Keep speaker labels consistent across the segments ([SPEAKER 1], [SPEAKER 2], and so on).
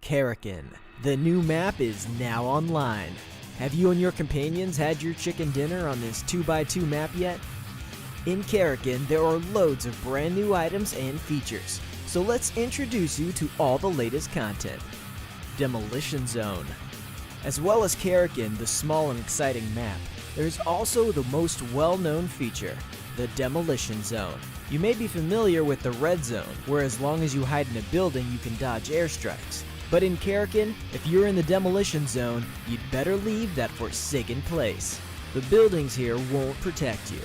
[SPEAKER 1] Karakin. The new map is now online. Have you and your companions had your chicken dinner on this 2x2 map yet? In Karakin, there are loads of brand new items and features, so let's introduce you to all the latest content. Demolition Zone. As well as Karakin, the small and exciting map, there's also the most well-known feature, the Demolition Zone. You may be familiar with the Red Zone, where as long as you hide in a building you can dodge airstrikes. But in Karakin, if you're in the Demolition Zone, you'd better leave that forsaken place. The buildings here won't protect you.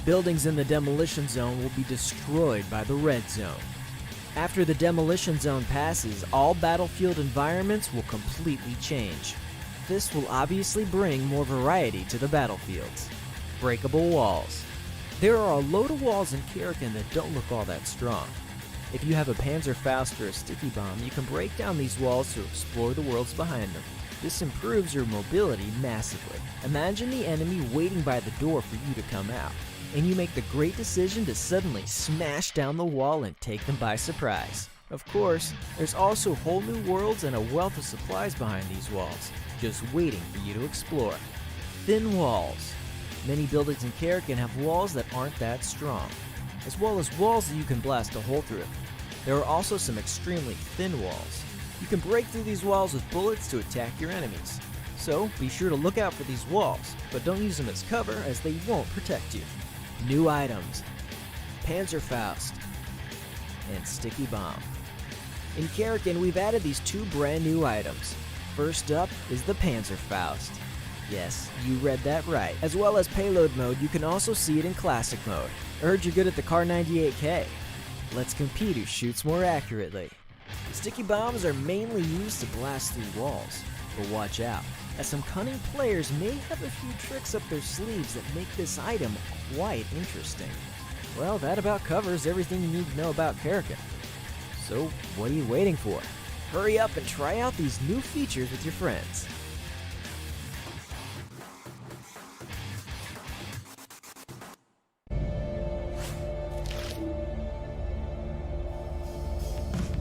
[SPEAKER 1] Buildings in the Demolition Zone will be destroyed by the Red Zone. After the Demolition Zone passes, all battlefield environments will completely change. This will obviously bring more variety to the battlefields. Breakable walls. There are a load of walls in Karakin that don't look all that strong. If you have a Panzerfaust or a sticky bomb, you can break down these walls to explore the worlds behind them. This improves your mobility massively. Imagine the enemy waiting by the door for you to come out, and you make the great decision to suddenly smash down the wall and take them by surprise. Of course, there's also whole new worlds and a wealth of supplies behind these walls, just waiting for you to explore. Thin walls. Many buildings in Karakin have walls that aren't that strong, as well as walls that you can blast a hole through. There are also some extremely thin walls. You can break through these walls with bullets to attack your enemies. So be sure to look out for these walls, but don't use them as cover as they won't protect you. New items. Panzerfaust and Sticky Bomb. In Karakin, we've added these two brand new items. First up is the Panzerfaust. Yes, you read that right. As well as payload mode, you can also see it in classic mode. I heard you're good at the Kar 98K. Let's compete who shoots more accurately. Sticky bombs are mainly used to blast through walls, but watch out, as some cunning players may have a few tricks up their sleeves that make this item quite interesting. Well, that about covers everything you need to know about Karakin. So, what are you waiting for? Hurry up and try out these new features with your friends.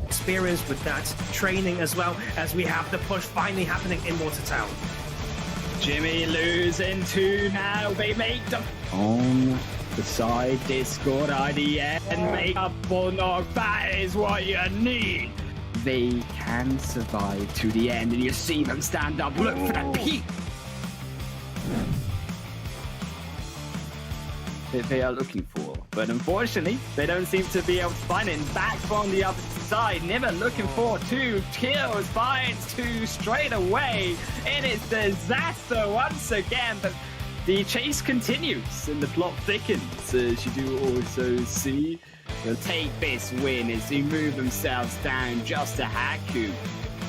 [SPEAKER 2] Experience with that training as well, as we have the push finally happening in Watertown.
[SPEAKER 3] Jimmy losing 2 now. They make them on the side. Discord IDN and make a full knock. That is what you need. They can survive to the end, and you see them stand up. Look for that peak. That they are looking for, but unfortunately they don't seem to be able to find it. And back from the other side, Never looking for 2 kills, finds 2 straight away. It is disaster once again, but the chase continues and the plot thickens, as you do also see. They'll take this win as they move themselves down just to Haku.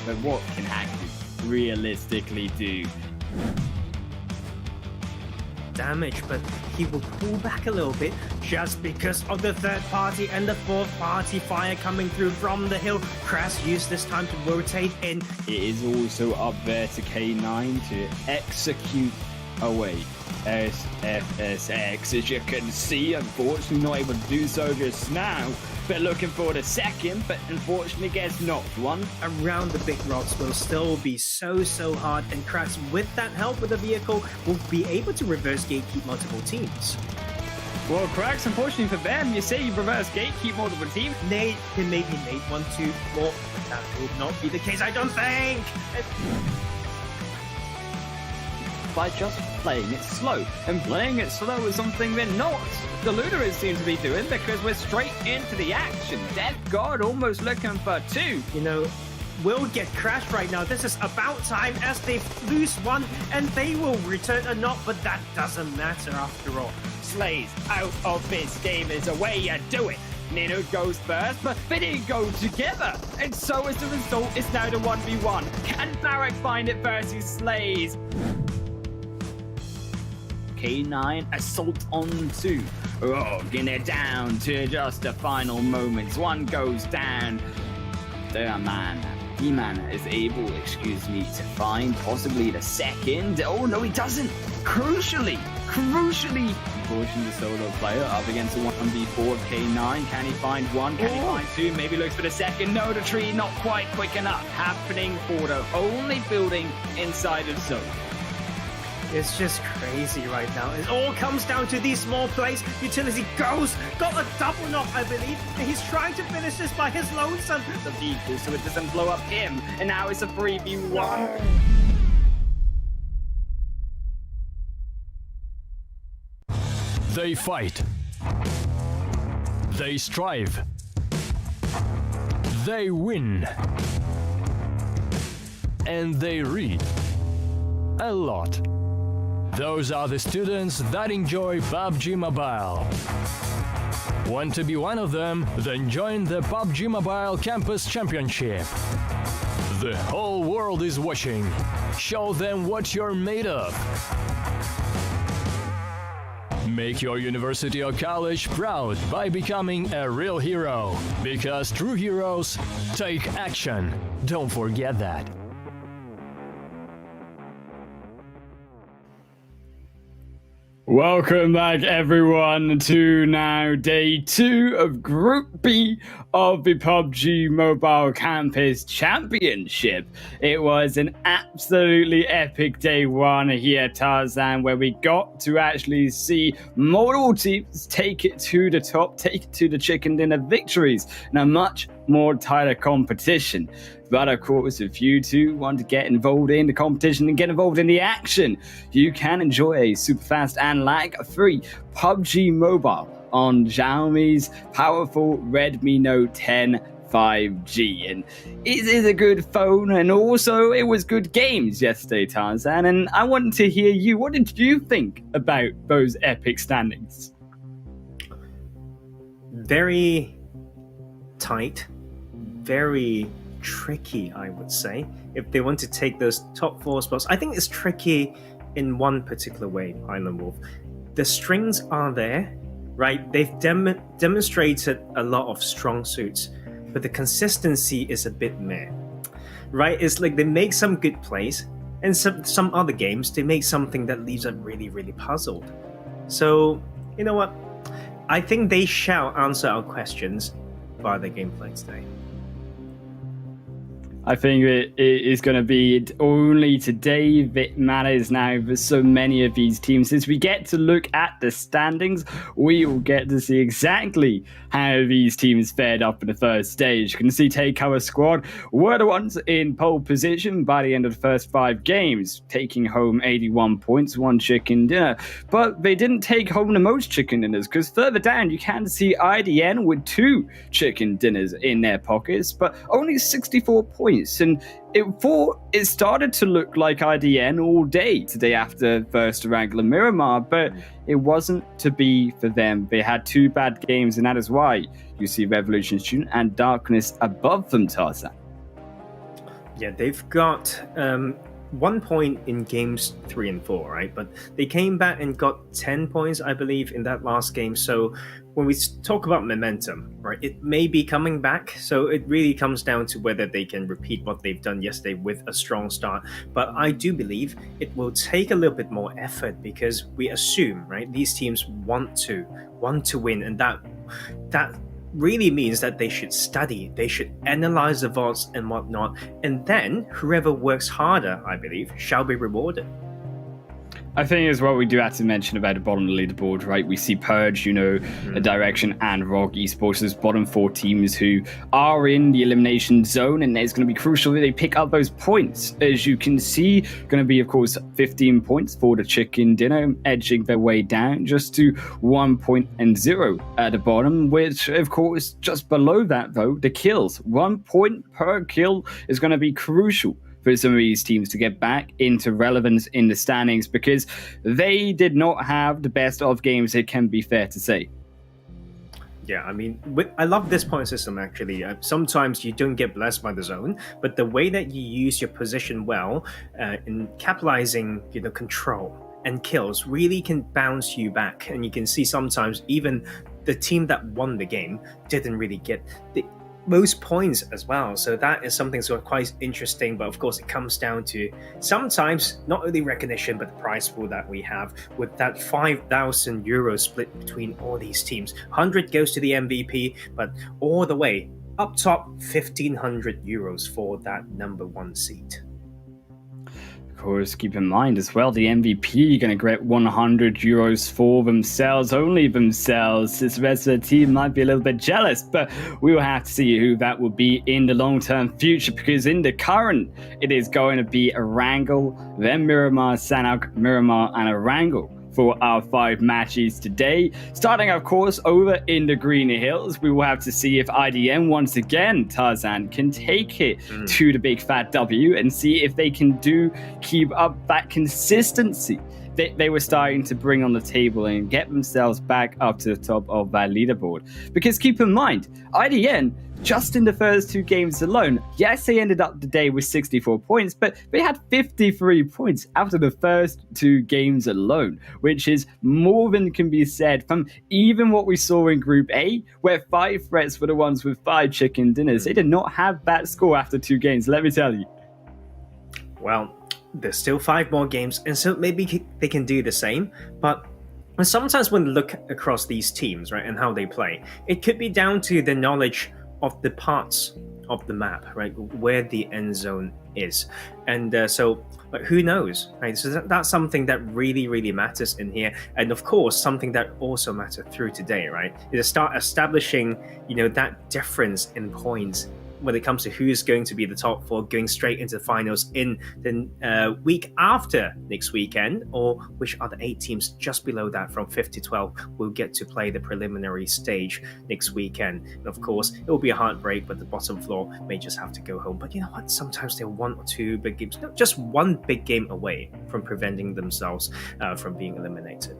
[SPEAKER 3] But what can Haku realistically do?
[SPEAKER 2] Damage, but he will pull back a little bit just because of the third party and the fourth party fire coming through from the hill. Crass used this time to rotate in.
[SPEAKER 3] It is also up there to K9 to execute away SFSX, as you can see. Unfortunately not able to do so just now, but looking for the second, but unfortunately gets knocked one.
[SPEAKER 2] Around the big rocks will still be so hard, and Crass, with that help with the vehicle, will be able to reverse gatekeep multiple teams.
[SPEAKER 3] Well, Cracks, unfortunately for them, you say you reverse gatekeep multiple teams.
[SPEAKER 2] Nate can maybe Nate 1, 2, 4, but that will not be the case, I don't think!
[SPEAKER 3] By just playing it slow, and playing it slow is something they're not. The Luderers seem to be doing, because we're straight into the action. Death God almost looking for 2.
[SPEAKER 2] You know, will get crashed right now. This is about time, as they lose 1 and they will return a knock, but that doesn't matter after all.
[SPEAKER 3] Slays out of this game is the way you do it. Nino goes first, but they didn't go together, and so as the result is now the 1v1. Can Barrack find it versus Slays? K9 assault on 2. Getting it down to just the final moments. 1 goes down. He-Man is able, to find possibly the second. Oh no, he doesn't. Crucially, Unfortunately, the solo player up against a 1v4 of K9. Can he find one? Can he find two? Maybe looks for the second. No, the tree not quite quick enough. Happening for the only building inside of zone.
[SPEAKER 2] It's just crazy right now. It all comes down to these small plays. Utility got a double knock, I believe, and he's trying to finish this by his lonesome.
[SPEAKER 3] The vehicle, so it doesn't blow up him, and now it's a 3v1.
[SPEAKER 4] They fight. They strive. They win. And they read a lot. Those are the students that enjoy PUBG Mobile. Want to be one of them? Then join the PUBG Mobile Campus Championship. The whole world is watching. Show them what you're made of. Make your university or college proud by becoming a real hero. Because true heroes take action. Don't forget that.
[SPEAKER 3] Welcome back, everyone, to now day 2 of Group B of the PUBG Mobile Campus Championship. It was an absolutely epic day 1 here, Tarzan, where we got to actually see multiple teams take it to the top, take it to the chicken dinner victories in a much more tighter competition. But of course, if you too want to get involved in the competition and get involved in the action, you can enjoy a super fast and lag-free PUBG Mobile on Xiaomi's powerful Redmi Note 10 5G. And it is a good phone, and also it was good games yesterday, Tarzan. And I wanted to hear you. What did you think about those epic standings?
[SPEAKER 2] Very tight, very tricky, I would say, if they want to take those top 4 spots. I think it's tricky in one particular way, Island Wolf. The strings are there, right? They've demonstrated a lot of strong suits, but the consistency is a bit meh, right? It's like they make some good plays, and some other games, they make something that leaves us really, really puzzled. So, you know what? I think they shall answer our questions via their gameplay today.
[SPEAKER 3] I think it is going to be only today that matters now for so many of these teams. As we get to look at the standings, we will get to see exactly how these teams fared up in the first stage. You can see Takeover Squad were the ones in pole position by the end of the first 5 games, taking home 81 points, 1 chicken dinner. But they didn't take home the most chicken dinners, because further down you can see IDN with 2 chicken dinners in their pockets, but only 64 points. And it started to look like IDN all day today after first Wrangler Miramar, but it wasn't to be for them. They had 2 bad games, and that is why you see Revolution Student and Darkness above them, Tarzan.
[SPEAKER 2] Yeah, they've got 1 point in games 3 and 4, right? But they came back and got 10 points, I believe, in that last game. So when we talk about momentum, right, it may be coming back. So it really comes down to whether they can repeat what they've done yesterday with a strong start. But I do believe it will take a little bit more effort, because we assume, right, these teams want to win, and that really means that they should study, they should analyze the VODs and whatnot, and then whoever works harder, I believe, shall be rewarded.
[SPEAKER 3] I think as well we do have to mention about the bottom of the leaderboard, right? We see Purge, Direction and Rogue Esports as bottom 4 teams who are in the elimination zone, and it's going to be crucial that they pick up those points. As you can see, going to be, of course, 15 points for the chicken dinner, edging their way down just to 1 point and 0 at the bottom, which, of course, just below that, though, the kills. 1 point per kill is going to be crucial for some of these teams to get back into relevance in the standings, because they did not have the best of games, it can be fair to say.
[SPEAKER 2] Yeah, I mean, I love this point system, actually. Sometimes you don't get blessed by the zone, but the way that you use your position well in capitalizing, control and kills really can bounce you back. And you can see sometimes even the team that won the game didn't really get most points as well. So that is something sort of quite interesting. But of course, it comes down to sometimes not only recognition, but the prize pool that we have with that 5,000 euros split between all these teams. 100 goes to the MVP, but all the way up top, 1,500 euros for that number one seat.
[SPEAKER 3] Of course, keep in mind as well, the MVP going to get 100 euros for themselves, only themselves. This rest of the team might be a little bit jealous, but we will have to see who that will be in the long-term future, because in the current, it is going to be Erangel, then Miramar, Sanok, Miramar, and Erangel for our 5 matches today. Starting, of course, over in the Green Hills, we will have to see if IDM once again, Tarzan, can take it to the big fat W and see if they can keep up that consistency that they were starting to bring on the table and get themselves back up to the top of that leaderboard. Because keep in mind, IDN, just in the first 2 games alone, yes, they ended up the day with 64 points, but they had 53 points after the first 2 games alone, which is more than can be said from even what we saw in Group A, where 5 threats were the ones with 5 chicken dinners. They did not have that score after 2 games, let me tell you.
[SPEAKER 2] Well, there's still 5 more games, and so maybe they can do the same, but sometimes when you look across these teams, right, and how they play, it could be down to the knowledge of the parts of the map, right, where the end zone is. And so who knows, right? So that's something that really, really matters in here. And of course, something that also mattered through today, right, is to start establishing, that difference in points when it comes to who's going to be the top 4 going straight into the finals in the week after next weekend, or which other 8 teams just below that from 5th to 12th will get to play the preliminary stage next weekend. And of course, it will be a heartbreak, but the bottom floor may just have to go home. But you know what? Sometimes they're 1 or 2 big games, not just 1 big game away from preventing themselves from being eliminated.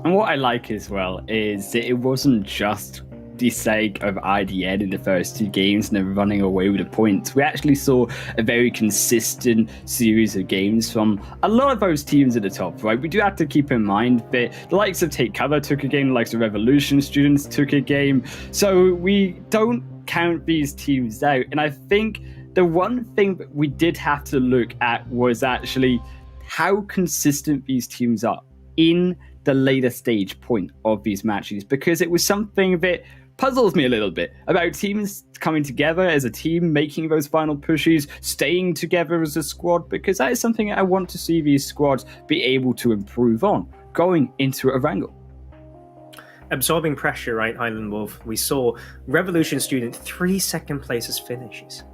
[SPEAKER 3] And what I like as well is that it wasn't just the sake of IDN in the first 2 games and then running away with the points. We actually saw a very consistent series of games from a lot of those teams at the top, right? We do have to keep in mind that the likes of Take Cover took a game, the likes of Revolution Students took a game, so we don't count these teams out. And I think the one thing that we did have to look at was actually how consistent these teams are in the later stage point of these matches, because it was something that puzzles me a little bit about teams coming together as a team, making those final pushes, staying together as a squad, because that is something I want to see these squads be able to improve on going into a wrangle.
[SPEAKER 2] Absorbing pressure, right, Highland Wolf? We saw Revolution Student 3 second places finishes.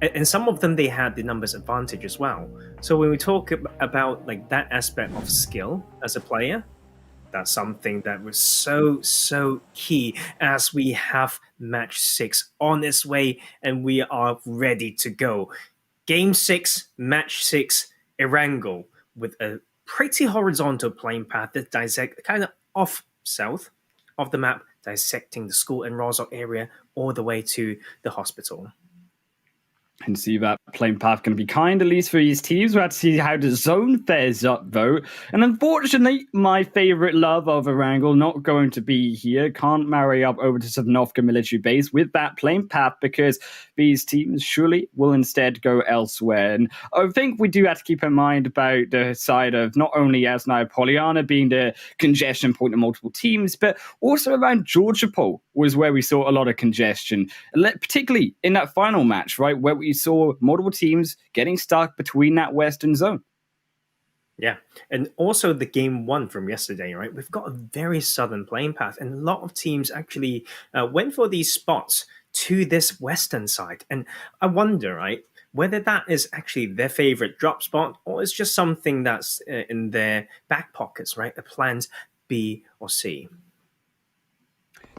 [SPEAKER 2] And some of them, they had the numbers advantage as well. So when we talk about like that aspect of skill as a player, that's something that was so key as we have match 6 on its way and we are ready to go. Game 6, match 6, Erangel, with a pretty horizontal playing path that dissect kind of off south of the map, dissecting the school and Rosok area all the way to the hospital.
[SPEAKER 3] And see that playing path can be kind, at least for these teams. We'll have to see how the zone fares up, though. And unfortunately, my favourite love of Erangel not going to be here. Can't marry up over to Savnovka military base with that playing path, because these teams surely will instead go elsewhere. And I think we do have to keep in mind about the side of not only Asnai Polyana being the congestion point of multiple teams, but also around Georgiapol was where we saw a lot of congestion, particularly in that final match, right, where we saw multiple teams getting stuck between that western zone.
[SPEAKER 2] Yeah, and also the game 1 from yesterday, right? We've got a very southern playing path, and a lot of teams actually went for these spots to this western side. And I wonder, right, whether that is actually their favorite drop spot, or it's just something that's in their back pockets, right? A plans B or C.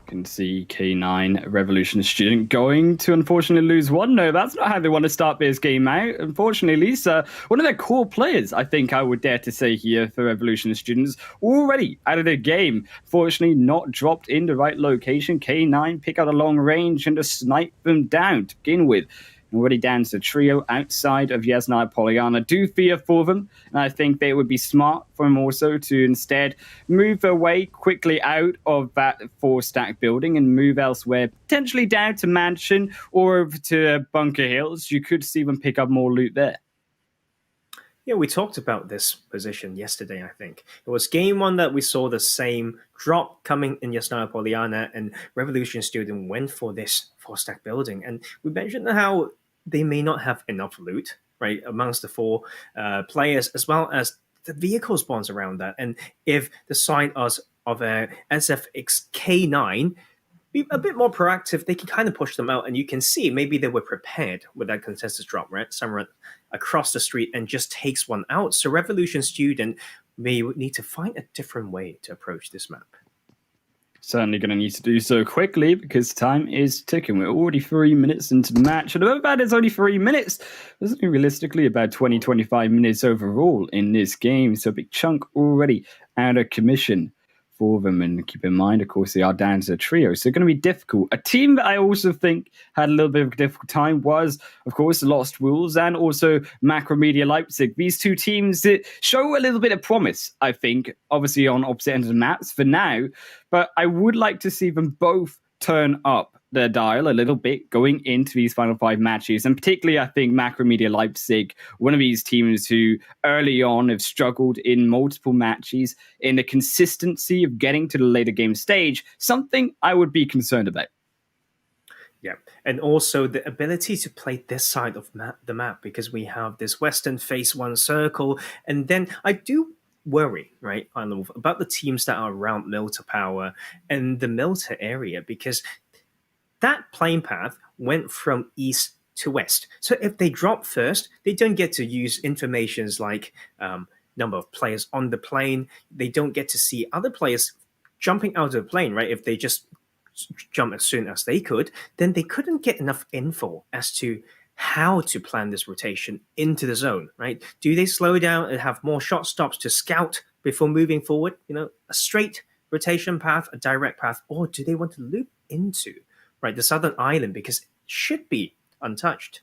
[SPEAKER 3] Can see K9 Revolution Student going to unfortunately lose 1. No, that's not how they want to start this game out. Unfortunately, Lisa, one of their core players, I think I would dare to say here for Revolution Students, already out of the game. Fortunately, not dropped in the right location. K9 pick out a long range and to snipe them down to begin with. already down to the trio outside of Yasna and Pollyanna. I do fear for them, and I think they would be smart for them also to instead move away quickly out of that 4-stack building and move elsewhere, potentially down to Mansion or over to Bunker Hills. You could see them pick up more loot there.
[SPEAKER 2] Yeah, we talked about this position yesterday, I think. It was game one that we saw the same drop coming in Yasnaya Poliana, and Revolution Student went for this 4-stack building. And we mentioned how they may not have enough loot, right, amongst the 4 players, as well as the vehicle spawns around that. And if the side of a SFX K9 be a bit more proactive, they can kind of push them out, and you can see maybe they were prepared with that contested drop, right? Someone across the street and just takes one out. So Revolution Student may need to find a different way to approach this map.
[SPEAKER 3] Certainly going to need to do so quickly because time is ticking. We're already 3 minutes into the match. And about that, it's only 3 minutes. There's only realistically about 20-25 minutes overall in this game. So a big chunk already out of commission for them. And keep in mind, of course, they are down to a trio. So going to be difficult. A team that I also think had a little bit of a difficult time was, of course, Lost Rules and also Macromedia Leipzig. These two teams that show a little bit of promise, I think, obviously on opposite ends of the maps for now. But I would like to see them both turn up their dial a little bit going into these final 5 matches. And particularly, I think Macromedia Leipzig, one of these teams who early on have struggled in multiple matches in the consistency of getting to the later game stage, something I would be concerned about.
[SPEAKER 2] Yeah, and also the ability to play this side of the map, because we have this Western Phase 1 circle, and then I do worry, right, about the teams that are around Milta Power and the Milta area, because that plane path went from east to west. So if they drop first, they don't get to use informations like number of players on the plane. They don't get to see other players jumping out of the plane, right? If they just jump as soon as they could, then they couldn't get enough info as to how to plan this rotation into the zone, right? Do they slow down and have more shot stops to scout before moving forward? You know, a straight rotation path, a direct path, or do they want to loop into, right, the southern island, because it should be untouched?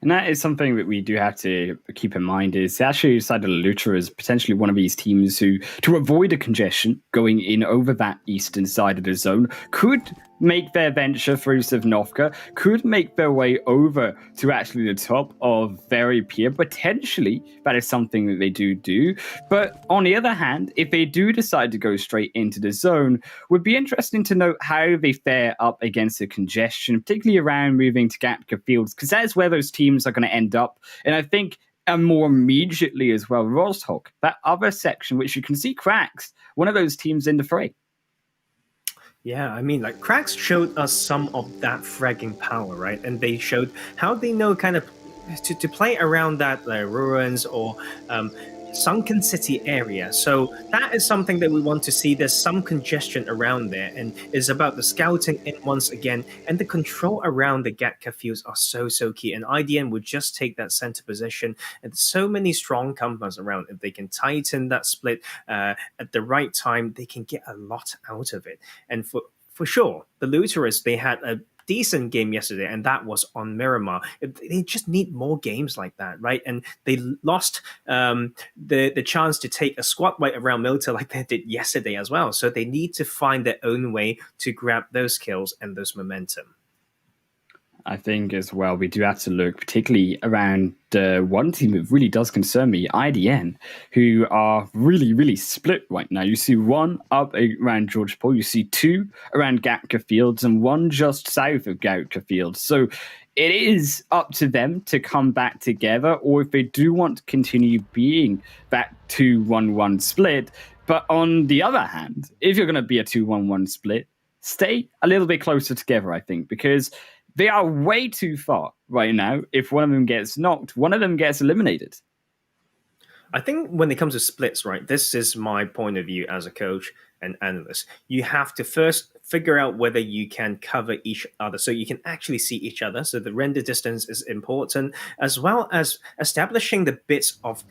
[SPEAKER 3] And that is something that we do have to keep in mind is actually decided to Lutra as potentially one of these teams who, to avoid a congestion going in over that eastern side of the zone, could make their venture through Sivnovka, could make their way over to actually the top of Very Pier. Potentially, that is something that they do. But on the other hand, if they do decide to go straight into the zone, would be interesting to note how they fare up against the congestion, particularly around moving to Gatka Fields, because that is where those teams are going to end up. And I think more immediately as well, Rostock, that other section, which you can see cracks, one of those teams in the fray.
[SPEAKER 2] Yeah, I mean, like, Cracks showed us some of that fragging power, right? And they showed how they know kind of to play around that ruins or sunken city area. So that is something that we want to see. There's some congestion around there, and it's about the scouting in once again, and the control around the Gatka fields are so key. And IDN would just take that center position, and so many strong companies around. If they can tighten that split at the right time, they can get a lot out of it. And for sure, the Lutherans, they had a decent game yesterday, and that was on Miramar. They just need more games like that, right? And they lost the chance to take a squad right around Milta like they did yesterday as well. So they need to find their own way to grab those kills and those momentum.
[SPEAKER 3] I think as well, we do have to look particularly around one team that really does concern me, IDN, who are really split right now. You see one up around George Paul, you see two around Gatka Fields, and one just south of Gatka Fields. So it is up to them to come back together, or if they do want to continue being that 2-1-1 split. But on the other hand, if you're going to be a 2-1-1 split, stay a little bit closer together, I think, because they are way too far right now. If one of them gets knocked, one of them gets eliminated.
[SPEAKER 2] I think when it comes to splits, right, this is my point of view as a coach and analyst. You have to first figure out whether you can cover each other so you can actually see each other. So the render distance is important, as well as establishing the bits of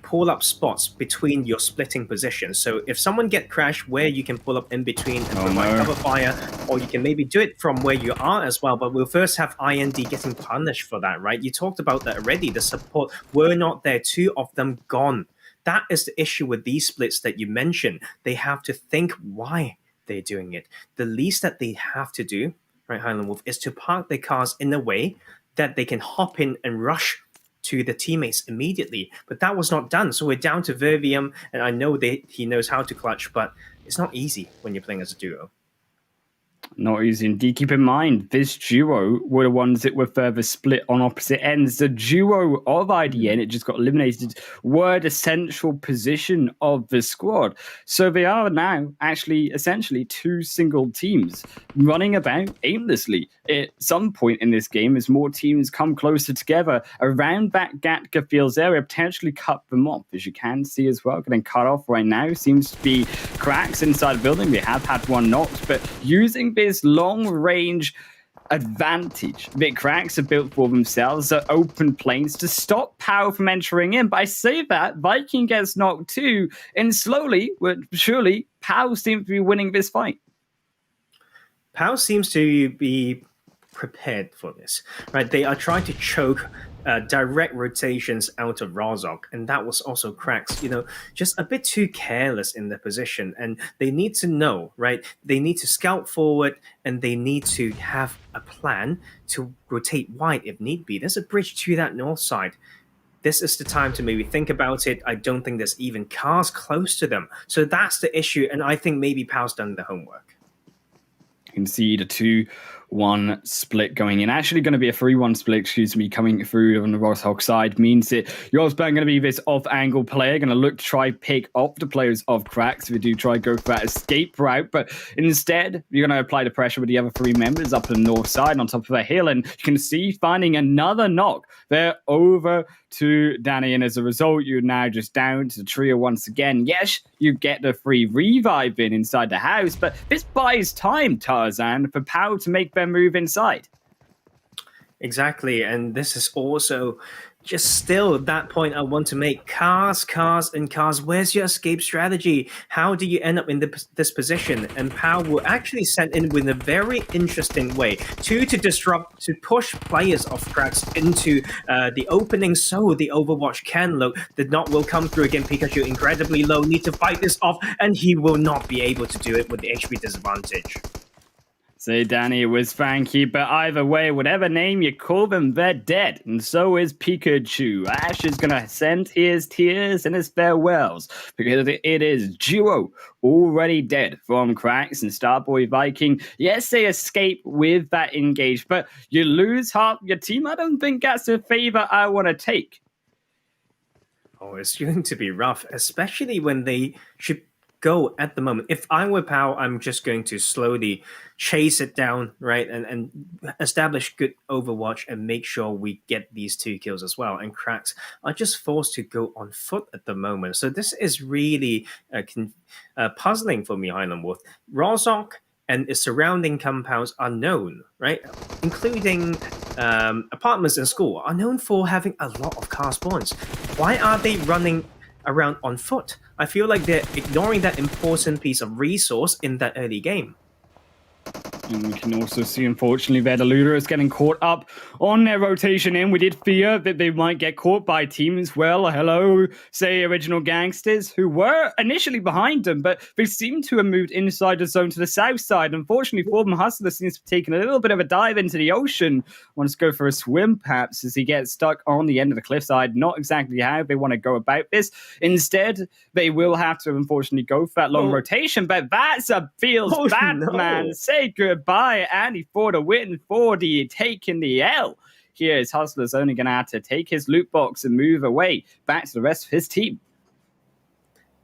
[SPEAKER 2] pull-up spots between your splitting positions. So if someone get crashed, where you can pull up in between and provide cover fire, or you can maybe do it from where you are as well. But we'll first have IND getting punished for that, right? You talked about that already. The support were not there, 2 of them gone. That is the issue with these splits that you mentioned. They have to think why they're doing it. The least that they have to do, right, Highland Wolf, is to park their cars in a way that they can hop in and rush to the teammates immediately. But that was not done. So we're down to Vervium, and I know that he knows how to clutch, but it's not easy when you're playing as a duo.
[SPEAKER 3] Not easy indeed. Keep in mind, this duo were the ones that were further split on opposite ends. The duo of IDN, it just got eliminated, were the central position of the squad. So they are now actually essentially 2 single teams running about aimlessly. At some point in this game, as more teams come closer together around that Gatka Fields area, potentially cut them off. As you can see as well, getting cut off right now seems to be cracks inside the building. We have had one knocked, but using this long-range advantage that cracks have built for themselves are open planes to stop POW from entering in. But I say that, Viking gets knocked too, and slowly, but surely, POW seems to be winning this fight.
[SPEAKER 2] POW seems to be prepared for this, right? They are trying to choke direct rotations out of Rozok, and that was also cracks, just a bit too careless in their position. And they need to know, right? They need to scout forward, and they need to have a plan to rotate wide if need be. There's a bridge to that north side. This is the time to maybe think about it. I don't think there's even cars close to them. So that's the issue, and I think maybe POW's done the homework.
[SPEAKER 3] You can see the 2-1 split going in. Actually going to be a 3-1 split, coming through on the Rozhok side. Means that yours going to be this off-angle player, going to look to try pick off the players of cracks if you do try go for that escape route. But instead, you're going to apply the pressure with the other 3 members up on the north side on top of a hill. And you can see finding another knock. They're over to Danny, and as a result, you're now just down to the trio once again. Yes, you get the free revive in inside the house, but this buys time, Tarzan, for POW to make their move inside.
[SPEAKER 2] Exactly, and this is also just still that point I want to make. Cars, and cars. Where's your escape strategy? How do you end up in this position? And POW will actually send in with a very interesting way to disrupt, to push players of cracks into the opening, so the Overwatch can look. The knock will come through again. Pikachu incredibly low, need to fight this off, and he will not be able to do it with the HP disadvantage.
[SPEAKER 3] Say, Danny, it was Frankie, but either way, whatever name you call them, they're dead. And so is Pikachu. Ash is going to send his tears and his farewells, because it is duo already dead from cracks and Starboy Viking. Yes, they escape with that engage, but you lose half your team. I don't think that's a favor I want to take.
[SPEAKER 2] Oh, it's going to be rough, especially when they should go at the moment. If I were POW, I'm just going to slowly chase it down, right, and establish good Overwatch and make sure we get these 2 kills as well. And cracks are just forced to go on foot at the moment. So this is really puzzling for me, Highland Wolf. Rozhok and its surrounding compounds are known, right, including apartments and school, are known for having a lot of car spawns. Why are they running around on foot? I feel like they're ignoring that important piece of resource in that early game.
[SPEAKER 3] And we can also see, unfortunately, there the Looter is getting caught up on their rotation in. We did fear that they might get caught by teams. Well, hello, say Original Gangsters, who were initially behind them, but they seem to have moved inside the zone to the south side. Unfortunately, for them, Hustler seems to have taken a little bit of a dive into the ocean. Wants to go for a swim, perhaps, as he gets stuck on the end of the cliffside. Not exactly how they want to go about this. Instead, they will have to, unfortunately, go for that long rotation, but that's a feels bad, no. Man. Say goodbye, Andy, for the win, for the taking the L. Here is Hustler's only going to have to take his loot box and move away back to the rest of his team.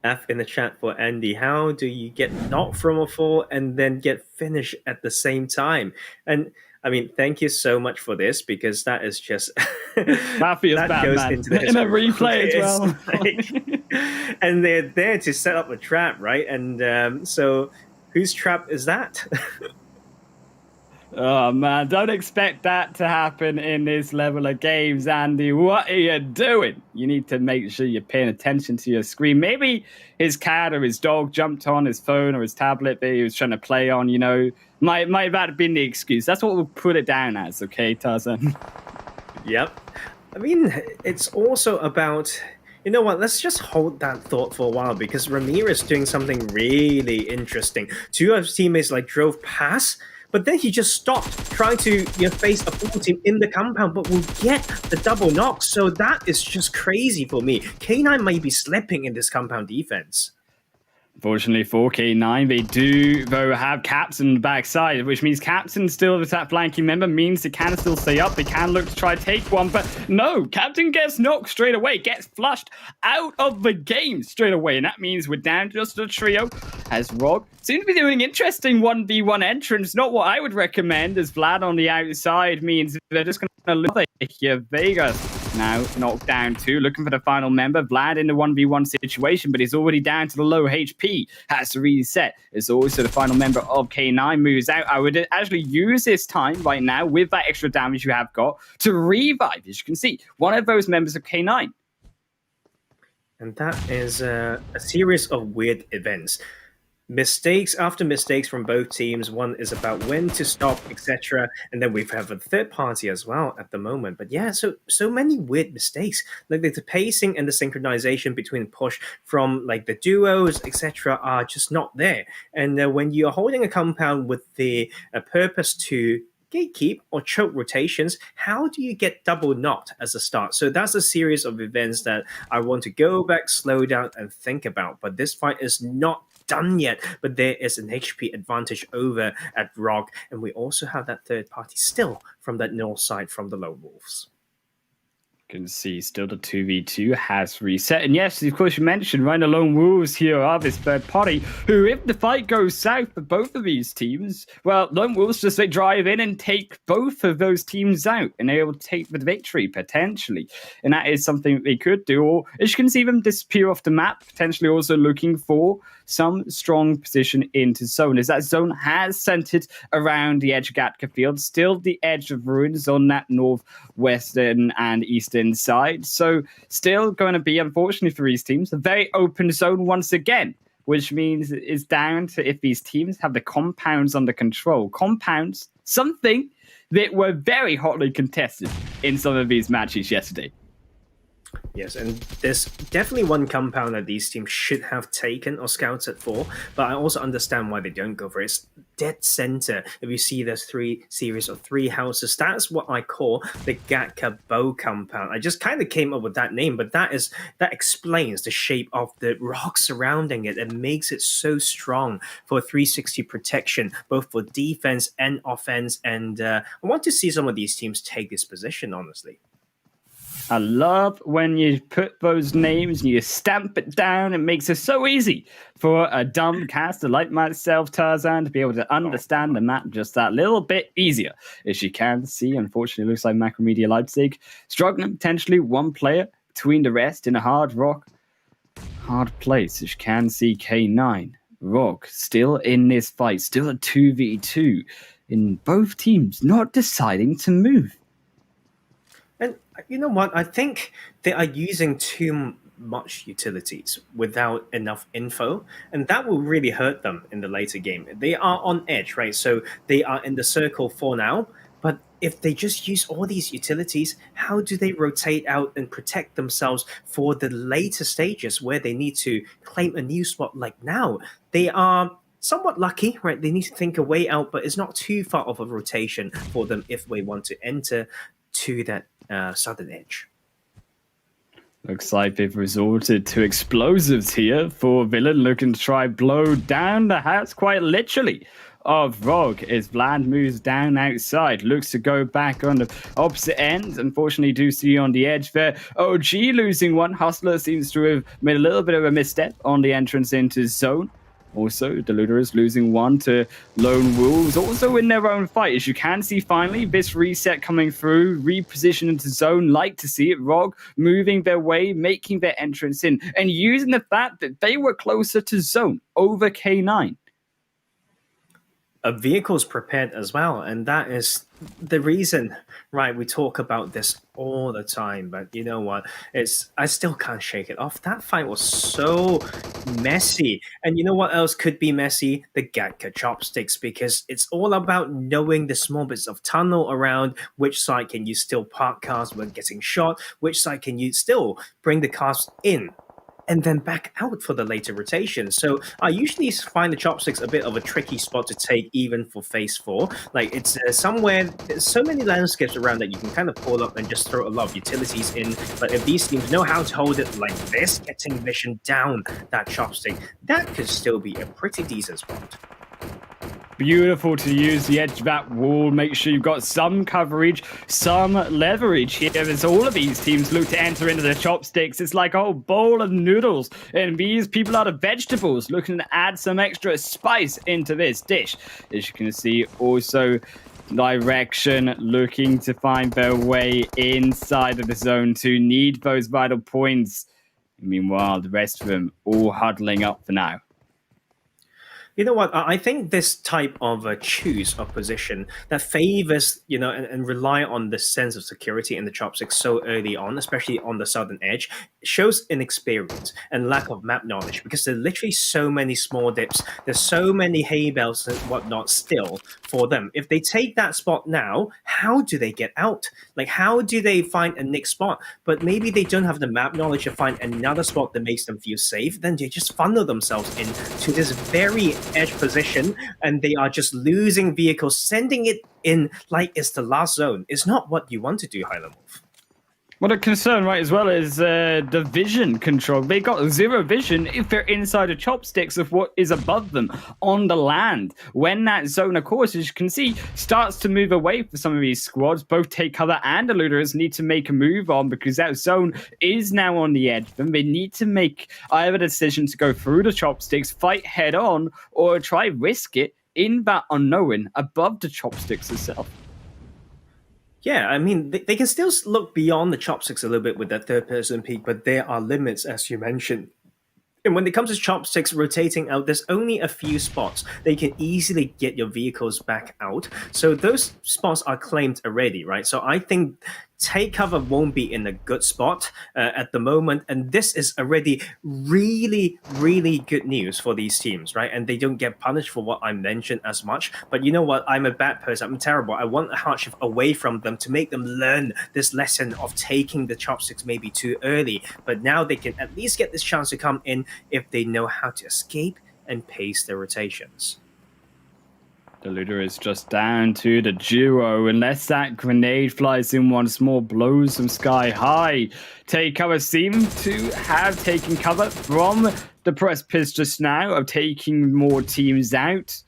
[SPEAKER 2] F in the chat for Andy. How do you get knocked from a fall and then get finished at the same time? And I mean, thank you so much for this, because that is just
[SPEAKER 3] that feels
[SPEAKER 2] that
[SPEAKER 3] bad,
[SPEAKER 2] goes
[SPEAKER 3] man.
[SPEAKER 2] into the
[SPEAKER 3] in a replay as well.
[SPEAKER 2] And they're there to set up a trap, right? And so Whose trap is that?
[SPEAKER 3] Oh man, don't expect that to happen in this level of games, Andy. What are you doing? You need to make sure you're paying attention to your screen. Maybe his cat or his dog jumped on his phone or his tablet that he was trying to play on, you know. Might have been the excuse. That's what we'll put it down as, okay, Tarzan?
[SPEAKER 2] Yep. I mean, it's also about, you know what, let's just hold that thought for a while, because Ramirez doing something really interesting. Two of his teammates drove past, but then he just stopped trying to face a full team in the compound, but will get the double knock. So that is just crazy for me. K9 might be slipping in this compound defense.
[SPEAKER 3] Fortunately for K9, they do, though, have Captain on the backside, which means Captain still the top flanking member, means they can still stay up. They can look to try to take one, but no, Captain gets knocked straight away, gets flushed out of the game straight away, and that means we're down just a trio, as Rog seems to be doing interesting 1v1 entrance. Not what I would recommend, as Vlad on the outside means they're just going to lose here. Vegas now knocked down too, looking for the final member. Vlad in the 1v1 situation, but he's already down to the low HP. Has to reset. It's also the final member of K9 moves out. I would actually use this time right now with that extra damage you have got to revive, as you can see, one of those members of K9.
[SPEAKER 2] And that is a series of weird events. Mistakes after mistakes from both teams. One is about when to stop, etc. And then we have a third party as well at the moment. But yeah, so many weird mistakes. Like the pacing and the synchronization between push from the duos, etc. are just not there. And when you're holding a compound with the purpose to gatekeep or choke rotations, how do you get double knocked as a start? So that's a series of events that I want to go back, slow down, and think about. But this fight is not done yet, but there is an HP advantage over at Rock, and we also have that third party still from that north side from the Lone Wolves.
[SPEAKER 3] Can see still the 2v2 has reset, and yes, of course, you mentioned right, the Lone Wolves here are this third party who, if the fight goes south for both of these teams, well, Lone Wolves just drive in and take both of those teams out, and they will take the victory potentially, and that is something they could do. Or as you can see them disappear off the map, potentially also looking for some strong position into zone, as that zone has centered around the edge of Gatka Field, still the edge of ruins on that northwestern and eastern side. So still going to be, unfortunately for these teams, a very open zone once again, which means it's down to if these teams have the compounds under control. Compounds, something that were very hotly contested in some of these matches yesterday.
[SPEAKER 2] Yes, and there's definitely one compound that these teams should have taken or scouted for, but I also understand why they don't go for it. It's dead center. If you see there's series of three houses, that's what I call the Gatka Bow compound. I just kind of came up with that name, but that explains the shape of the rock surrounding it and makes it so strong for 360 protection, both for defense and offense. And I want to see some of these teams take this position, honestly.
[SPEAKER 3] I love when you put those names and you stamp it down. It makes it so easy for a dumb caster like myself, Tarzan, to be able to understand the map just that little bit easier. As you can see, unfortunately, it looks like Macromedia Leipzig struggling potentially one player between the rest in a hard place. As you can see, K9, Rock, still in this fight, still a 2v2 in both teams, not deciding to move.
[SPEAKER 2] And you know what? I think they are using too much utilities without enough info, and that will really hurt them in the later game. They are on edge, right? So they are in the circle for now, but if they just use all these utilities, how do they rotate out and protect themselves for the later stages where they need to claim a new spot like now? They are somewhat lucky, right? They need to think a way out, but it's not too far of a rotation for them if they want to enter to that southern edge.
[SPEAKER 3] Looks like they've resorted to explosives here for Villain, looking to try blow down the house quite literally of Rogue as Vlad moves down outside, looks to go back on the opposite end. Unfortunately, do see on the edge there, OG losing one. Hustler seems to have made a little bit of a misstep on the entrance into zone. Also, Deluders losing one to Lone Wolves, also in their own fight. As you can see, finally, this reset coming through, reposition into zone. Like to see it. Rog moving their way, making their entrance in, and using the fact that they were closer to zone over K9.
[SPEAKER 2] vehicles prepared as well, and that is the reason, right? We talk about this all the time, but you know what? It's I still can't shake it off. That fight was so messy, and you know what else could be messy? The Gatka chopsticks, because it's all about knowing the small bits of tunnel around. Which side can you still park cars when getting shot? Which side can you still bring the cars in? And then back out for the later rotation. So I usually find the chopsticks a bit of a tricky spot to take, even for phase 4. Like it's somewhere, there's so many landscapes around that you can kind of pull up and just throw a lot of utilities in. But if these teams know how to hold it like this, getting vision down that chopstick, that could still be a pretty decent spot.
[SPEAKER 3] Beautiful to use the edge of that wall. Make sure you've got some coverage, some leverage here as all of these teams look to enter into the chopsticks. It's like a whole bowl of noodles, and these people are the vegetables looking to add some extra spice into this dish. As you can see, also Direction looking to find their way inside of the zone to need those vital points. Meanwhile, the rest of them all huddling up for now.
[SPEAKER 2] You know what? I think this type of choose of position that favors, and rely on the sense of security in the chopsticks so early on, especially on the southern edge, shows inexperience and lack of map knowledge, because there are literally so many small dips. There's so many hay bales and whatnot still for them. If they take that spot now, how do they get out? Like, how do they find a next spot? But maybe they don't have the map knowledge to find another spot that makes them feel safe. Then they just funnel themselves into this very edge position, and they are just losing vehicles, sending it in like it's the last zone. It's not what you want to do, Highland Wolf.
[SPEAKER 3] What a concern, right, as well is the vision control. They got zero vision if they're inside the chopsticks of what is above them on the land. When that zone, of course, as you can see, starts to move away for some of these squads, both Take Cover and the Looters need to make a move on, because that zone is now on the edge. Then they need to make either a decision to go through the chopsticks, fight head on, or try risk it in that unknown above the chopsticks itself.
[SPEAKER 2] Yeah, I mean, they can still look beyond the chopsticks a little bit with that third-person peek, but there are limits, as you mentioned. And when it comes to chopsticks rotating out, there's only a few spots they can easily get your vehicles back out. So those spots are claimed already, right? So I think Take Cover won't be in a good spot at the moment. And this is already really, really good news for these teams, right? And they don't get punished for what I mentioned as much. But you know what? I'm a bad person. I'm terrible. I want a hardship away from them to make them learn this lesson of taking the chopsticks maybe too early. But now they can at least get this chance to come in if they know how to escape and pace their rotations.
[SPEAKER 3] The Looter is just down to the duo. Unless that grenade flies in once more, blows them sky high. Take Cover seem to have taken cover from the precipice just now of taking more teams out.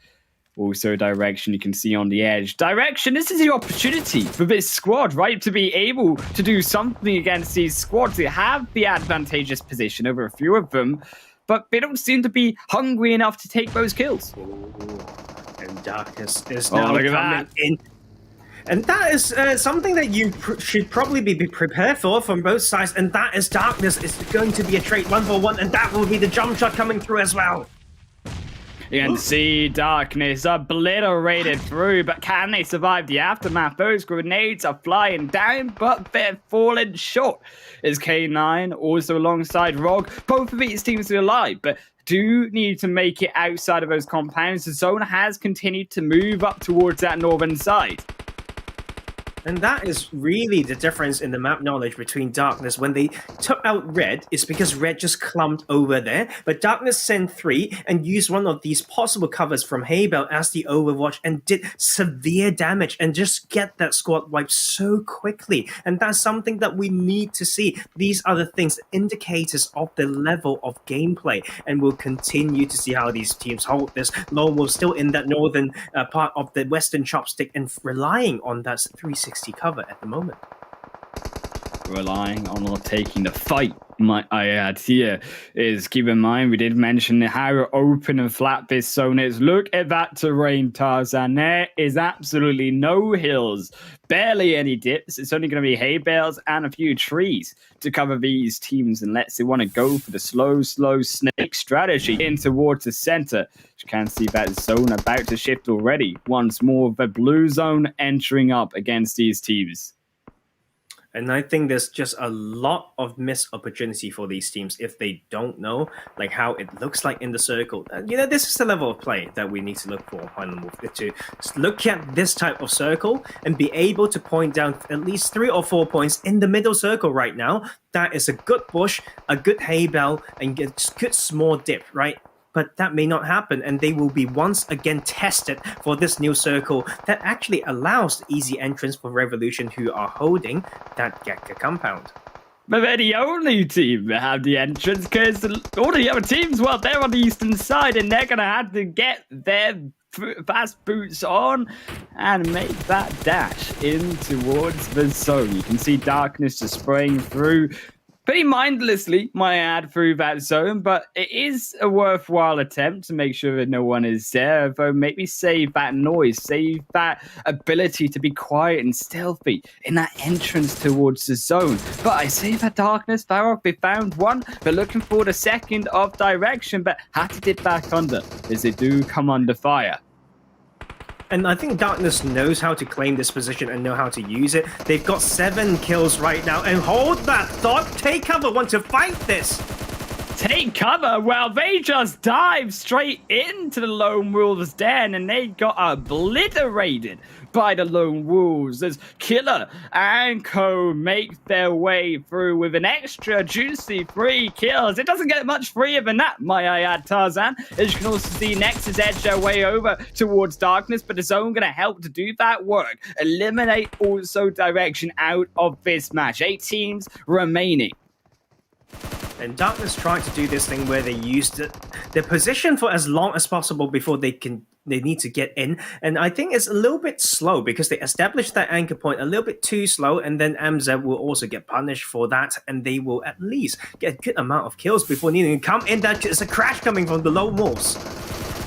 [SPEAKER 3] Also, Direction you can see on the edge. Direction, this is the opportunity for this squad, right? To be able to do something against these squads. They have the advantageous position over a few of them, but they don't seem to be hungry enough to take those kills.
[SPEAKER 2] And Darkness is now
[SPEAKER 3] look at
[SPEAKER 2] coming
[SPEAKER 3] that.
[SPEAKER 2] in. And that is something that you should probably be prepared for from both sides. And that is Darkness. It's going to be a trait 1-for-1, and that will be the jump shot coming through as well.
[SPEAKER 3] You can see Darkness obliterated through, but can they survive the aftermath? Those grenades are flying down, but they're falling short. Is K9 also alongside Rog? Both of these teams are alive, but do need to make it outside of those compounds. The zone has continued to move up towards that northern side.
[SPEAKER 2] And that is really the difference in the map knowledge between Darkness. When they took out Red, it's because Red just clumped over there. But Darkness sent 3 and used one of these possible covers from Haybell as the Overwatch and did severe damage and just get that squad wiped so quickly. And that's something that we need to see. These are the things, indicators of the level of gameplay. And we'll continue to see how these teams hold this. Lone Wolf still in that northern part of the western chopstick and relying on that 360 cover at the moment.
[SPEAKER 3] Relying on not taking the fight I add here is keep in mind we did mention how open and flat this zone is. Look at that terrain, Tarzan. There is absolutely no hills, barely any dips. It's only going to be hay bales and a few trees to cover these teams unless they want to go for the slow snake strategy in towards the center. You can see that zone about to shift already. Once more, the blue zone entering up against these teams.
[SPEAKER 2] And I think there's just a lot of missed opportunity for these teams if they don't know like how it looks like in the circle. This is the level of play that we need to look for. To look at this type of circle and be able to point down at least 3 or 4 points in the middle circle right now. That is a good bush, a good hay bale, and a good small dip, right? But that may not happen, and they will be once again tested for this new circle that actually allows easy entrance for Revolution, who are holding that Gekka compound.
[SPEAKER 3] But they're the only team that have the entrance, because all the other teams, well, they're on the eastern side, and they're going to have to get their fast boots on and make that dash in towards the zone. You can see Darkness just spraying through pretty mindlessly, might I add, through that zone, but it is a worthwhile attempt to make sure that no one is there, though maybe save that noise, save that ability to be quiet and stealthy in that entrance towards the zone. But I say that Darkness, Farrokh, they found one, they're looking for the second of direction, but had to dip back under, as they do come under fire.
[SPEAKER 2] And I think Darkness knows how to claim this position and know how to use it. They've got 7 kills right now. And hold that thought. Take cover. Want to fight this.
[SPEAKER 3] Take cover? Well, they just dived straight into the Lone Wolves' den and they got obliterated by the Lone Wolves as Killer and Co make their way through with an extra juicy 3 kills. It doesn't get much freer than that, might I add, Tarzan. As you can also see, Nexus edge their way over towards Darkness, but the zone going to help to do that work. Eliminate also direction out of this match. 8 teams remaining.
[SPEAKER 2] And Darkness tried to do this thing where they used their position for as long as possible before they need to get in. And I think it's a little bit slow because they established that anchor point a little bit too slow, and then MZ will also get punished for that, and they will at least get a good amount of kills before needing to come in. That is a crash coming from the Lone Wolves.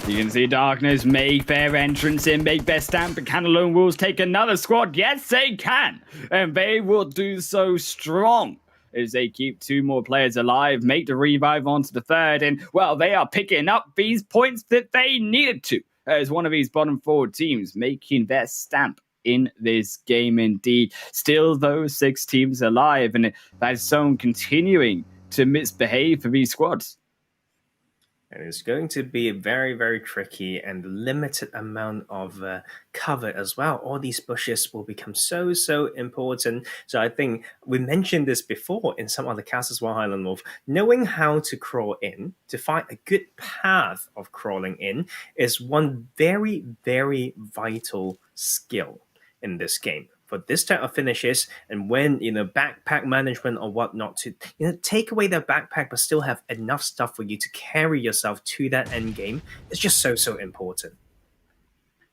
[SPEAKER 3] You can see Darkness make their entrance in, make their stamp, but can the Lone Wolves take another squad? Yes, they can, and they will do so strong as they keep 2 more players alive, make the revive onto the third, and, well, they are picking up these points that they needed to, as one of these bottom 4 teams making their stamp in this game indeed. Still, those 6 teams alive, and that zone continuing to misbehave for these squads.
[SPEAKER 2] And it's going to be very, very tricky and limited amount of cover as well. All these bushes will become so important. So I think we mentioned this before in some other casts as well, Highland Wolf. Knowing how to crawl in, to find a good path of crawling in, is one very, very vital skill in this game. For this type of finishes, and when backpack management or whatnot, to take away their backpack but still have enough stuff for you to carry yourself to that end game, is just so important.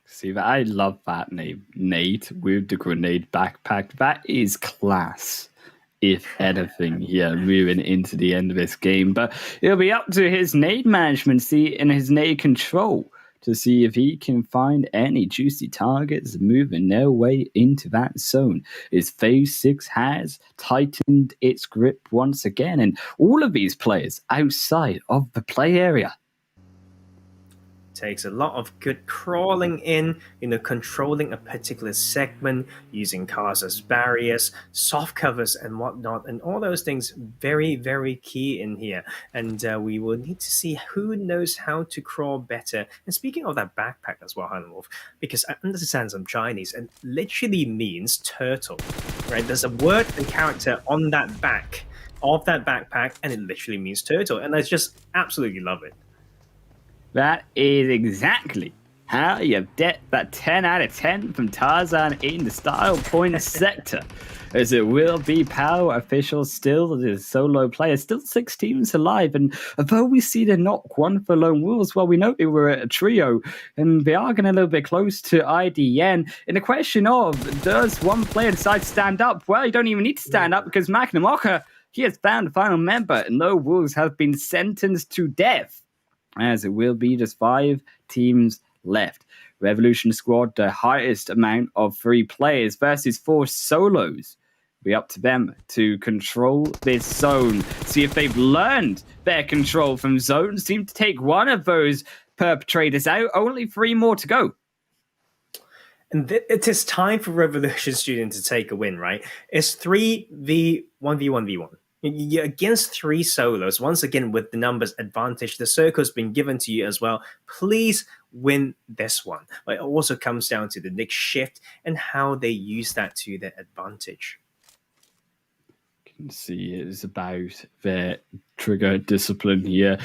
[SPEAKER 3] See, I love that name, Nate, with the grenade backpack. That is class, if anything, moving into the end of this game. But it'll be up to his nade management, and his nade control to see if he can find any juicy targets moving their way into that zone. As Phase 6 has tightened its grip once again, and all of these players outside of the play area.
[SPEAKER 2] Takes a lot of good crawling in, controlling a particular segment, using cars as barriers, soft covers and whatnot, and all those things very, very key in here. And we will need to see who knows how to crawl better. And speaking of that backpack as well, Highland Wolf, because I understand some Chinese, and literally means turtle, right? There's a word and character on that back of that backpack, and it literally means turtle. And I just absolutely love it.
[SPEAKER 3] That is exactly how you get that 10 out of 10 from Tarzan in the style point sector. As it will be power official still, the solo player, still 6 teams alive. And although we see the knock 1 for Lone Wolves, well, we know they were a trio, and they are getting a little bit close to IDN. And the question of, does one player decide to stand up? Well, you don't even need to stand up, because Magnamoka, he has found a final member, and no wolves have been sentenced to death, as it will be just 5 teams left. Revolution Squad, the highest amount of 3 players versus 4 solos. Be up to them to control this zone. See if they've learned their control from zone. Seem to take one of those perpetrators out. Only 3 more to go.
[SPEAKER 2] And it is time for Revolution Student to take a win, right? It's 3v1v1v1. You're against 3 solos. Once again, with the numbers advantage, the circle's been given to you as well. Please win this one. But it also comes down to the next shift and how they use that to their advantage.
[SPEAKER 3] Can see it's about their trigger discipline here.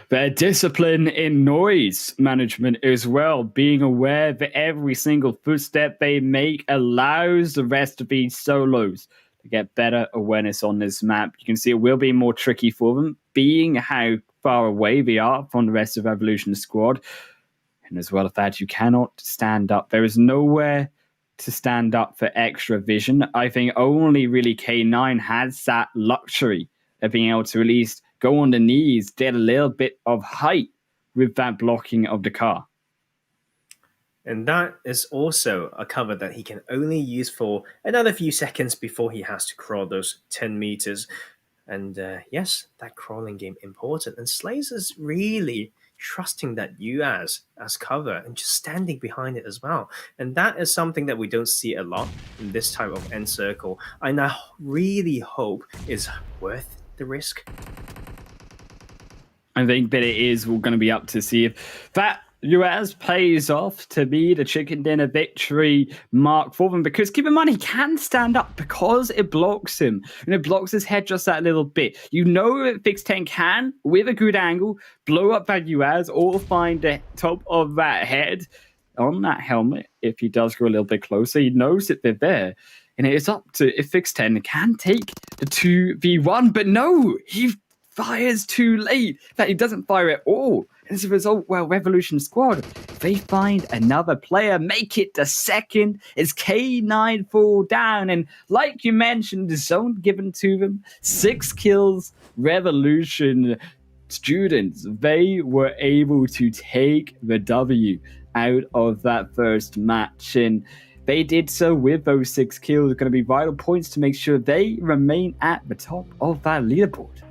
[SPEAKER 3] Their discipline in noise management as well, being aware that every single footstep they make allows the rest of these solos to get better awareness on this map. You can see it will be more tricky for them, being how far away they are from the rest of Revolution Squad. And as well, the fact you cannot stand up. There is nowhere to stand up for extra vision. I think only really K9 has that luxury of being able to at least go on the knees, get a little bit of height with that blocking of the car.
[SPEAKER 2] And that is also a cover that he can only use for another few seconds before he has to crawl those 10 meters. And yes, that crawling game important. And Slays is really trusting that you as cover and just standing behind it as well. And that is something that we don't see a lot in this type of end circle. And I really hope it's worth the risk.
[SPEAKER 3] I think that it is going to be up to see if that US plays off to be the chicken dinner victory mark for them, because keep in mind he can stand up because it blocks him and it blocks his head just that little bit. You know that Fix 10 can, with a good angle, blow up that US or find the top of that head on that helmet. If he does go a little bit closer, he knows that they're there. And it is up to if Fix 10 can take the 2v1, but no, he fires too late. In fact, he doesn't fire at all. As a result, well, Revolution Squad, they find another player, make it the second. It's K9 fall down. And like you mentioned, the zone given to them, 6 kills, Revolution students. They were able to take the W out of that first match. And they did so with those 6 kills. Going to be vital points to make sure they remain at the top of that leaderboard.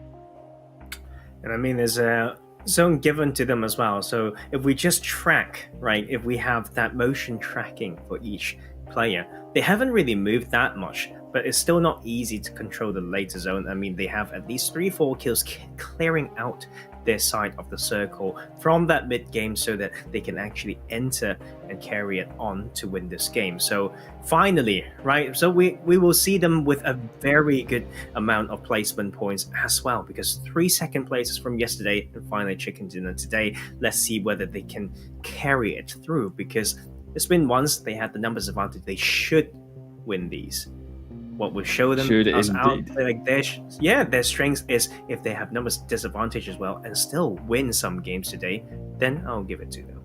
[SPEAKER 2] And I mean, there's a zone given to them as well. So if we just track, right, if we have that motion tracking for each player, they haven't really moved that much, but it's still not easy to control the later zone. I mean, they have at least 3-4 kills clearing out their side of the circle from that mid game so that they can actually enter and carry it on to win this game. So finally, right, so we will see them with a very good amount of placement points as well, because 3 second places from yesterday and finally chicken dinner today. Let's see whether they can carry it through, because it's been once they had the numbers advantage, they should win these. What will show them out, like their strength is if they have numbers disadvantage as well and still win some games today, then I'll give it to them.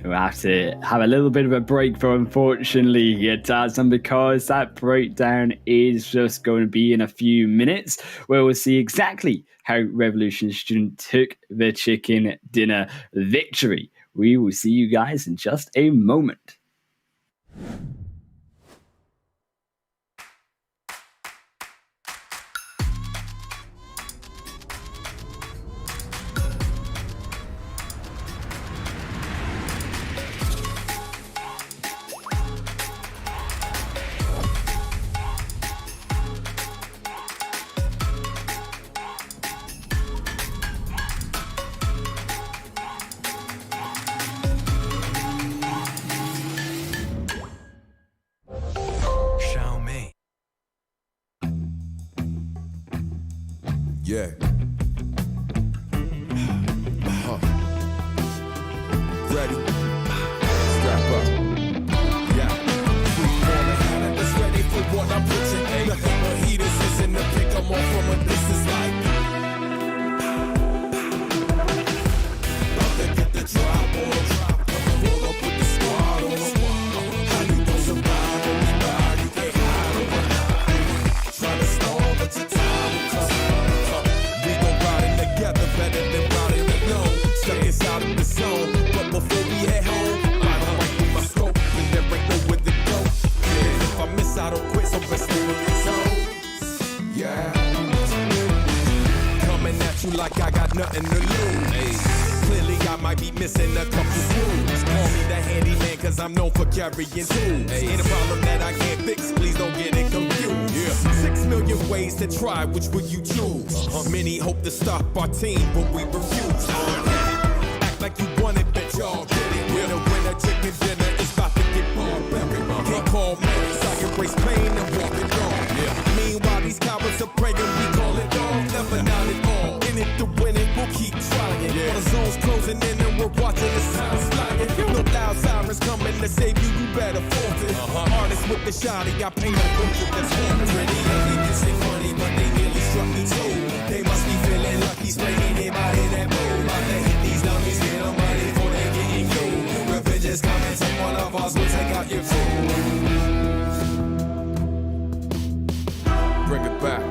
[SPEAKER 3] We'll have to have a little bit of a break for, unfortunately, here, Tarzan, because that breakdown is just going to be in a few minutes, where we'll see exactly how Revolution Student took the chicken dinner victory. We will see you guys in just a moment.
[SPEAKER 5] Yeah. Ready? Strap up. Yeah. It's ready for what I'm pitching. Nothing but heaters is in the pick. I'm off from a distance like. About to get the drop on. Roll up with the squad on. How you gon' survive when we ride? You can't hide around. Trying to stall, but you're tired. like I got nothing to lose. Clearly I might be missing a couple screws. Call me the handyman cause I'm known for carrying tools. Ain't a problem that I can't fix, please don't get it confused. 6 million ways to try, which would you choose? Many hope to stop our team, but we refuse. Act like you want it, bet y'all get it. Winner, chicken dinner is about to get barbaric. Can't call me, so I embrace pain and walk it on. Meanwhile, these cowards are praying, we call it all, never not at all. In it to win it, we'll keep trying. While the zone's closing in and we're watching the sounds flying. No loud sirens coming to save you, you better force it. Artists with the shotty, I paint a picture that's haunted. Pretty ugly, missing money, but they nearly struck me too. They must be feeling lucky, spraying anybody that move. About to hit these dummies, get them money before they getting you. Revenge is coming, take one of us, we'll take out your food. Bring it back.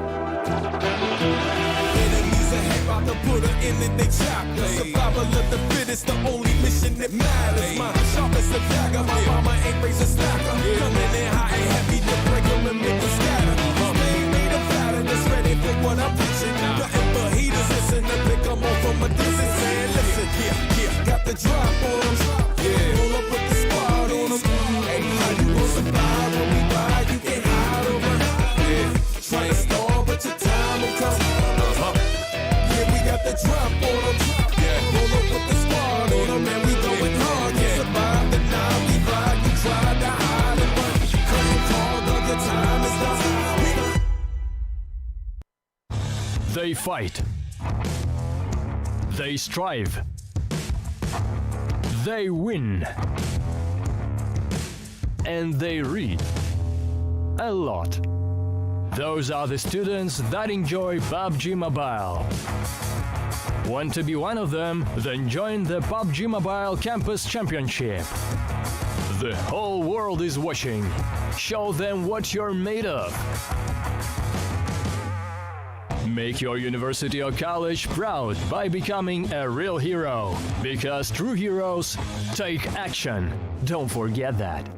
[SPEAKER 5] Enemies ahead, about to put her in and they chop. Survival of the fittest, the only mission that matters. My sharp as a dagger, my mama ain't raised a slacker. Coming in hot and heavy to break them and make them scatter. Made a pattern that's ready for what I'm preaching. Nothing but heaters, listen to pick them off from a distance. Man, listen, got the drop on them. Roll up with the squad on them. Hey, how you gon' survive when we ride? You can't hide over. Try to stall, but your time will come. Yeah, we got the drop on them. Roll up with the squad on them, and we going hard. You survive the night, we ride. You tried to hide and run. Couldn't call, though your time is done.
[SPEAKER 4] They fight. They strive. They win. And they read a lot. Those are the students that enjoy PUBG Mobile. Want to be one of them? Then join the PUBG Mobile Campus Championship. The whole world is watching. Show them what you're made of. Make your university or college proud by becoming a real hero. Because true heroes take action. Don't forget that.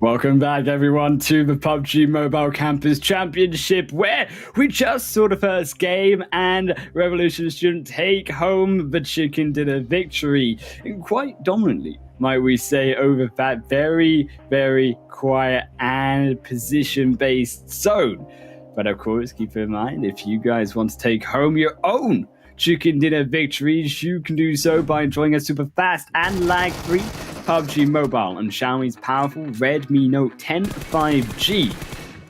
[SPEAKER 6] Welcome back, everyone, to the PUBG Mobile Campus Championship, where we just saw the first game and Revolution Student take home the chicken dinner victory, and quite dominantly, might we say, over that very, very quiet and position-based zone. But of course, keep in mind, if you guys want to take home your own chicken dinner victories, you can do so by enjoying a super fast and lag-free PUBG Mobile on Xiaomi's powerful Redmi Note 10 5G.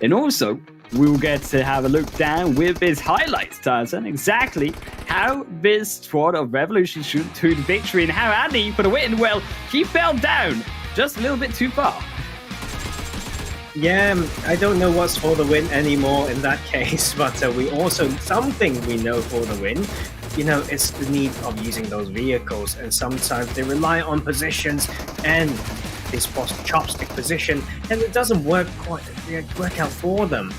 [SPEAKER 6] And also, we'll get to have a look down with his highlights, Tarzan, exactly how this squad of Revolution shoot to the victory and how Andy for the win. Well, he fell down just a little bit too far.
[SPEAKER 2] Yeah, I don't know what's for the win anymore in that case, but we also, something we know for the win, you know, it's the need of using those vehicles, and sometimes they rely on positions and this chopstick position, and it doesn't work out for them.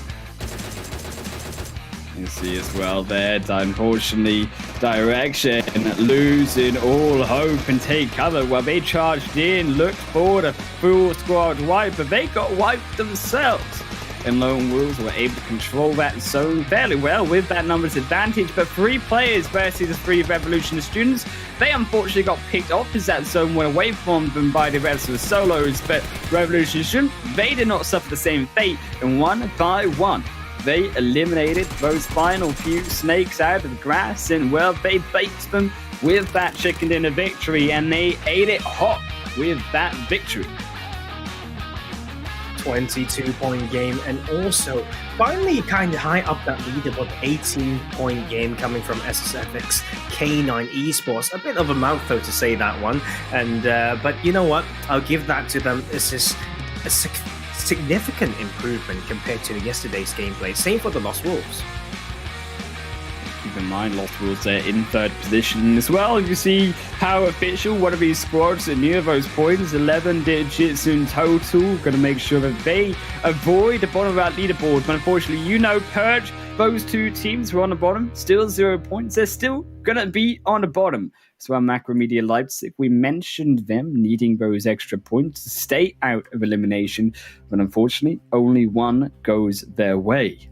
[SPEAKER 6] You see as well there, unfortunately, Direction losing all hope and take cover while they charged in, looked for the full squad wipe, but they got wiped themselves. And Lone Wolves were able to control that zone fairly well with that numbers advantage, but 3 players versus the 3 Revolution students, they unfortunately got picked off as that zone went away from them by the rest of the solos, but Revolution students, they did not suffer the same fate, and 1 by 1. They eliminated those final few snakes out of the grass, and well, they baked them with that chicken dinner victory, and they ate it hot with that victory.
[SPEAKER 2] 22-point game, and also finally kind of high up that leaderboard, 18-point game coming from SSFX K9 Esports. A bit of a mouthful to say that one, and but you know what? I'll give that to them. This is a significant improvement compared to yesterday's gameplay. Same for the Lost Wolves.
[SPEAKER 6] Keep in mind, Lost Wolves are in 3rd position as well. You see how official one of these squads are near those points, 11 digits in total. Going to make sure that they avoid the bottom of that leaderboard. But unfortunately, you know, Purge, those 2 teams who are on the bottom, still 0 points. They're still going to be on the bottom. So our Macromedia Leipzig, we mentioned them needing those extra points to stay out of elimination. But unfortunately, only one goes their way.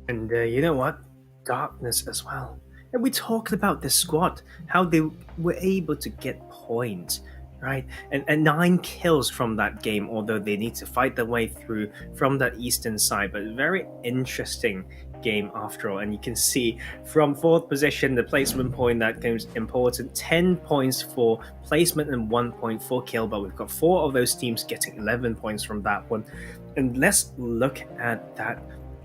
[SPEAKER 2] And you know what? Darkness as well. And we talked about the squad, how they were able to get points, right? And 9 kills from that game, although they need to fight their way through from that eastern side. But very interesting game after all. And you can see from fourth position, the placement point, that game's important. 10 points for placement and 1 point for kill. But we've got 4 of those teams getting 11 points from that one. And let's look at that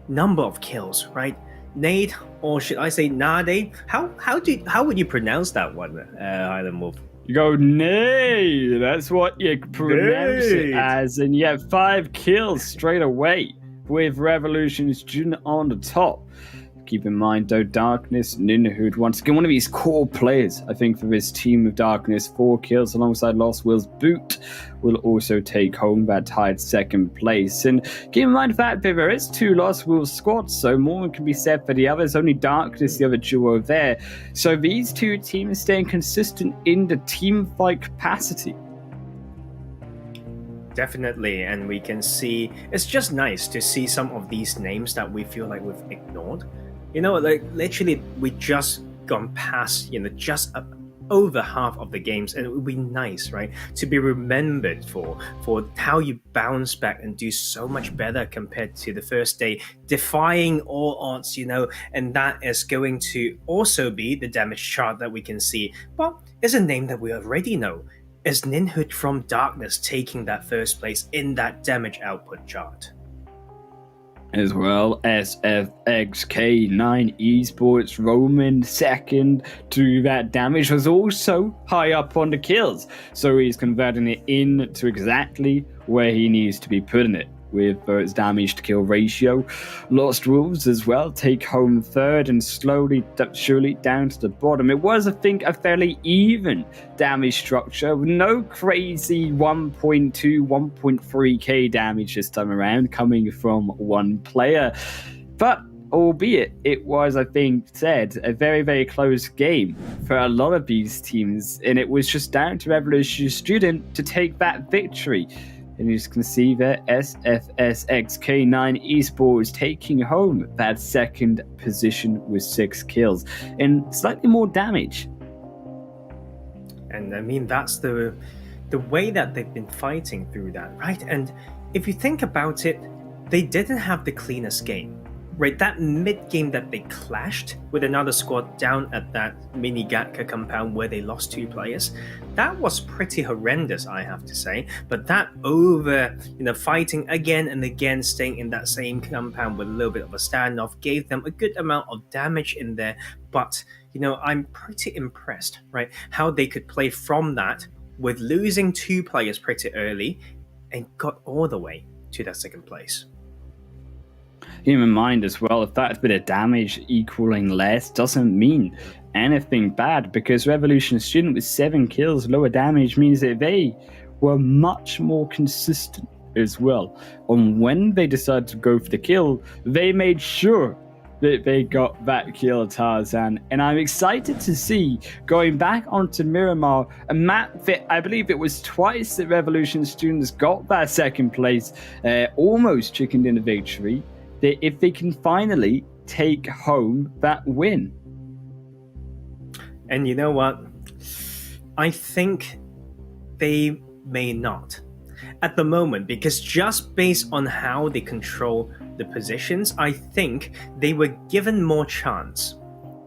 [SPEAKER 2] number of kills, right? Nade, or should I say Nade? How would you pronounce that one, Highland Wolf?
[SPEAKER 6] You go, nay, that's what you pronounce it
[SPEAKER 2] Nade.
[SPEAKER 6] as. And you have 5 kills straight away with Revolution Student on the top. Keep in mind, though, Darkness, Ninhood, once again, one of these core players, I think, for this team of Darkness. 4 kills alongside Lost Will's Boot will also take home that tied second place. And keep in mind the fact that there is 2 Lost Will's squads, so more can be said for the others. Only Darkness, the other duo there. So these 2 teams staying consistent in the team fight capacity.
[SPEAKER 2] Definitely, and we can see it's just nice to see some of these names that we feel like we've ignored. You know, like literally, we just gone past, just over half of the games, and it would be nice, right, to be remembered for how you bounce back and do so much better compared to the first day, defying all odds, and that is going to also be the damage chart that we can see. Well, it's a name that we already know. Is Ninhood from Darkness taking that first place in that damage output chart?
[SPEAKER 6] As well, SFXK9 Esports Roman second to that damage was also high up on the kills, so he's converting it into exactly where he needs to be putting it with its damage to kill ratio. Lost Wolves as well take home third and slowly surely down to the bottom. It was, I think, a fairly even damage structure with no crazy 1.2, 1.3k damage this time around coming from one player. But albeit it was, I think, said, a very, very close game for a lot of these teams, and it was just down to Revolution Student to take that victory. And you can see that SFSXK9 Esports taking home that second position with 6 kills and slightly more damage.
[SPEAKER 2] And I mean, that's the way that they've been fighting through that, right? And if you think about it, they didn't have the cleanest game. Right, that mid-game that they clashed with another squad down at that mini Gatka compound where they lost 2 players, that was pretty horrendous, I have to say. But that fighting again and again, staying in that same compound with a little bit of a standoff, gave them a good amount of damage in there. But, I'm pretty impressed, right, how they could play from that with losing 2 players pretty early and got all the way to that second place.
[SPEAKER 6] Keep in mind as well, the fact that a damage equaling less doesn't mean anything bad, because Revolution Student with 7 kills, lower damage, means that they were much more consistent as well. And when they decided to go for the kill, they made sure that they got that kill, Tarzan. And I'm excited to see, going back onto Miramar, a map that I believe it was twice that Revolution Students got that second place, almost chickened in a victory, that if they can finally take home that win.
[SPEAKER 2] And you know what? I think they may not at the moment, because just based on how they control the positions, I think they were given more chance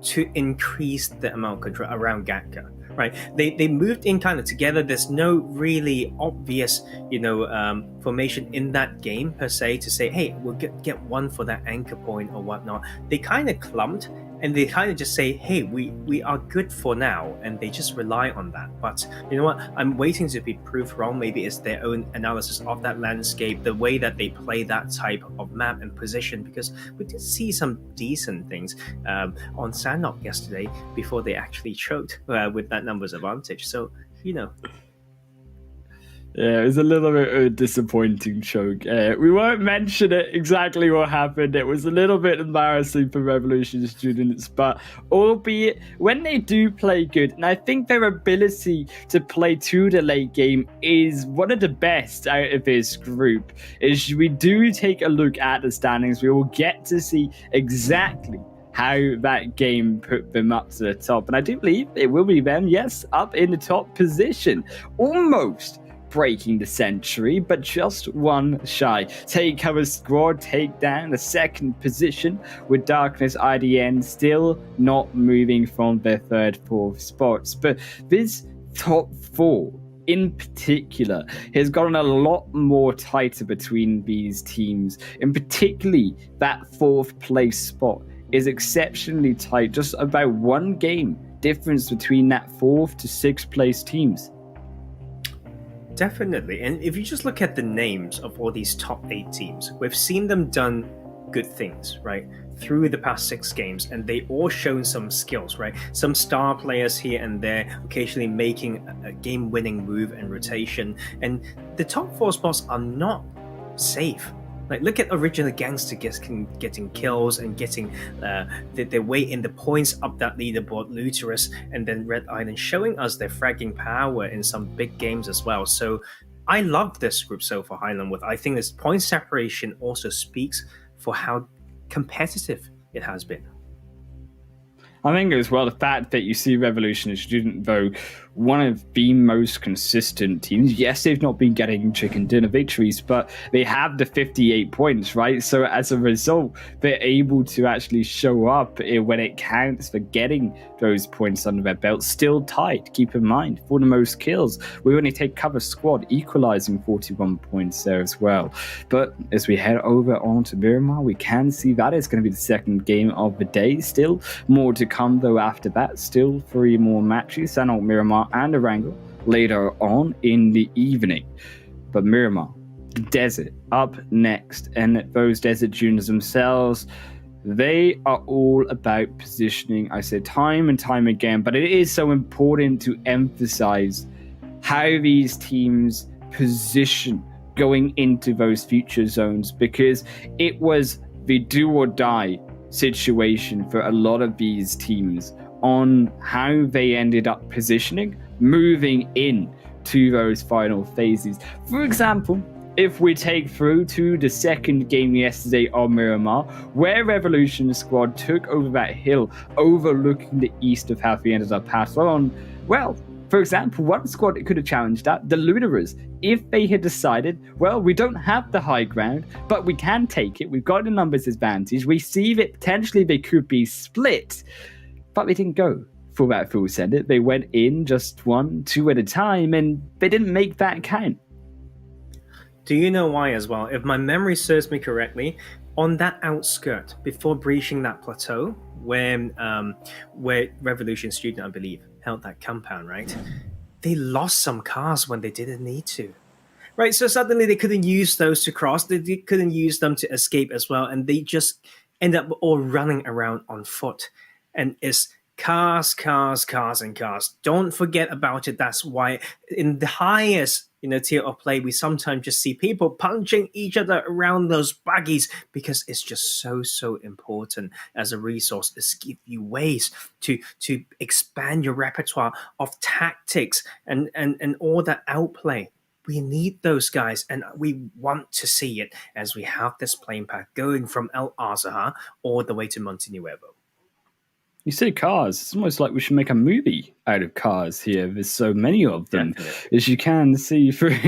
[SPEAKER 2] to increase the amount of control around Gatka. Right, they moved in kind of together. There's no really obvious, formation in that game per se to say, hey, we'll get one for that anchor point or whatnot. They kind of clumped, and they kind of just say, hey, we are good for now, and they just rely on that. But you know what? I'm waiting to be proved wrong. Maybe it's their own analysis of that landscape, the way that they play that type of map and position, because we did see some decent things on Sandok yesterday before they actually choked with that numbers advantage. So,
[SPEAKER 6] Yeah, it was a little bit of a disappointing choke. We won't mention it exactly what happened. It was a little bit embarrassing for Revolution students, but albeit when they do play good, and I think their ability to play to the late game is one of the best out of this group. Is we do take a look at the standings, we will get to see exactly how that game put them up to the top. And I do believe it will be them, yes, up in the top position. Almost breaking the century, but just one shy. Take cover squad, take down the second position with Darkness IDN still not moving from their third, fourth spots. But this top four in particular has gotten a lot more tighter between these teams, and particularly that fourth place spot is exceptionally tight, just about one game difference between that fourth to sixth place teams.
[SPEAKER 2] Definitely. And if you just look at the names of all these top 8 teams, we've seen them done good things, right? Through the past 6 games, and they all shown some skills, right? Some star players here and there, occasionally making a game-winning move and rotation. And the top 4 spots are not safe. Like, look at Original Gangster getting kills and getting their way in the points up that leaderboard, Luterus, and then Red Island showing us their fragging power in some big games as well. So I love this group so far, Highlandwood. I think this point separation also speaks for how competitive it has been.
[SPEAKER 6] I think as well, the fact that you see Revolution as Student, though, one of the most consistent teams. Yes, they've not been getting chicken dinner victories, but they have the 58 points, right? So as a result, they're able to actually show up when it counts for getting those points under their belt. Still tight, keep in mind, for the most kills. We only take cover squad, equalizing 41 points there as well. But as we head over onto Miramar, we can see that is going to be the second game of the day. Still more to come, though, after that. Still 3 more matches. Sanok, Miramar, and Erangel later on in the evening. But Miramar, the desert, up next, and those desert juniors themselves, they are all about positioning. I say time and time again, but it is so important to emphasize how these teams position going into those future zones, because it was the do or die situation for a lot of these teams on how they ended up positioning, moving in to those final phases. For example, if we take through to the second game yesterday on Miramar, where Revolution Squad took over that hill overlooking the east of how we ended up passed on, well, for example, one squad could have challenged that, the Luderers, if they had decided, well, we don't have the high ground, but we can take it, we've got a numbers advantage, we see that potentially they could be split, but they didn't go for that full send. They went in just 1, 2 at a time, and they didn't make that count.
[SPEAKER 2] Do you know why as well? If my memory serves me correctly, on that outskirt, before breaching that plateau, where Revolution Student, I believe, held that compound, right? They lost some cars when they didn't need to. Right, so suddenly they couldn't use those to cross, they couldn't use them to escape as well, and they just end up all running around on foot. And it's cars, and cars. Don't forget about it. That's why in the highest tier of play, we sometimes just see people punching each other around those buggies, because it's just so important as a resource. It's give you ways to expand your repertoire of tactics and all that outplay. We need those guys, and we want to see it as we have this playing path going from El Azahar all the way to Monte Nuevo.
[SPEAKER 6] You say cars, it's almost like we should make a movie out of cars here. There's so many of them. Definitely. As you can see through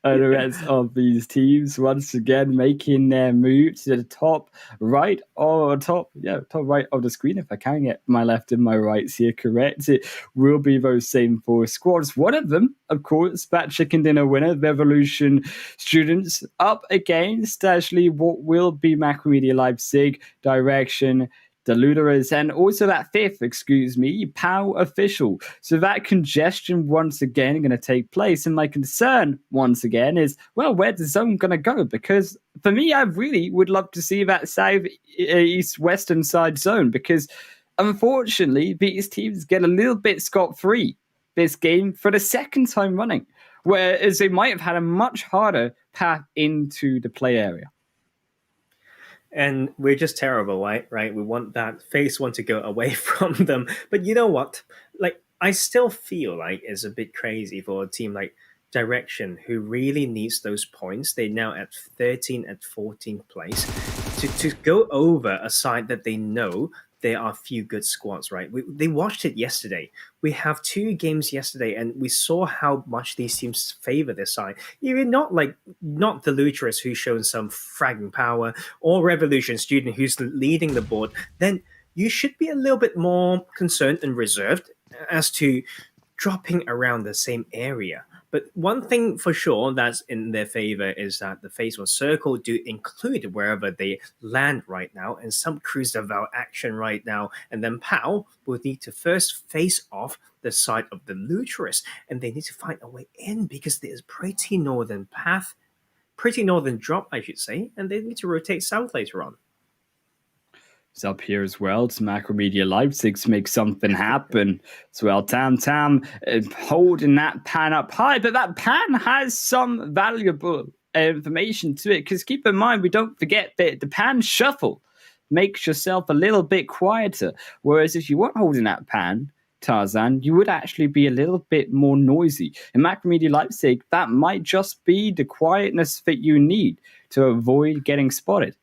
[SPEAKER 6] the rest of these teams, once again making their move to the top right top right of the screen. If I can get my left and my rights here correct, it will be those same 4 squads. One of them, of course, that chicken dinner winner, Revolution Students, up against actually what will be Macromedia Leipzig, Direction, the Luderers, and also that 5th, POW official. So that congestion once again going to take place. And my concern once again is, well, where's the zone going to go? Because for me, I really would love to see that south, east, western side zone, because unfortunately, these teams get a little bit scot-free this game for the second time running, whereas they might have had a much harder path into the play area.
[SPEAKER 2] And we're just terrible, right? We want that phase one to go away from them. But you know what? Like, I still feel like it's a bit crazy for a team like Direction, who really needs those points. They're now at 13th and 14th place. To go over a side that they know there are a few good squads, right? They watched it yesterday. We have 2 games yesterday, and we saw how much these teams favor their side. Even not the Luchers, who's shown some fragging power, or Revolution Student, who's leading the board. Then you should be a little bit more concerned and reserved as to dropping around the same area. But one thing for sure that's in their favor is that the phase one circle do include wherever they land right now, and some cruise devout action right now. And then POW will need to first face off the side of the Luchers, and they need to find a way in because there is pretty northern drop, I should say, and they need to rotate south later on.
[SPEAKER 6] It's up here as well to Macromedia Leipzig to make something happen as well. Tam holding that pan up high, but that pan has some valuable information to it, because keep in mind, we don't forget that the pan shuffle makes yourself a little bit quieter, whereas if you weren't holding that pan, Tarzan, you would actually be a little bit more noisy. In Macromedia Leipzig, that might just be the quietness that you need to avoid getting spotted.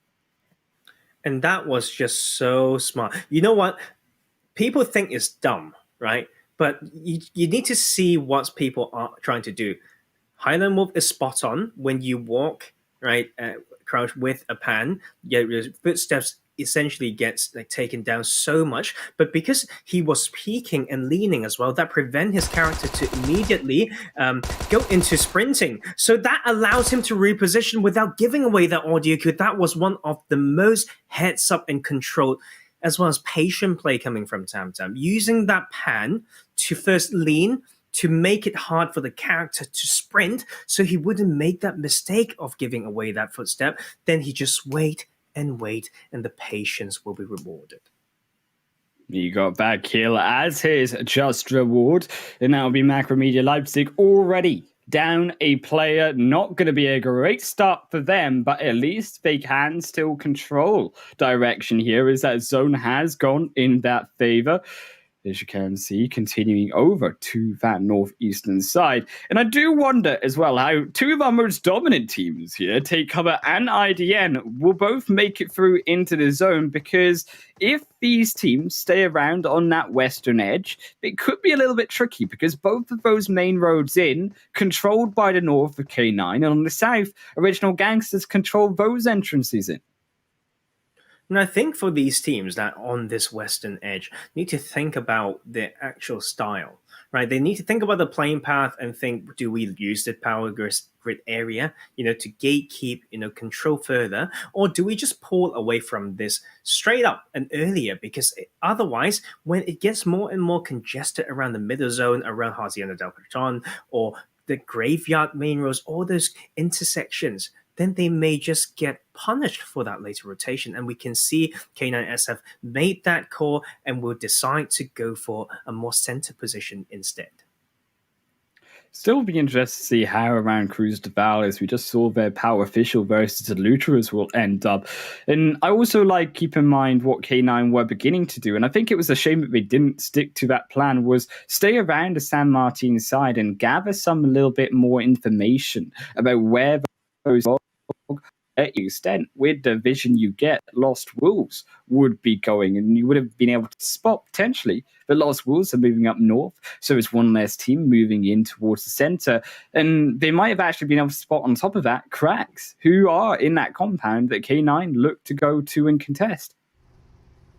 [SPEAKER 2] And that was just so smart. You know what? People think it's dumb, right? But you need to see what people are trying to do. Highland Wolf is spot on. When you walk, right, crouch with a pan, your footsteps essentially gets taken down so much. But because he was peeking and leaning as well, that prevent his character to immediately go into sprinting. So that allows him to reposition without giving away that audio cue. That was one of the most heads up and controlled, as well as patient play coming from Tam, using that pan to first lean, to make it hard for the character to sprint, so he wouldn't make that mistake of giving away that footstep. Then he just wait, and the patience will be rewarded.
[SPEAKER 6] You got that kill as his just reward, and that'll be Macromedia Leipzig already down a player. Not going to be a great start for them, but at least they can still control direction here, as that zone has gone in that favor. As you can see, continuing over to that northeastern side. And I do wonder as well how 2 of our most dominant teams here, Take Cover and IDN, will both make it through into the zone, because if these teams stay around on that western edge, it could be a little bit tricky, because both of those main roads in, controlled by the north of K9, and on the south, Original Gangsters control those entrances in.
[SPEAKER 2] And I think for these teams that on this western edge need to think about their actual style, right? They need to think about the playing path and think, do we use the power grid area, to gatekeep, control further, or do we just pull away from this straight up and earlier? Because otherwise, when it gets more and more congested around the middle zone, around Hacienda del Patron, or the graveyard main roads, all those intersections, then they may just get punished for that later rotation. And we can see K9SF made that call and will decide to go for a more center position instead.
[SPEAKER 6] Still be interested to see how around Cruz de Val, as we just saw their power official versus the Luterans, will end up. And I also keep in mind what K9 were beginning to do, and I think it was a shame that they didn't stick to that plan, was stay around the San Martin side and gather some a little bit more information about where those extent, with the vision you get, Lost Wolves would be going, and you would have been able to spot potentially the Lost Wolves are moving up north, so it's one less team moving in towards the center, and they might have actually been able to spot on top of that Cracks, who are in that compound that K9 look to go to and contest.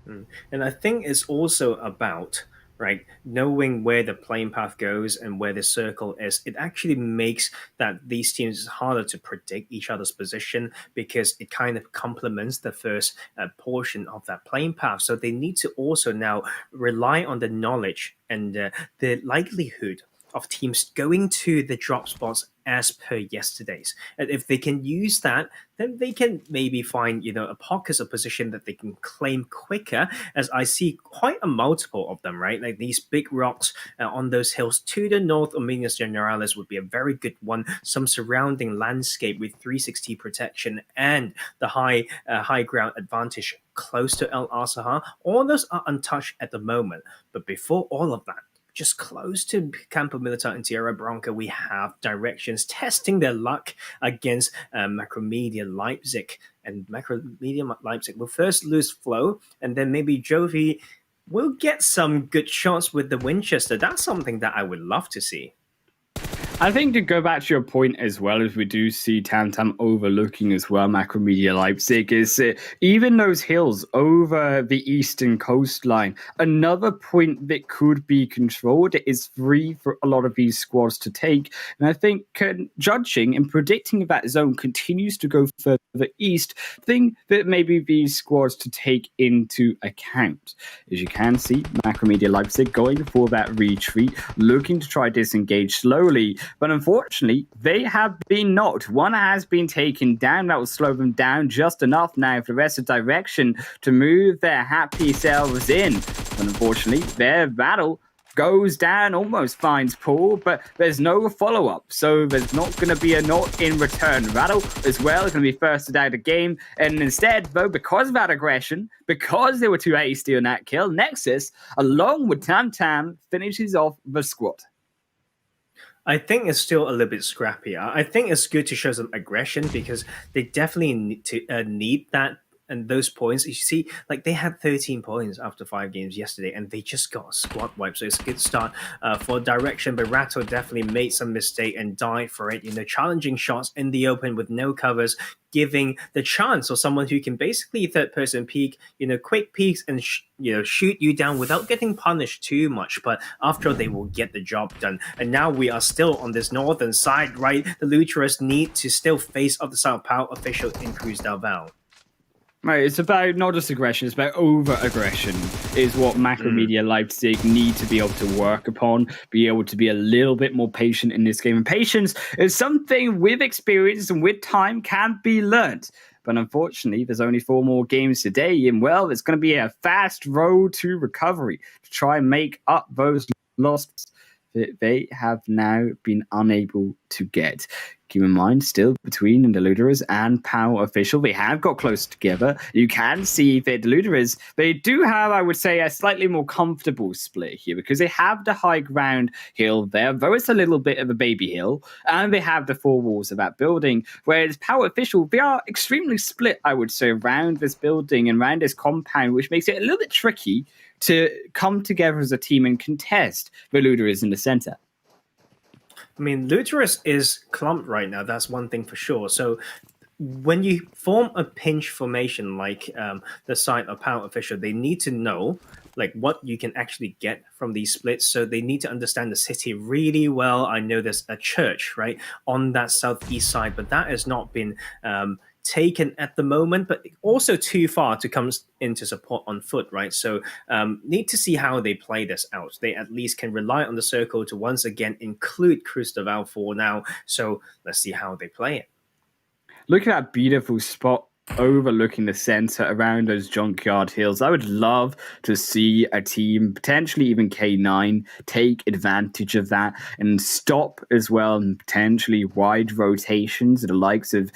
[SPEAKER 2] And I think it's also about, right, knowing where the playing path goes and where the circle is. It actually makes that these teams harder to predict each other's position, because it kind of complements the first portion of that playing path. So they need to also now rely on the knowledge and the likelihood of teams going to the drop spots as per yesterday's. And if they can use that, then they can maybe find, a pockets of position that they can claim quicker, as I see quite a multiple of them, right? Like these big rocks on those hills to the north of Minas Generalis would be a very good one. Some surrounding landscape with 360 protection and the high ground advantage close to El Asahar. All those are untouched at the moment. But before all of that, just close to Campo Militar and Tierra Bronca, we have Directions testing their luck against Macromedia Leipzig. And Macromedia Leipzig will first lose flow, and then maybe Jovi will get some good shots with the Winchester. That's something that I would love to see.
[SPEAKER 6] I think to go back to your point as well, as we do see Tam overlooking as well Macromedia Leipzig, is even those hills over the eastern coastline, another point that could be controlled is free for a lot of these squads to take. And I think judging and predicting if that zone continues to go further east, thing that maybe these squads to take into account. As you can see, Macromedia Leipzig going for that retreat, looking to try disengage slowly. But unfortunately, they have been knocked. One has been taken down. That will slow them down just enough now for the rest of Direction to move their happy selves in. But unfortunately, their battle goes down, almost finds Paul, but there's no follow-up. So there's not going to be a knock in return. Rattle as well is going to be firsted out of the game. And instead, though, because of that aggression, because they were too hasty on that kill, Nexus, along with Tam, finishes off the squad.
[SPEAKER 2] I think it's still a little bit scrappy. I think it's good to show some aggression because they definitely need that and those points. You see, like they had 13 points after 5 games yesterday, and they just got a squad wipe. So it's a good start for Direction. But Ratto definitely made some mistake and died for it. Challenging shots in the open with no covers, giving the chance of someone who can basically third-person peek, quick peeks and shoot you down without getting punished too much. But after all, they will get the job done. And now we are still on this northern side, right? The Luterans need to still face up the South Power official in Cruz del Val.
[SPEAKER 6] Right, it's about not just aggression, it's about over-aggression is what Macromedia Leipzig need to be able to work upon, be able to be a little bit more patient in this game. And patience is something with experience and with time can be learned. But unfortunately, there's only 4 more games today, and well, it's going to be a fast road to recovery to try and make up those losses that they have now been unable to get. Keep in mind, still between the Luderers and POW official, they have got close together. You can see that the Luderers, they do have, I would say, a slightly more comfortable split here because they have the high ground hill there, though it's a little bit of a baby hill, and they have the 4 walls of that building, whereas POW official, they are extremely split, I would say, around this building and around this compound, which makes it a little bit tricky to come together as a team and contest the Luderers in the center.
[SPEAKER 2] I mean, Luterus is clumped right now. That's one thing for sure. So when you form a pinch formation like the side of Power Official, they need to know like what you can actually get from these splits. So they need to understand the city really well. I know there's a church, right, on that southeast side, but that has not been taken at the moment, but also too far to come into support on foot, right? So need to see how they play this out. They at least can rely on the circle to once again include Cruz del Val for now. So let's see how they play it.
[SPEAKER 6] Look at that beautiful spot overlooking the center around those junkyard hills. I would love to see a team, potentially even K9, take advantage of that and stop as well and potentially wide rotations, the likes of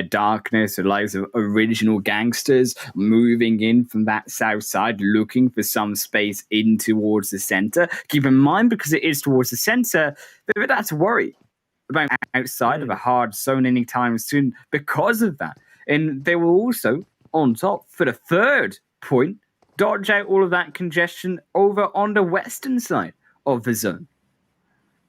[SPEAKER 6] Darkness, the likes of Original Gangsters moving in from that south side, looking for some space in towards the center. Keep in mind, because it is towards the center, but that's a worry about outside of a hard zone anytime soon because of that. And they will also, on top, for the 3rd point, dodge out all of that congestion over on the western side of the zone.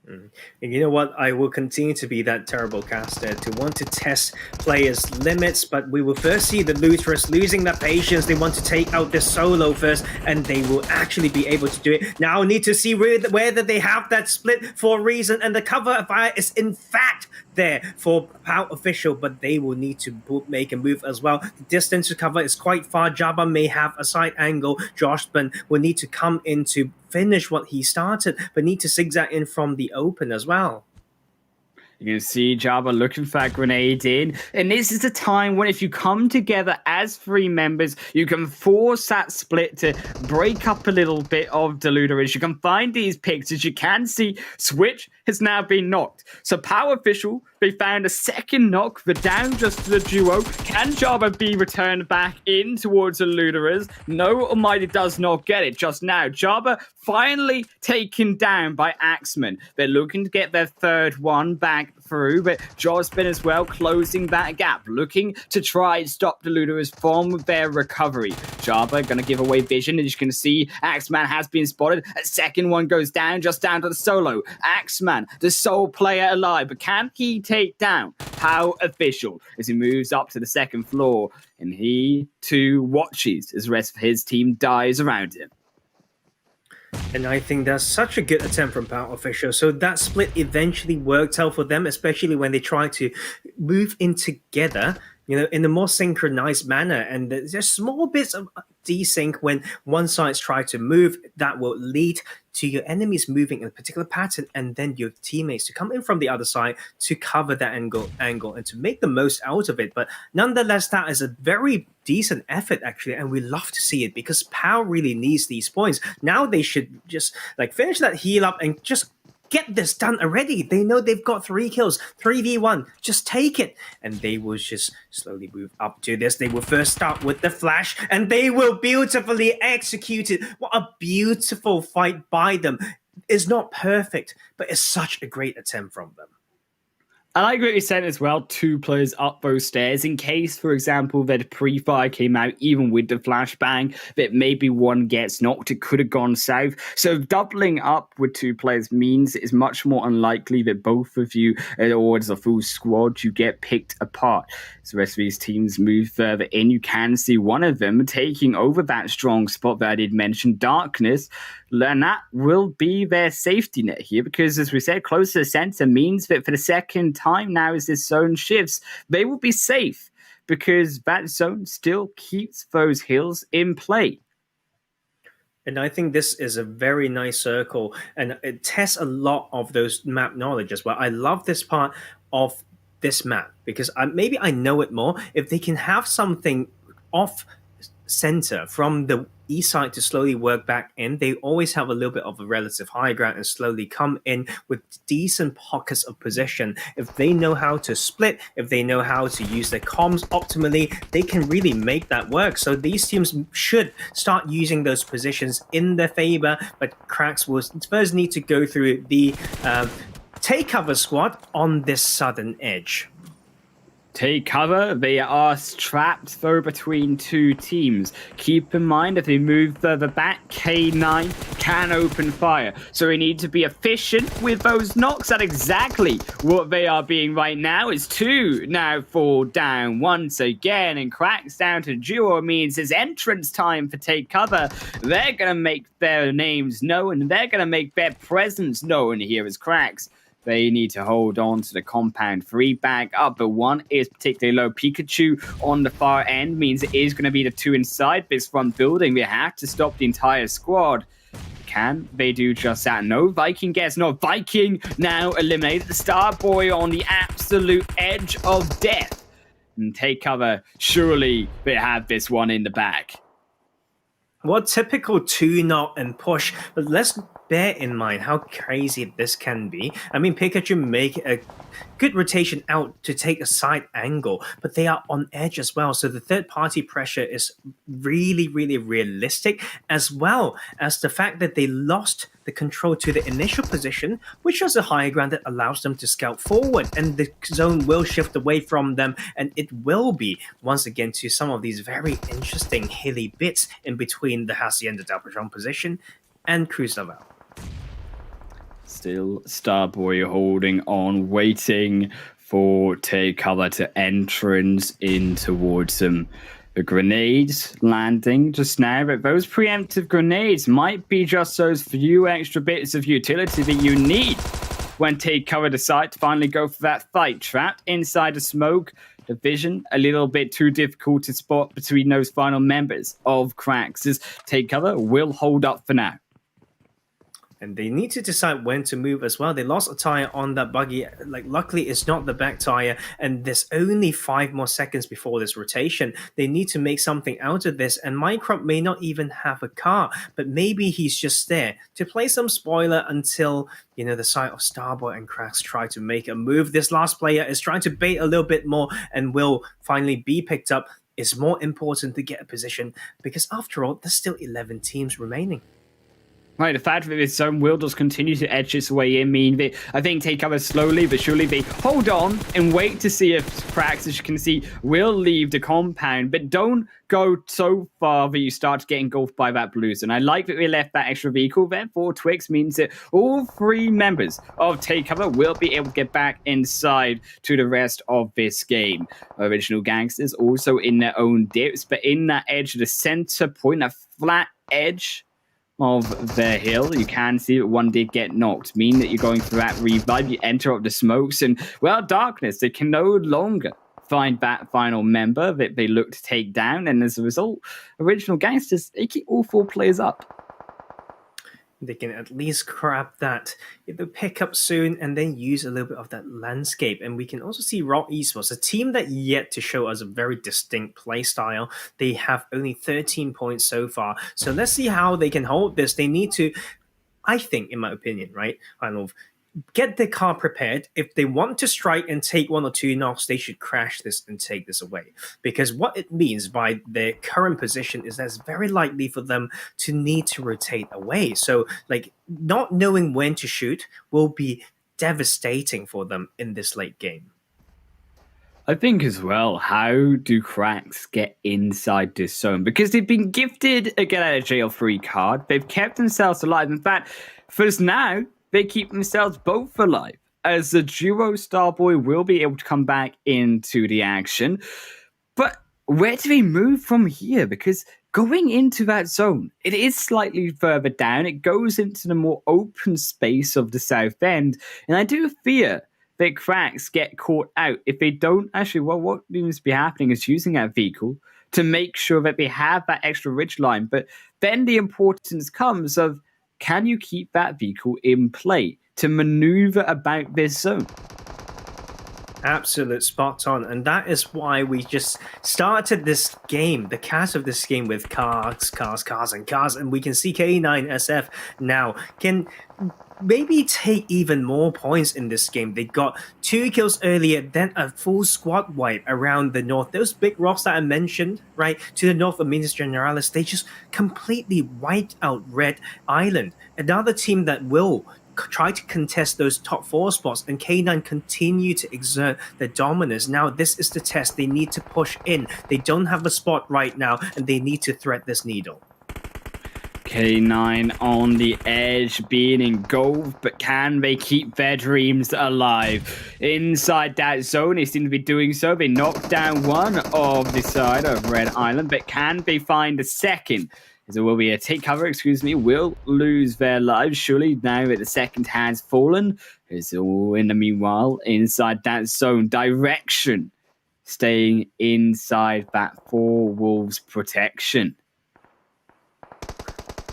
[SPEAKER 2] And you know what? I will continue to be that terrible caster to want to test players' limits, but we will first see the Luterans losing that patience. They want to take out this solo first, and they will actually be able to do it. Now need to see whether they have that split for a reason, and the cover fire is in fact there for POW official, but they will need to make a move as well. The distance to cover is quite far. Jabba may have a side angle. Joshban will need to come in to finish what he started, but need to zigzag in from the open as well.
[SPEAKER 6] You can see Jabba looking for that grenade in. And this is the time when if you come together as 3 members, you can force that split to break up a little bit of the Ludicrous. You can find these picks. As you can see, Switch has now been knocked. So Power Official, they found a second knock. They're down just to the duo. Can Jabba be returned back in towards the Ludicrous? No, Almighty does not get it just now. Jabba finally taken down by Axeman. They're looking to get their third one back through, but Josbin as well closing that gap, looking to try and stop the Ludicrous from their recovery. Jabba gonna give away vision, and you can see Axeman has been spotted. A second one goes down, just down to the solo. Axeman, the sole player alive, but can he take down Pow Official as he moves up to the second floor? And he too watches as the rest of his team dies around him.
[SPEAKER 2] And I think that's such a good attempt from Power Official. So that split eventually worked out for them, especially when they try to move in together, in a more synchronized manner. And there's small bits of desync when one side's try to move that will lead to your enemies moving in a particular pattern, and then your teammates to come in from the other side to cover that angle and to make the most out of it. But nonetheless, that is a very decent effort actually, and we love to see it because POW really needs these points. Now they should just finish that heal up and just get this done already. They know they've got 3 kills, 3v1. Just take it. And they will just slowly move up to this. They will first start with the flash, and they will beautifully execute it. What a beautiful fight by them. It's not perfect, but it's such a great attempt from them.
[SPEAKER 6] I like what you said as well, 2 players up those stairs in case, for example, that pre-fire came out even with the flashbang, that maybe one gets knocked, it could have gone south. So doubling up with 2 players means it's much more unlikely that both of you, or as a full squad, you get picked apart. As the rest of these teams move further in, you can see one of them taking over that strong spot that I did mention, Darkness, and that will be their safety net here because, as we said, close to the center means that for the second time now as this zone shifts, they will be safe because that zone still keeps those hills in play.
[SPEAKER 2] And I think this is a very nice circle, and it tests a lot of those map knowledge as well. I love this part of this map because maybe I know it more. If they can have something off center from the east side to slowly work back in, they always have a little bit of a relative high ground and slowly come in with decent pockets of position. If they know how to split, if they know how to use their comms optimally, they can really make that work. So these teams should start using those positions in their favor, but Cracks will first need to go through the take cover squad on this southern edge.
[SPEAKER 6] Take cover. They are trapped though between 2 teams. Keep in mind if they move further back, K9 can open fire. So we need to be efficient with those knocks. That's exactly what they are being right now. Is 2 now fall down once again, and Cracks down to duo means it's entrance time for Take Cover. They're gonna make their names known. They're gonna make their presence known here as Cracks. They need to hold on to the compound 3 back up, but 1 is particularly low. Pikachu on the far end means it is going to be the 2 inside this front building. They have to stop the entire squad. Can they do just that? No, Viking gets no. Viking now eliminated. The Starboy on the absolute edge of death. And Take Cover, surely they have this one in the bag.
[SPEAKER 2] What typical 2-0 and push, but let's bear in mind how crazy this can be. I mean, Pikachu make a good rotation out to take a side angle, but they are on edge as well. So the third-party pressure is really, really realistic, as well as the fact that they lost the control to the initial position, which was a higher ground that allows them to scout forward, and the zone will shift away from them, and it will be, once again, to some of these very interesting hilly bits in between the Hacienda Delpatron position and Cruzaval.
[SPEAKER 6] Still Starboy holding on, waiting for Take Cover to entrance in towards them. The grenades landing just now, but those preemptive grenades might be just those few extra bits of utility that you need when Take Cover decide to finally go for that fight. Trapped inside the smoke, the vision a little bit too difficult to spot between those final members of Cracks, as Take Cover will hold up for now.
[SPEAKER 2] And they need to decide when to move as well. They lost a tire on that buggy. Like, luckily, it's not the back tire, and there's only 5 more seconds before this rotation. They need to make something out of this, and Minecraft may not even have a car, but maybe he's just there to play some spoiler until, you know, the side of Starboy and Cracks try to make a move. This last player is trying to bait a little bit more and will finally be picked up. It's more important to get a position because, after all, there's still 11 teams remaining.
[SPEAKER 6] Right, the fact that this zone will just continue to edge its way in mean that I think take cover slowly, but surely they hold on and wait to see if Cracks, as you can see, will leave the compound, but don't go so far that you start to get engulfed by that blue zone. I like that they left that extra vehicle there for Twix, means that all 3 members of Take Cover will be able to get back inside to the rest of this game. Original Gangsters also in their own dips, but in that edge of the center point, that flat edge of the hill, you can see that one did get knocked, meaning that you're going through that revive, you enter up the smokes, and, well, darkness, they can no longer find that final member that they look to take down, and as a result, Original Gangsters, they keep all 4 players up.
[SPEAKER 2] They can at least grab that, the pickup soon, and then use a little bit of that landscape. And we can also see Rock Esports, a team that yet to show us a very distinct play style. They have only 13 points so far. So let's see how they can hold this. They need to, I think, in my opinion, right, get the car prepared. If they want to strike and take 1 or 2 knocks, they should crash this and take this away. Because what it means by their current position is that it's very likely for them to need to rotate away. So, like, not knowing when to shoot will be devastating for them in this late game.
[SPEAKER 6] I think as well, how do Cracks get inside this zone? Because they've been gifted a get out of jail free card. They've kept themselves alive. In fact, for now, they keep themselves both alive, as the duo Starboy will be able to come back into the action. But where do they move from here? Because going into that zone, it is slightly further down. It goes into the more open space of the south end. And I do fear that Cracks get caught out if they don't actually, well, what needs to be happening is using that vehicle to make sure that they have that extra ridge line. But then the importance comes of, can you keep that vehicle in play to maneuver about this zone?
[SPEAKER 2] Absolute spot on. And that is why we just started this game, the cast of this game, with cars. And we can see K9SF now can maybe take even more points in this game. They got 2 kills earlier, then a full squad wipe around the north. Those big rocks that I mentioned, right, to the north of Minas Generalis, they just completely wiped out Red Island. Another team that will try to contest those top 4 spots, and K9 continue to exert their dominance. Now, this is the test. They need to push in. They don't have a spot right now, and they need to thread this needle.
[SPEAKER 6] K9 on the edge, being engulfed, but can they keep their dreams alive? Inside that zone, they seem to be doing so. They knocked down one of the side of Red Island, but can they find a second? As it will be a take cover, will lose their lives. Surely now that the second has fallen, is all in the meanwhile inside that zone. Direction staying inside that 4 Wolves protection.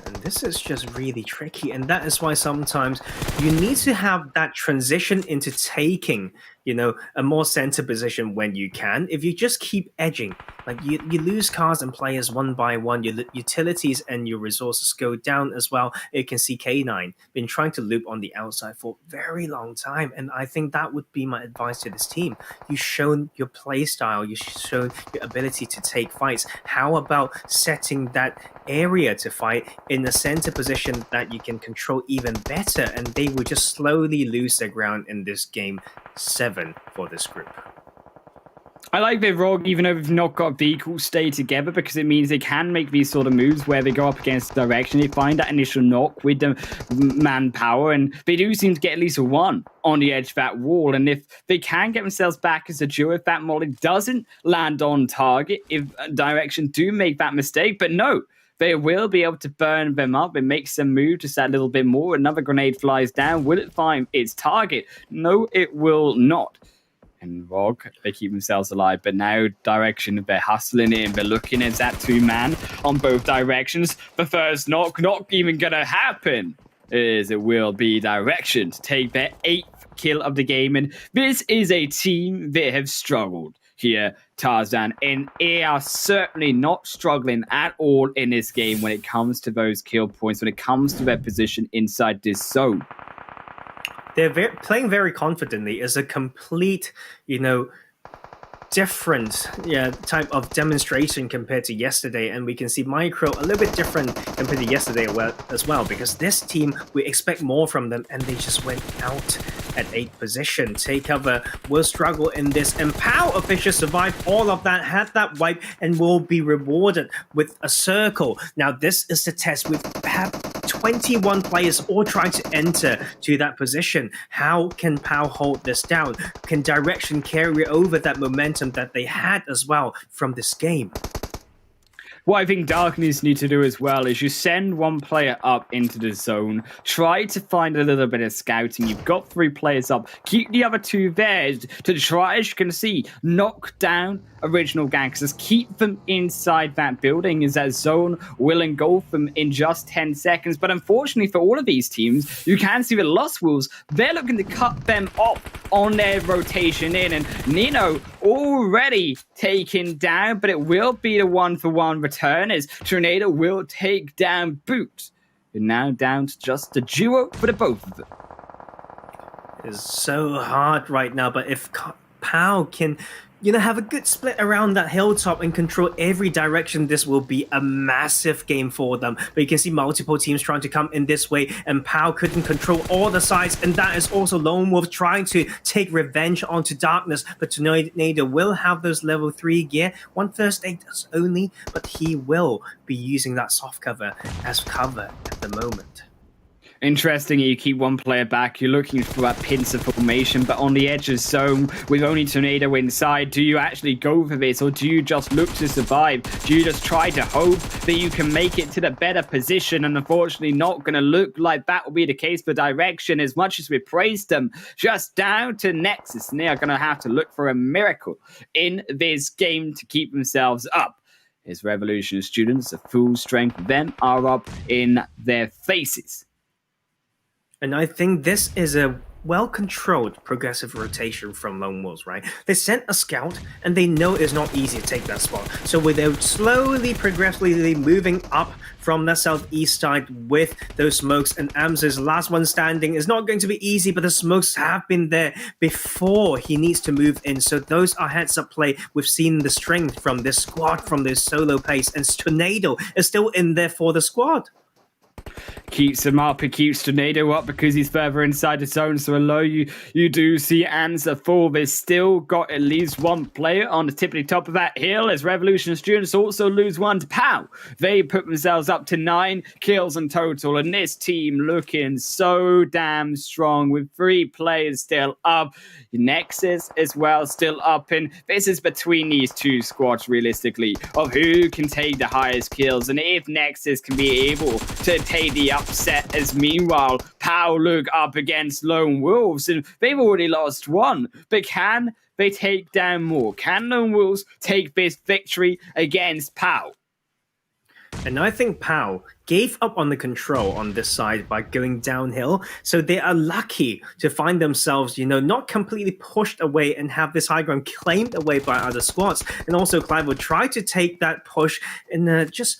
[SPEAKER 2] And this is just really tricky, and that is why sometimes you need to have that transition into taking, you know, a more center position when you can. If you just keep edging, like you lose cars and players one by one, your utilities and your resources go down as well. You can see K9 been trying to loop on the outside for a very long time, and I think that would be my advice to this team. You've shown your play style, you've shown your ability to take fights. How about setting that area to fight in a center position that you can control even better? And they will just slowly lose their ground in this game 7 for this group.
[SPEAKER 6] I like that Rogue, even though they've not got vehicles, stay together, because it means they can make these sort of moves where they go up against the direction. They find that initial knock with the manpower, and they do seem to get at least one on the edge of that wall. And if they can get themselves back as a duo, if that molly doesn't land on target, if direction do make that mistake, but no, they will be able to burn them up. It makes them move just that little bit more. Another grenade flies down. Will it find its target? No, it will not. And Rogue, they keep themselves alive, but now direction, they're hustling in, they're looking at that 2-man on both directions. The first knock, not even gonna happen. is it will be Direction to take their 8th kill of the game. And this is a team that have struggled here, Tarzan, and they are certainly not struggling at all in this game when it comes to those kill points, when it comes to their position inside this zone.
[SPEAKER 2] They're playing very confidently. It's a complete, different type of demonstration compared to yesterday, and we can see Micro a little bit different compared to yesterday as well, because this team, we expect more from them, and they just went out at 8th position. Take Cover will struggle in this, and POW officials survived all of that, had that wipe, and will be rewarded with a circle. Now this is the test. We have 21 players all trying to enter to that position. How can POW hold this down? Can Direction carry over that momentum that they had as well from this game?
[SPEAKER 6] What I think Darkness need to do as well is you send one player up into the zone, try to find a little bit of scouting. You've got 3 players up, keep the other 2 there to try, as you can see, knock down original gangsters, keep them inside that building, as that zone will engulf them in just 10 seconds. But unfortunately for all of these teams, you can see the Lost Wolves, they're looking to cut them off on their rotation in, and Nino already taken down, but it will be the 1-for-1 return as Tornado will take down Boot. And now down to just a duo for the both of them.
[SPEAKER 2] It's so hard right now, but if POW can have a good split around that hilltop and control every direction, this will be a massive game for them. But you can see multiple teams trying to come in this way, and POW couldn't control all the sides, and that is also Lone Wolf trying to take revenge onto Darkness. But Tornado will have those level 3 gear, 1 first aid only, but he will be using that soft cover as cover at the moment.
[SPEAKER 6] Interesting, you keep one player back, you're looking for that pincer formation, but on the edge of zone, with only Tornado inside, do you actually go for this, or do you just look to survive? Do you just try to hope that you can make it to the better position? And unfortunately, not going to look like that will be the case for Direction, as much as we praised them, just down to Nexus, and they are going to have to look for a miracle in this game to keep themselves up. His Revolution students, at full strength, them are up in their faces.
[SPEAKER 2] And I think this is a well-controlled progressive rotation from Lone Wolves, right? They sent a scout, and they know it's not easy to take that spot. So without slowly, progressively moving up from the southeast side with those smokes, and Amz's last one standing is not going to be easy, but the smokes have been there before he needs to move in. So those are heads-up play. We've seen the strength from this squad, from this solo pace, and Tornado is still in there for the squad.
[SPEAKER 6] Keeps him up, it keeps Tornado up because he's further inside the zone. So although you do see Anza fall, they've still got at least 1 player on the tippity top of that hill, as Revolution students also lose 1 to POW. They put themselves up to 9 kills in total, and this team looking so damn strong with 3 players still up. Nexus as well still up, and this is between these 2 squads realistically of who can take the highest kills, and if Nexus can be able to take the upset, as meanwhile POW look up against Lone Wolves, and they've already lost 1, but can they take down more? Can Lone Wolves take this victory against POW?
[SPEAKER 2] And I think POW gave up on the control on this side by going downhill, so they are lucky to find themselves, not completely pushed away and have this high ground claimed away by other squads. And also Clive will try to take that push, and just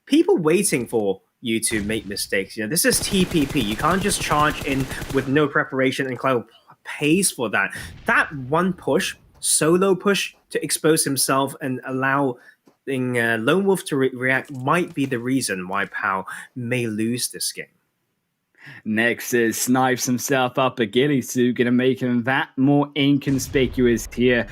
[SPEAKER 2] people waiting for you to make mistakes. This is TPP. You can't just charge in with no preparation, and Clive pays for that. That one push, solo push, to expose himself and allow Lone Wolf to react might be the reason why POW may lose this game.
[SPEAKER 6] Nexus snipes himself up a ghillie suit, going to make him that more inconspicuous here.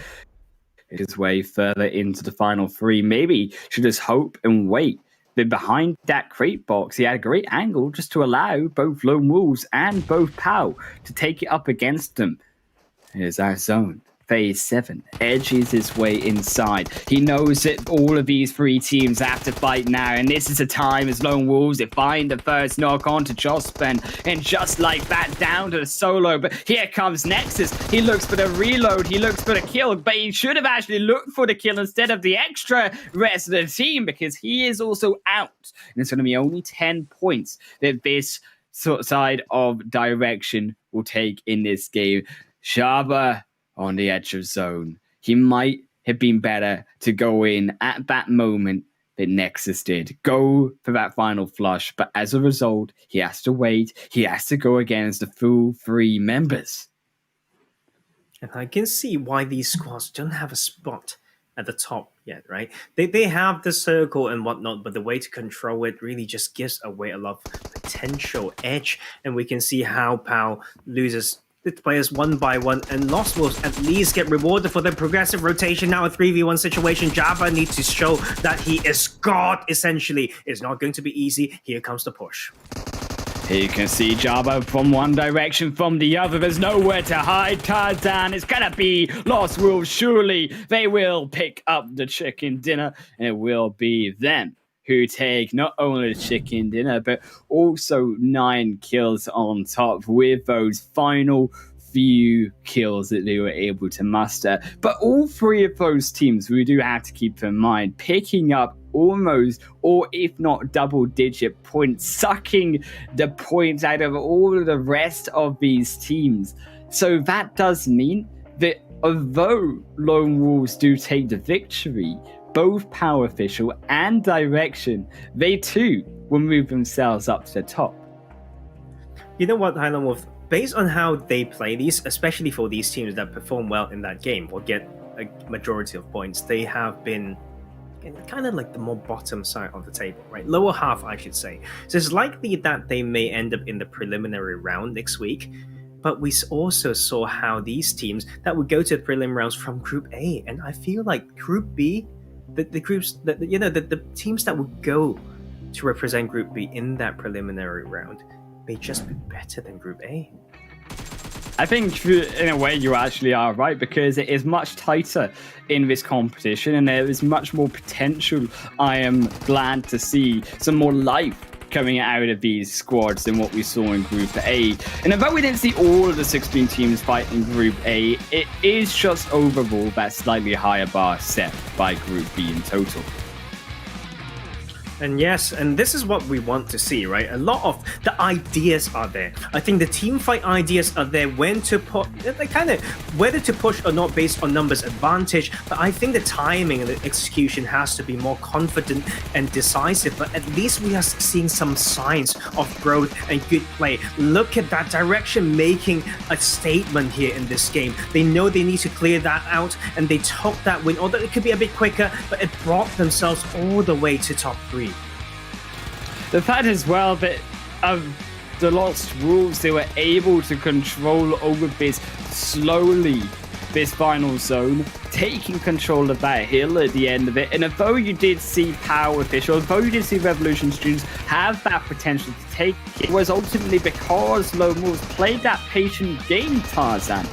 [SPEAKER 6] His way further into the final 3. Maybe should just hope and wait. But behind that crate box, he had a great angle just to allow both Lone Wolves and both POW to take it up against them. Here's our zone. Phase 7 edges his way inside. He knows that all of these 3 teams have to fight now, and this is a time as Lone Wolves, they find the first knock on to Jospen, and just like that, down to the solo. But here comes Nexus. He looks for the reload, he looks for the kill, but he should have actually looked for the kill instead of the extra rest of the team, because he is also out. And it's going to be only 10 points that this side of direction will take in this game. Sharper on the edge of zone. He might have been better to go in at that moment that Nexus did. Go for that final flush, but as a result, he has to wait. He has to go against the full 3 members.
[SPEAKER 2] And I can see why these squads don't have a spot at the top yet, right? They have the circle and whatnot, but the way to control it really just gives away a lot of potential edge. And we can see how POW loses the players one by one, and Lost will at least get rewarded for their progressive rotation. Now a 3v1 situation. Java needs to show that he is God, essentially. It's not going to be easy. Here comes the push.
[SPEAKER 6] Here you can see Java from one direction, from the other. There's nowhere to hide. Tarzan, it's gonna be Lost Wolves. Surely they will pick up the chicken dinner, and it will be them who take not only the chicken dinner, but also 9 kills on top with those final few kills that they were able to muster. But all 3 of those teams, we do have to keep in mind, picking up almost, or if not double-digit points, sucking the points out of all of the rest of these teams. So that does mean that although Lone Wolves do take the victory, both Power Official and Direction, they too will move themselves up to the top.
[SPEAKER 2] You know what, Highland Wolf? Based on how they play these, especially for these teams that perform well in that game or get a majority of points, they have been kind of like the more bottom side of the table, right? Lower half, I should say. So it's likely that they may end up in the preliminary round next week. But we also saw how these teams that would go to the prelim rounds from Group A, and I feel like Group B, the groups that the teams that would go to represent Group B in that preliminary round may just be better than Group A.
[SPEAKER 6] I think in a way you actually are right, because it is much tighter in this competition and there is much more potential. I am glad to see some more life coming out of these squads than what we saw in Group A. And although we didn't see all of the 16 teams fight in Group A, it is just overall that slightly higher bar set by Group B in total.
[SPEAKER 2] And yes, and this is what we want to see, right? A lot of the ideas are there. I think the team fight ideas are there, when to put, kind of whether to push or not based on numbers advantage. But I think the timing and the execution has to be more confident and decisive. But at least we are seeing some signs of growth and good play. Look at that Direction making a statement here in this game. They know they need to clear that out, and they took that win. Although it could be a bit quicker, but it brought themselves all the way to top 3.
[SPEAKER 6] The fact as well that the Lost Wolves, they were able to control over this slowly, this final zone, taking control of that hill at the end of it. And although you did see Power Official, although you did see Revolution students have that potential to take it, was ultimately because Lone Wolves played that patient game, Tarzan.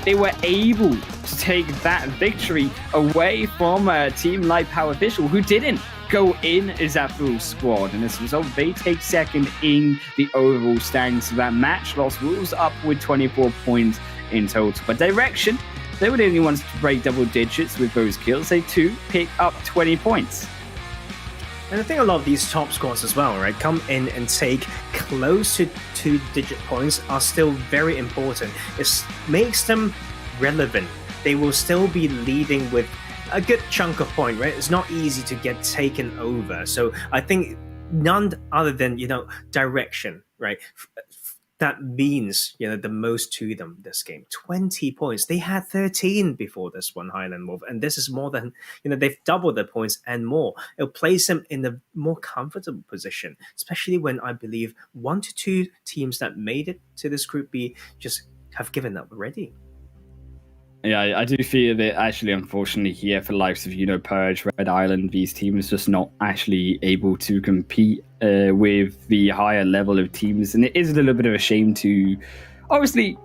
[SPEAKER 6] They were able to take that victory away from a team like Power Official, who didn't go in as that full squad, and as a result, they take second in the overall standings of that match. Lost Wolves up with 24 points in total. But Direction, they were the only ones to break double digits with those kills. They too pick up 20 points.
[SPEAKER 2] And I think a lot of these top squads as well, right, come in and take close to 2-digit points are still very important. It makes them relevant. They will still be leading with a good chunk of point, right? It's not easy to get taken over. So I think none other than, Direction, right? That means, the most to them this game. 20 points. They had 13 before this one, Highland Wolf. And this is more than, they've doubled their points and more. It'll place them in a more comfortable position, especially when I believe 1 to 2 teams that made it to this Group B just have given up already.
[SPEAKER 6] Yeah, I do feel that actually, unfortunately, here for the likes of, Purge, Red Island, these teams just not actually able to compete with the higher level of teams. And it is a little bit of a shame to obviously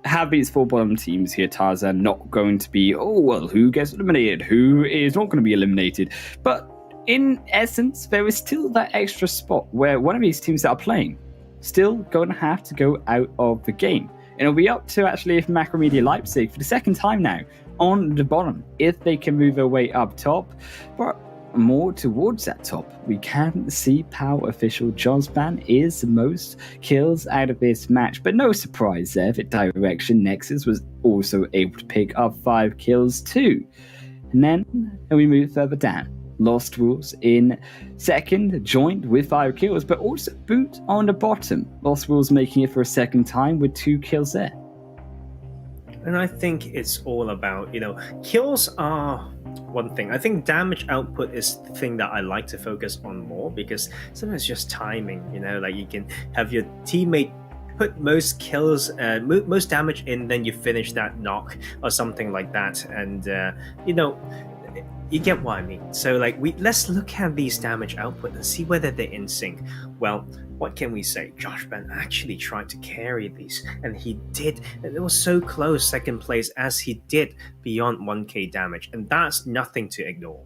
[SPEAKER 6] have these 4 bottom teams here, Tarzan, not going to be, who gets eliminated? Who is not going to be eliminated? But in essence, there is still that extra spot where one of these teams that are playing still going to have to go out of the game. And it'll be up to actually Macromedia Leipzig for the second time now on the bottom, if they can move their way up top. But more towards that top, we can see Power official Josban is the most kills out of this match, but no surprise there that Direction Nexus was also able to pick up 5 kills too. And then we move further down. Lost Wolves in second, joined with 5 kills, but also Boot on the bottom. Lost Wolves making it for a second time with 2 kills there.
[SPEAKER 2] And I think it's all about, kills are one thing. I think damage output is the thing that I like to focus on more, because sometimes it's just timing, like you can have your teammate put most kills, most damage in, then you finish that knock or something like that. And, you get what I mean. So let's look at these damage output and see whether they're in sync. Well, what can we say? Josh Ben actually tried to carry these, and he did. And it was so close, second place, as he did beyond 1k damage, and that's nothing to ignore.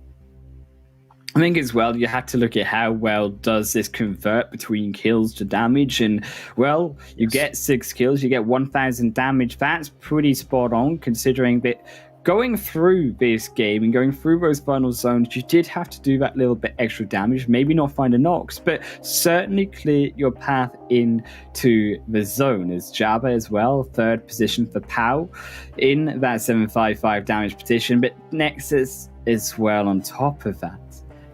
[SPEAKER 6] I think as well, you had to look at how well does this convert between kills to damage, and well, you get 6 kills, you get 1000 damage. That's pretty spot on, considering that going through this game and going through those final zones, you did have to do that little bit extra damage. Maybe not find a knocks, but certainly clear your path into the zone. As Jabba as well, 3rd position for Pow in that 755 damage position, but Nexus as well on top of that,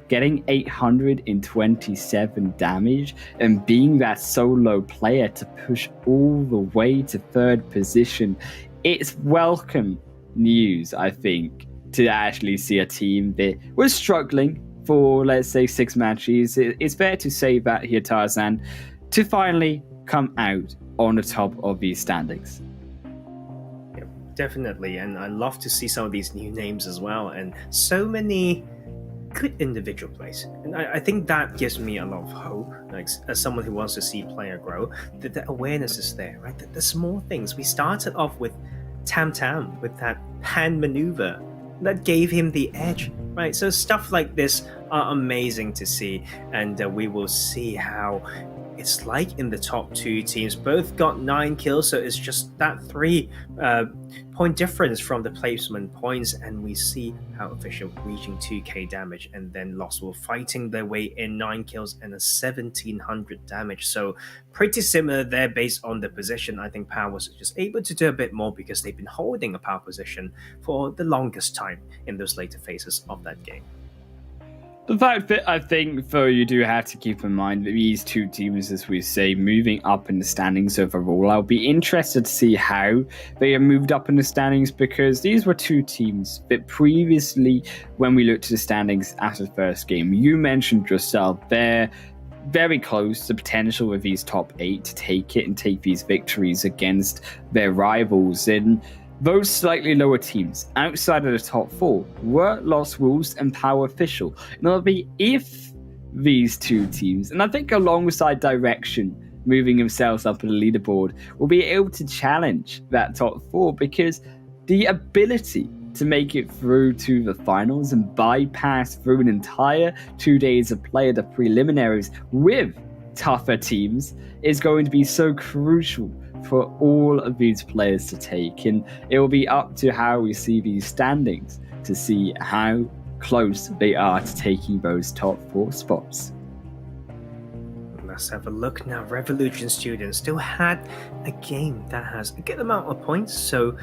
[SPEAKER 6] getting 827 damage and being that solo player to push all the way to 3rd position. It's welcome news, I think, to actually see a team that was struggling for, let's say, 6 matches. It's fair to say that here, Tarzan, to finally come out on the top of these standings.
[SPEAKER 2] Yeah, definitely, and I love to see some of these new names as well, and so many good individual plays. And I think that gives me a lot of hope, as someone who wants to see player grow, that the awareness is there, right? That the small things. We started off with Tam Tam with that hand maneuver that gave him the edge, right? So stuff like this are amazing to see, and we will see how it's like in the top 2 teams. Both got 9 kills, so it's just that 3 point difference from the placement points, and we see how official reaching 2k damage, and then Lost Wolf fighting their way in 9 kills and a 1700 damage. So pretty similar there based on the position. I think Power was just able to do a bit more because they've been holding a power position for the longest time in those later phases of that game.
[SPEAKER 6] The fact that I think, though, you do have to keep in mind that these 2 teams, as we say, moving up in the standings overall. I'll be interested to see how they have moved up in the standings, because these were 2 teams that previously, when we looked at the standings after the first game, you mentioned yourself, they're very close to potential with these top 8 to take it and take these victories against their rivals. And those slightly lower teams outside of the top 4 were Lost Wolves and Power Official. And it'll be if these 2 teams, and I think alongside Direction moving themselves up in the leaderboard, will be able to challenge that top 4, because the ability to make it through to the finals and bypass through an entire 2 days of play, the preliminaries with tougher teams, is going to be so crucial for all of these players to take, and it will be up to how we see these standings to see how close they are to taking those top 4 spots.
[SPEAKER 2] Let's have a look now. Revolution Students still had a game that has a good amount of points, so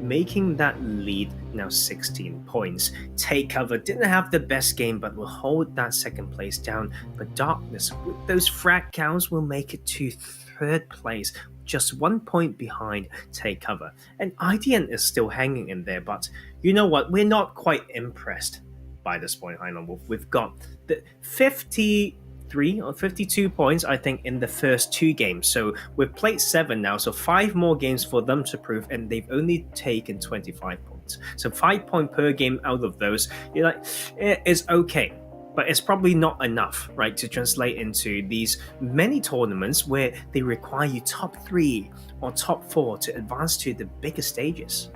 [SPEAKER 2] making that lead now 16 points. Take Cover didn't have the best game, but will hold that 2nd place down. But Darkness, with those frag counts, will make it to 3rd place, just 1 point behind Take Cover. And IDN is still hanging in there, but you know what? We're not quite impressed by this point, Island Wolf. We've got the 53 or 52 points, I think, in the first 2 games. So we've played 7 now, so 5 more games for them to prove, and they've only taken 25 points. So 5 points per game out of those, you're like, it's okay. But it's probably not enough, right, to translate into these many tournaments where they require you top 3 or top 4 to advance to the bigger stages.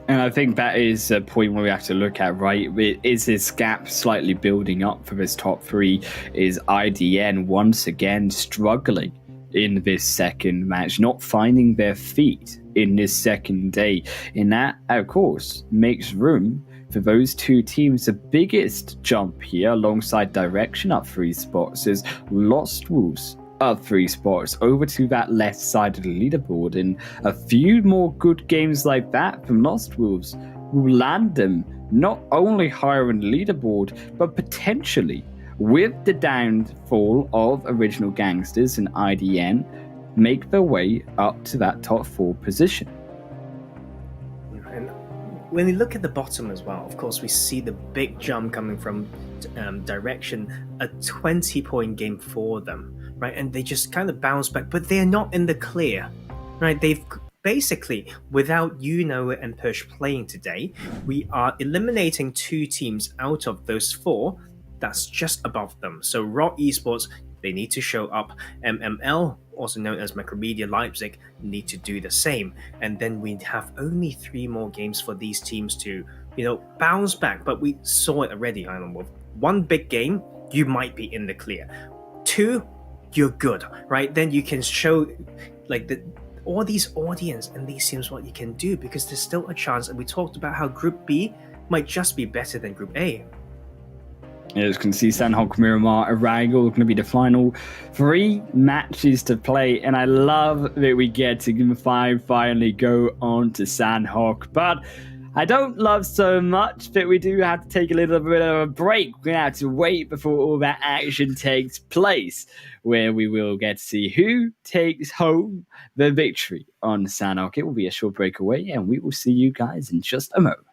[SPEAKER 6] And I think that is a point where we have to look at, right? Is this gap slightly building up for this top 3? Is IDN once again struggling in this second match, not finding their feet in this second day? And that, of course, makes room for those two teams, the biggest jump here alongside Direction up 3 spots is Lost Wolves up 3 spots over to that left side of the leaderboard, and a few more good games like that from Lost Wolves will land them not only higher in the leaderboard, but potentially, with the downfall of Original Gangsters and IDN, make their way up to that top 4 position.
[SPEAKER 2] And when we look at the bottom as well, of course, we see the big jump coming from Direction, a 20-point game for them, right? And they just kind of bounce back, but they're not in the clear, right? They've basically, without Yuno and Push playing today, we are eliminating 2 teams out of those 4 that's just above them. So Raw Esports, they need to show up. MML, also known as Macromedia Leipzig, need to do the same. And then we have only 3 more games for these teams to, bounce back. But we saw it already, Island Wolf. 1 big game, you might be in the clear. 2, you're good, right? Then you can show all these audience and these teams what you can do, because there's still a chance. And we talked about how Group B might just be better than Group A.
[SPEAKER 6] As you can see, Sandhawk, Miramar, Arago are going to be the final 3 matches to play, and I love that we get to finally go on to Sandhawk, but I don't love so much that we do have to take a little bit of a break. We're going to have to wait before all that action takes place, where we will get to see who takes home the victory on Sandhawk. It will be a short break away, and we will see you guys in just a moment.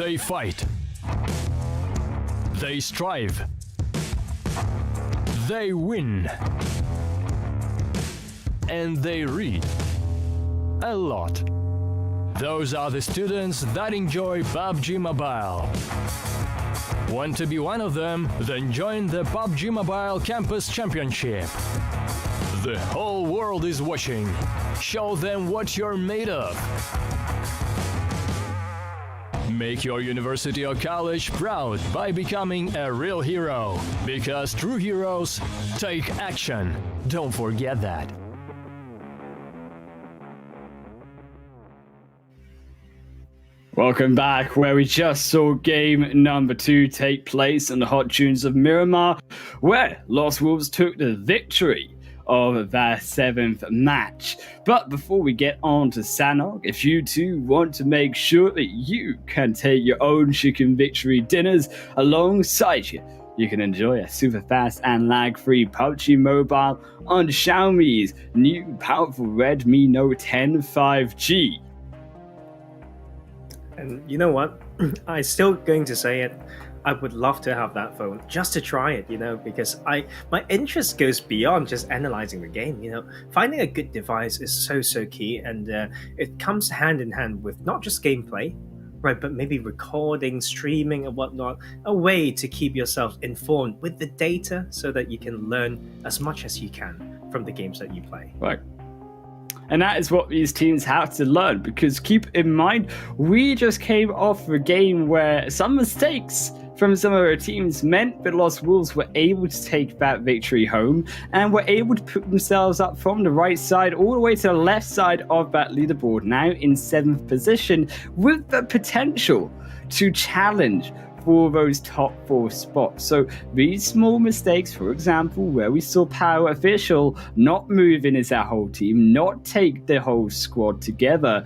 [SPEAKER 4] They fight. They strive. They win. And they read a lot. Those are the students that enjoy PUBG Mobile. Want to be one of them? Then join the PUBG Mobile Campus Championship. The whole world is watching. Show them what you're made of. Make your university or college proud by becoming a real hero. Because true heroes take action. Don't forget that.
[SPEAKER 6] Welcome back, where we just saw game number 2 take place in the Hot Tunes of Miramar, where Lost Wolves took the victory of their 7th match. But before we get on to Sanok, if you too want to make sure that you can take your own chicken victory dinners alongside you, you can enjoy a super fast and lag-free PUBG Mobile on Xiaomi's new powerful Redmi Note 10 5G.
[SPEAKER 2] And you know what? I'm still going to say it. I would love to have that phone just to try it, because my interest goes beyond just analyzing the game. Finding a good device is so key, and it comes hand in hand with not just gameplay, right, but maybe recording, streaming, and whatnot. A way to keep yourself informed with the data so that you can learn as much as you can from the games that you play.
[SPEAKER 6] Right. And that is what these teams have to learn, because keep in mind, we just came off a game where some mistakes from some of our teams meant that Lost Wolves were able to take that victory home and were able to put themselves up from the right side all the way to the left side of that leaderboard, now in 7th position, with the potential to challenge for those top 4 spots. So these small mistakes, for example, where we saw Power Official not move in as a whole team, not take the whole squad together,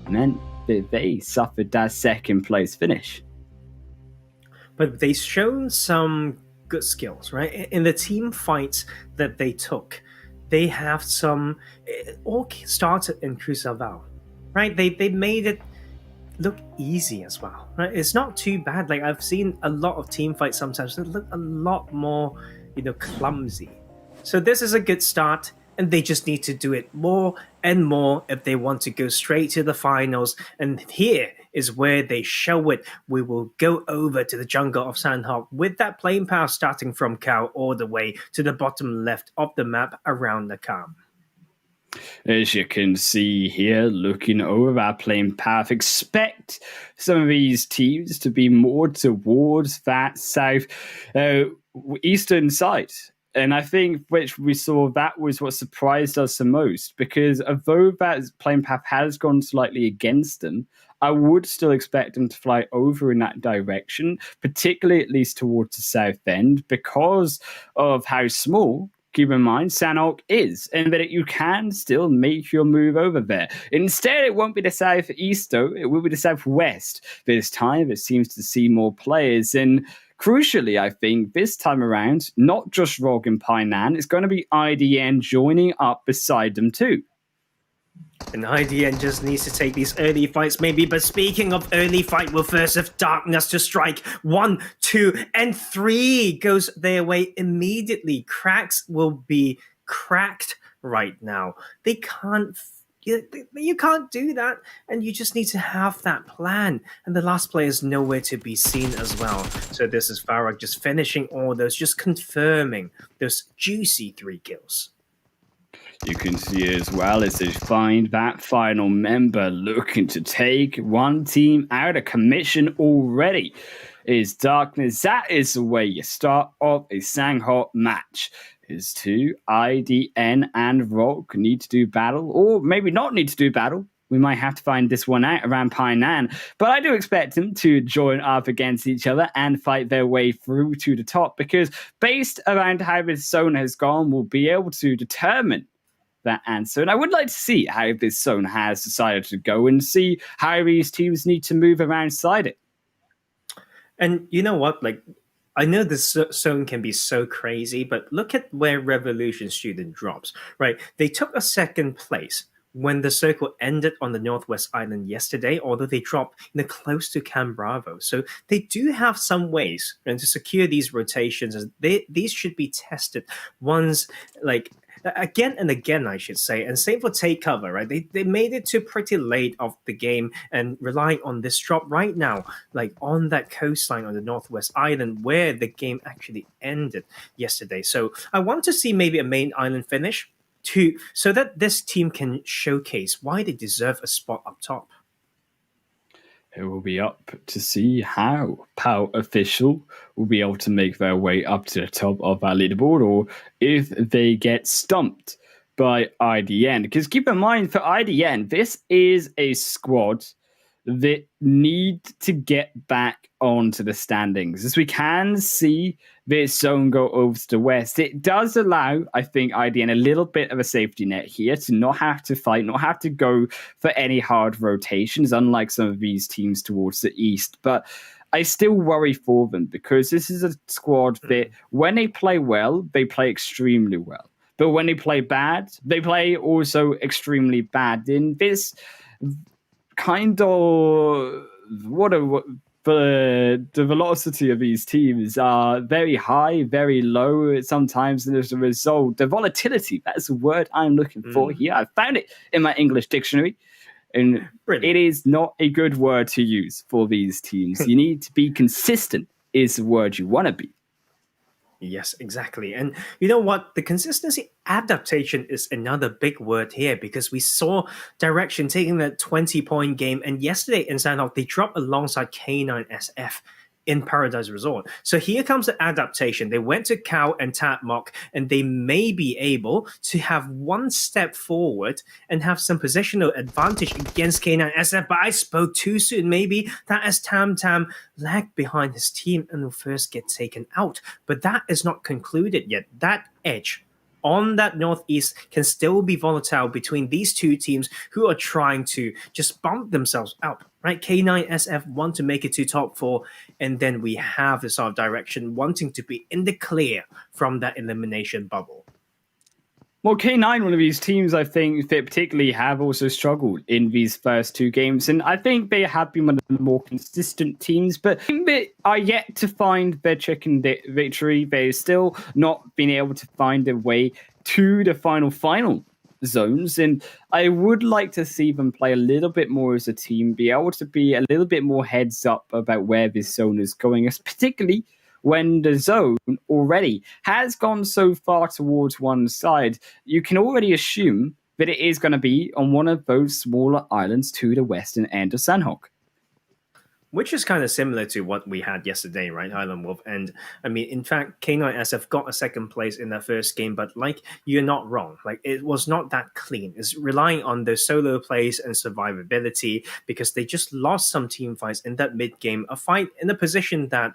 [SPEAKER 6] meant that they suffered that 2nd place finish.
[SPEAKER 2] But they've shown some good skills, right? In the team fights that they took, they have some. It all started in Cruzaval, right? They made it look easy as well, right? It's not too bad. Like, I've seen a lot of team fights sometimes that look a lot more, clumsy. So this is a good start, and they just need to do it more and more if they want to go straight to the finals. And here is where they show it. We will go over to the jungle of Sandhawk with that playing path starting from Cow all the way to the bottom left of the map around the camp.
[SPEAKER 6] As you can see here, looking over our playing path, expect some of these teams to be more towards that south eastern side. And I think which we saw, that was what surprised us the most, because although that playing path has gone slightly against them, I would still expect them to fly over in that direction, particularly at least towards the south end, because of how small, keep in mind, Sanok is, and that you can still make your move over there. Instead, it won't be the southeast, though. It will be the southwest. This time, it seems to see more players. And crucially, I think, this time around, not just Rog and Painan, it's going to be IDN joining up beside them, too.
[SPEAKER 2] And IDN just needs to take these early fights, maybe. But speaking of early fight, will first have Darkness to strike. 1, 2, and 3 goes their way immediately. Cracks will be cracked right now. They can't. You can't do that, and you just need to have that plan. And the last player is nowhere to be seen as well. So this is Farag just finishing all those, just confirming those juicy 3 kills.
[SPEAKER 6] You can see as well as they find that final member looking to take one team out of commission already. Is Darkness. That is the way you start off a Sanghot match. Is to IDN and Rock need to do battle, or maybe not need to do battle. We might have to find this one out around Painan. But I do expect them to join up against each other and fight their way through to the top, because based around how this zone has gone, we'll be able to determine that answer. And I would like to see how this zone has decided to go and see how these teams need to move around inside it.
[SPEAKER 2] And you know what? Like, I know this zone can be so crazy, but look at where Revolution Student drops, right? They took a 2nd place, when the circle ended on the Northwest Island yesterday, although they dropped close to Cam Bravo. So they do have some ways to secure these rotations. These should be tested once, like, again and again, I should say. And same for take cover, right? They made it to pretty late of the game and relying on this drop right now, like on that coastline on the Northwest Island where the game actually ended yesterday. So I want to see maybe a main island finish so that this team can showcase why they deserve a spot up top.
[SPEAKER 6] It will be up to see how PAL official will be able to make their way up to the top of our leaderboard, or if they get stumped by IDN. Because keep in mind, for IDN, this is a squad that need to get back onto the standings. As we can see this zone go over to the west, it does allow, I think, IDN a little bit of a safety net here to not have to fight, not have to go for any hard rotations, unlike some of these teams towards the east. But I still worry for them because this is a squad that when they play well, they play extremely well. But when they play bad, they play also extremely bad. In this kind of the velocity of these teams are very high, very low sometimes, and as a result, the volatility, that's the word I'm looking for here. I found it in my English dictionary, and it is not a good word to use for these teams. You need to be consistent is the word you want to be.
[SPEAKER 2] Yes, exactly. And you know what? The consistency adaptation is another big word here because we saw Direction taking that 20-point game. And yesterday in Sandhawk, they dropped alongside K9SF in Paradise Resort. So here comes the adaptation. They went to Cow and Tatmok, and they may be able to have one step forward and have some positional advantage against K9SF. But I spoke too soon. Maybe that as Tam Tam lagged behind his team and will first get taken out. But that is not concluded yet. That edge on that northeast can still be volatile between these two teams who are trying to just bump themselves up, right? K9SF want to make it to top 4, and then we have the sort of Direction wanting to be in the clear from that elimination bubble.
[SPEAKER 6] Well, K9, one of these teams, I think, that particularly have also struggled in these first two games. And I think they have been one of the more consistent teams, but they are yet to find their chicken victory. They've still not been able to find their way to the final zones. And I would like to see them play a little bit more as a team, be able to be a little bit more heads up about where this zone is going, particularly when the zone already has gone so far towards one side. You can already assume that it is going to be on one of those smaller islands to the western end of Sandhawk.
[SPEAKER 2] Which is kind of similar to what we had yesterday, right, Highland Wolf? And I mean, in fact, K9SF got a second place in their first game, but like, you're not wrong. Like, it was not that clean. It's relying on their solo plays and survivability because they just lost some team fights in that mid game, a fight in a position that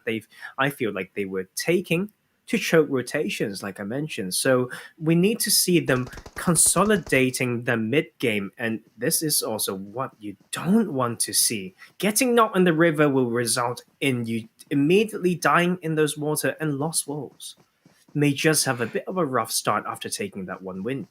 [SPEAKER 2] I feel like they were taking to choke rotations, like I mentioned. So we need to see them consolidating the mid-game, and this is also what you don't want to see. Getting knocked in the river will result in you immediately dying in those water, and Lost Wolves may just have a bit of a rough start after taking that one win.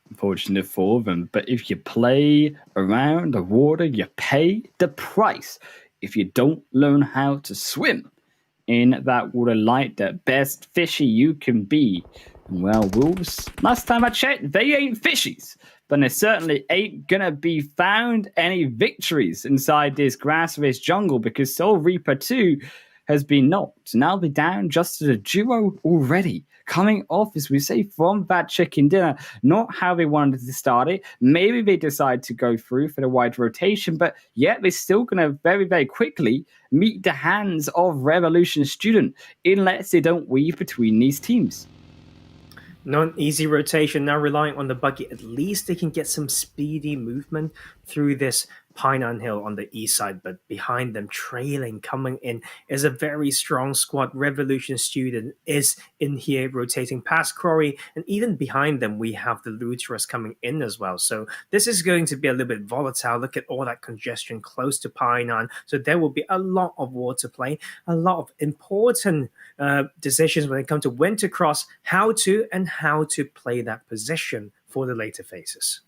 [SPEAKER 6] Unfortunate for them, but if you play around the water, you pay the price. If you don't learn how to swim in that water like the best fishy you can be. Well, Wolves, last time I checked, they ain't fishies, but there certainly ain't gonna be found any victories inside this grass of this jungle because Soul Reaper 2 has been knocked. Now they're down just to the duo already. Coming off, as we say, from that chicken dinner, not how they wanted to start it. Maybe they decide to go through for the wide rotation, but yet they're still going to very, very quickly meet the hands of Revolution Student unless they don't weave between these teams.
[SPEAKER 2] Not an easy rotation, now relying on the buggy. At least they can get some speedy movement through this Painan Hill on the east side, but behind them, trailing, coming in, is a very strong squad. Revolution Student is in here, rotating past Quarry, and even behind them, we have the Luterus coming in as well. So this is going to be a little bit volatile. Look at all that congestion close to Painan. So there will be a lot of water play, a lot of important decisions when it comes to when to cross, how to play that position for the later phases.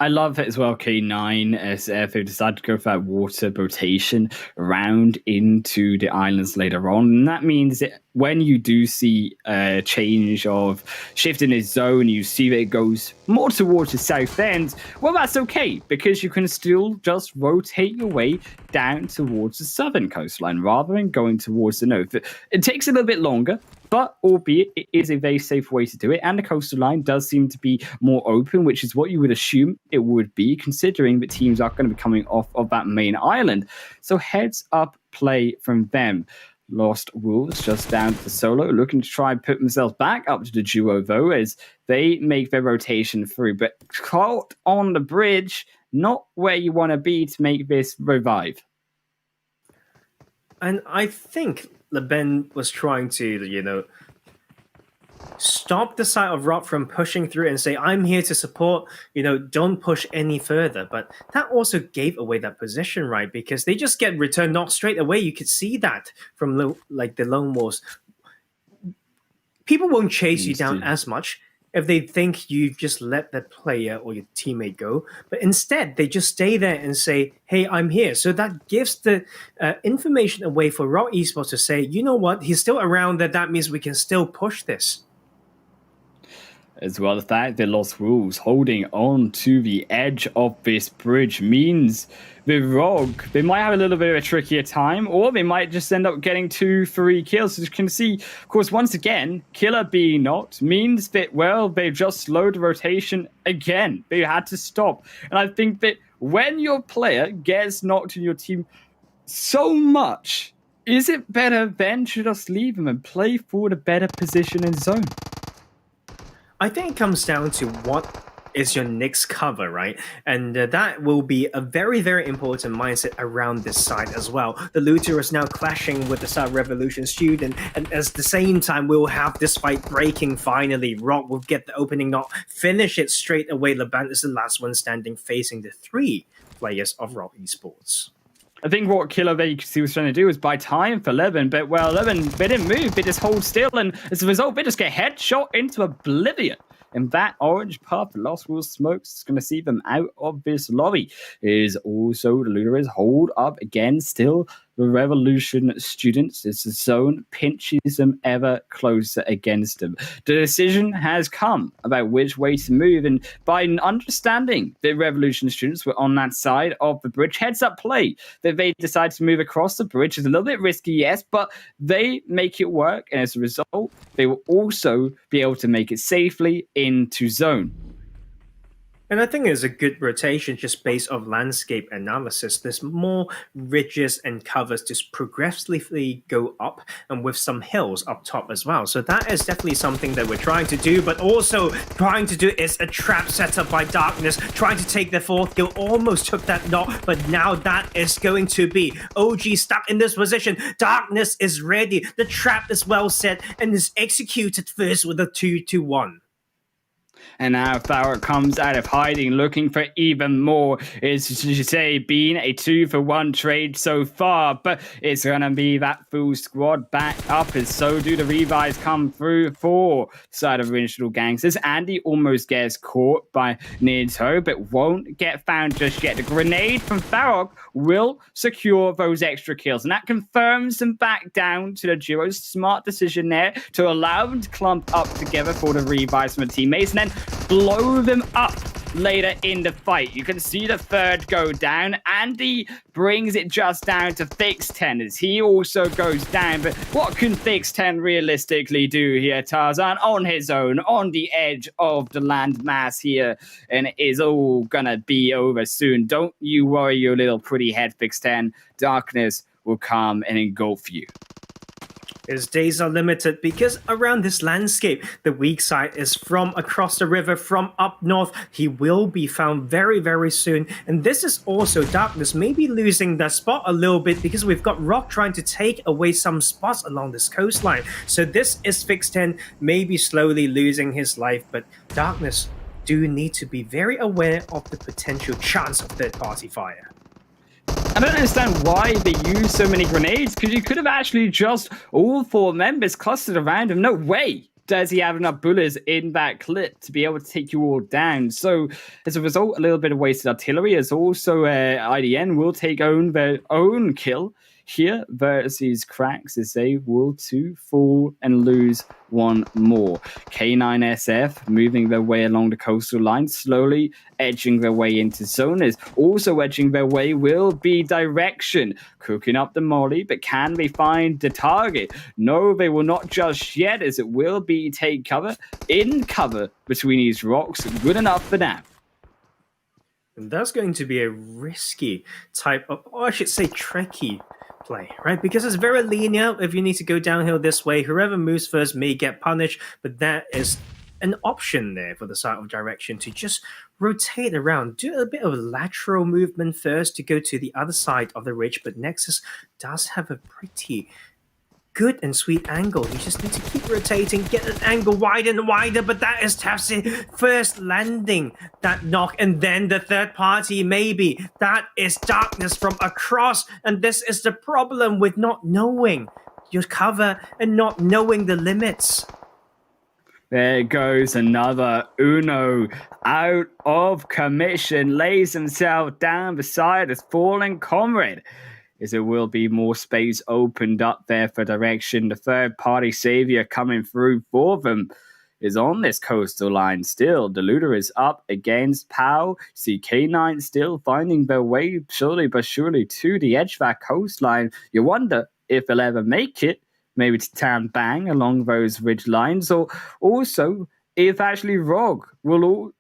[SPEAKER 6] I love it as well, K9, as they decided to go for that water rotation around into the islands later on. And that means that when you do see a change of shift in its zone, you see that it goes more towards the south end, well, that's okay, because you can still just rotate your way down towards the southern coastline rather than going towards the north. It takes a little bit longer, but albeit it is a very safe way to do it, and the coastal line does seem to be more open, which is what you would assume it would be, considering that teams are going to be coming off of that main island. So heads up play from them. Lost Wolves just down to solo, looking to try and put themselves back up to the duo, though, as they make their rotation through. But caught on the bridge, not where you want to be to make this revive.
[SPEAKER 2] And I think LeBen was trying to, stop the side of Rock from pushing through and say, I'm here to support, don't push any further. But that also gave away that position, right? Because they just get returned not straight away. You could see that from the Lone Wolves. People won't chase you down as much if they think you've just let that player or your teammate go. But instead, they just stay there and say, hey, I'm here. So that gives the information away for Rock Esports to say, you know what, he's still around there. That means we can still push this.
[SPEAKER 6] As well, the fact that Lost Wolves holding on to the edge of this bridge means the Rogue, they might have a little bit of a trickier time, or they might just end up getting 2-3 kills. As you can see, of course, once again, Killer being knocked means that, well, they've just slowed the rotation again. They had to stop. And I think that when your player gets knocked in your team so much, is it better then to just leave them and play for the better position in zone?
[SPEAKER 2] I think it comes down to what is your next cover, right? And that will be a very, very important mindset around this side as well. The Looter is now clashing with the Star Revolution student, and at the same time, we'll have this fight breaking finally. Rock will get the opening knock, finish it straight away. Laban is the last one standing, facing the 3 players of Rock Esports.
[SPEAKER 6] I think what Killer Vacancy was trying to do was buy time for Levin, but, well, Levin, they didn't move, they just hold still, and as a result, they just get headshot into oblivion. And that orange puff, Lost Wolves smokes, is going to see them out of this lobby. Is also the Luders hold up again, still the Revolution students. It's the zone pinches them ever closer against them. The decision has come about which way to move, and by understanding the Revolution students were on that side of the bridge, heads up play, that they decide to move across the bridge is a little bit risky, yes, but they make it work, and as a result, they will also be able to make it safely into zone.
[SPEAKER 2] And I think it's a good rotation just based off landscape analysis. There's more ridges and covers to progressively go up, and with some hills up top as well. So that is definitely something that we're trying to do, but also trying to do is a trap set up by Darkness, trying to take the 4th kill, almost took that knock, but now that is going to be OG stuck in this position. Darkness is ready, the trap is well set, and is executed first with a 2-1.
[SPEAKER 6] And now Farrell comes out of hiding, looking for even more. It's, to say, been a 2-for-1 trade so far, but it's going to be that full squad back up, as so do the revives come through for side of Original Gangsters. Andy almost gets caught by Nidho, but won't get found just yet. The grenade from Farrell will secure those extra kills, and that confirms them back down to the duos. Smart decision there to allow them to clump up together for the revives from the teammates, and then blow them up later in the fight. You can see the 3rd go down. Andy brings it just down to Fix 10 as he also goes down. But what can Fix 10 realistically do here, Tarzan? On his own, on the edge of the landmass here. And it is all gonna be over soon. Don't you worry your little pretty head, Fix 10. Darkness will come and engulf you.
[SPEAKER 2] His days are limited because around this landscape, the weak side is from across the river, from up north. He will be found very, very soon. And this is also Darkness maybe losing that spot a little bit because we've got Rock trying to take away some spots along this coastline. So this is Fix 10 maybe slowly losing his life, but Darkness do need to be very aware of the potential chance of third-party fire.
[SPEAKER 6] I don't understand why they use so many grenades, because you could have actually just all 4 members clustered around him. No way does he have enough bullets in that clip to be able to take you all down? So as a result, a little bit of wasted artillery, as also IDN will take their own kill here versus Cracks, as they will too fall and lose one more. K9SF moving their way along the coastal line, slowly edging their way into zoners. Also edging their way will be Direction, cooking up the molly, but can they find the target? No, they will not just yet, as it will be take cover in cover between these rocks. Good enough for now.
[SPEAKER 2] And that's going to be a risky type of, or I should say tricky play, right? Because it's very linear. If you need to go downhill this way, whoever moves first may get punished, but that is an option there for the side of Direction to just rotate around, do a bit of lateral movement first to go to the other side of the ridge, but Nexus does have a pretty good and sweet angle. You just need to keep rotating, get an angle wider and wider, but that is Tafsi first landing that knock, and then the third party maybe. That is Darkness from across, and this is the problem with not knowing your cover and not knowing the limits.
[SPEAKER 6] There goes another Uno out of commission, lays himself down beside his fallen comrade. As there will be more space opened up there for Direction. The third-party savior coming through for them is on this coastal line still. The looter is up against POW. See K9 still finding their way slowly but surely to the edge of that coastline. You wonder if they'll ever make it, maybe to Tam Bang along those ridge lines, or also if actually Rog will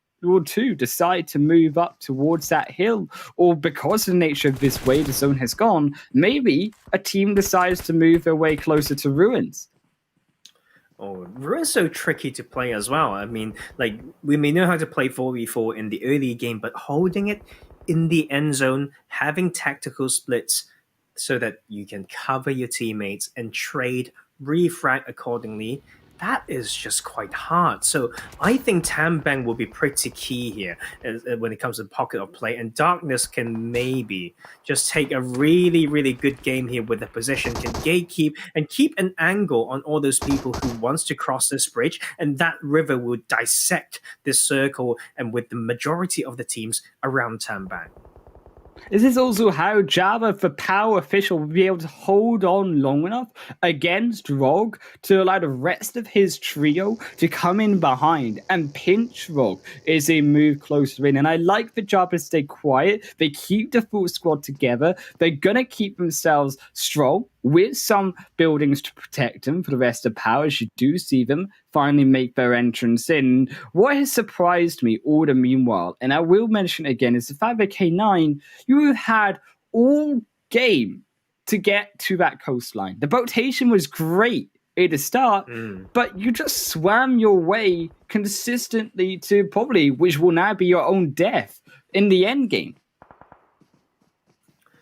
[SPEAKER 6] too decide to move up towards that hill, or because of the nature of this way the zone has gone, maybe a team decides to move their way closer to Ruins.
[SPEAKER 2] Oh, Ruin's so tricky to play as well. I mean, like, we may know how to play 4v4 in the early game, but holding it in the end zone, having tactical splits so that you can cover your teammates and trade, refrag accordingly, that is just quite hard. So I think Tam Bang will be pretty key here when it comes to pocket of play, and Darkness can maybe just take a really, really good game here with the position, can gatekeep and keep an angle on all those people who wants to cross this bridge, and that river will dissect this circle and with the majority of the teams around Tam Bang.
[SPEAKER 6] This is also how Java, for POW official, will be able to hold on long enough against Rog to allow the rest of his trio to come in behind and pinch Rog as they move closer in. And I like the Java stay quiet. They keep the full squad together. They're going to keep themselves strong with some buildings to protect them for the rest of POW, as you do see them finally make their entrance in. What has surprised me all the meanwhile, and I will mention again, is the fact that K9, you have had all game to get to that coastline. The botation was great at the start, but you just swam your way consistently to probably, which will now be your own death in the end game.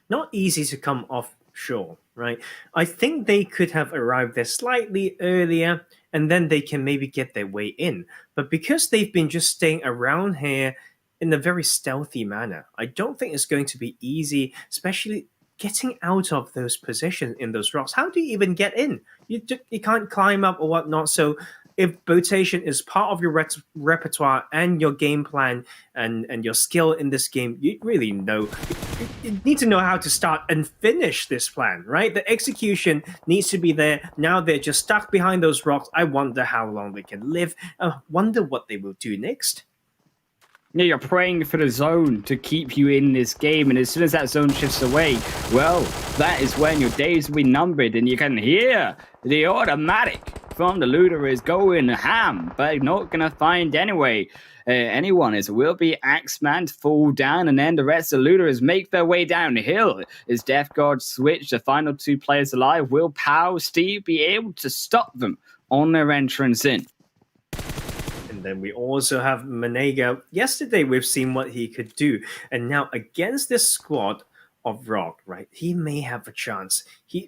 [SPEAKER 2] Not easy to come off shore, right? I think they could have arrived there slightly earlier, and then they can maybe get their way in. But because they've been just staying around here in a very stealthy manner, I don't think it's going to be easy, especially getting out of those positions in those rocks. How do you even get in? You can't climb up or whatnot. So if botation is part of your repertoire and your game plan and your skill in this game, you really know. You need to know how to start and finish this plan, right? The execution needs to be there. Now they're just stuck behind those rocks. I wonder how long they can live. I wonder what they will do next.
[SPEAKER 6] Yeah, you're praying for the zone to keep you in this game, and as soon as that zone shifts away, well, that is when your days will be numbered, and you can hear the automatic from the looter is going ham, but not gonna find anyone, as it will be Axeman to fall down, and then the rest of the looters make their way down the hill. As Death Guard switch, the final two players alive, will POW Steve be able to stop them on their entrance in?
[SPEAKER 2] And then we also have Manega. Yesterday we've seen what he could do, and now against this squad of Rock, right? He may have a chance.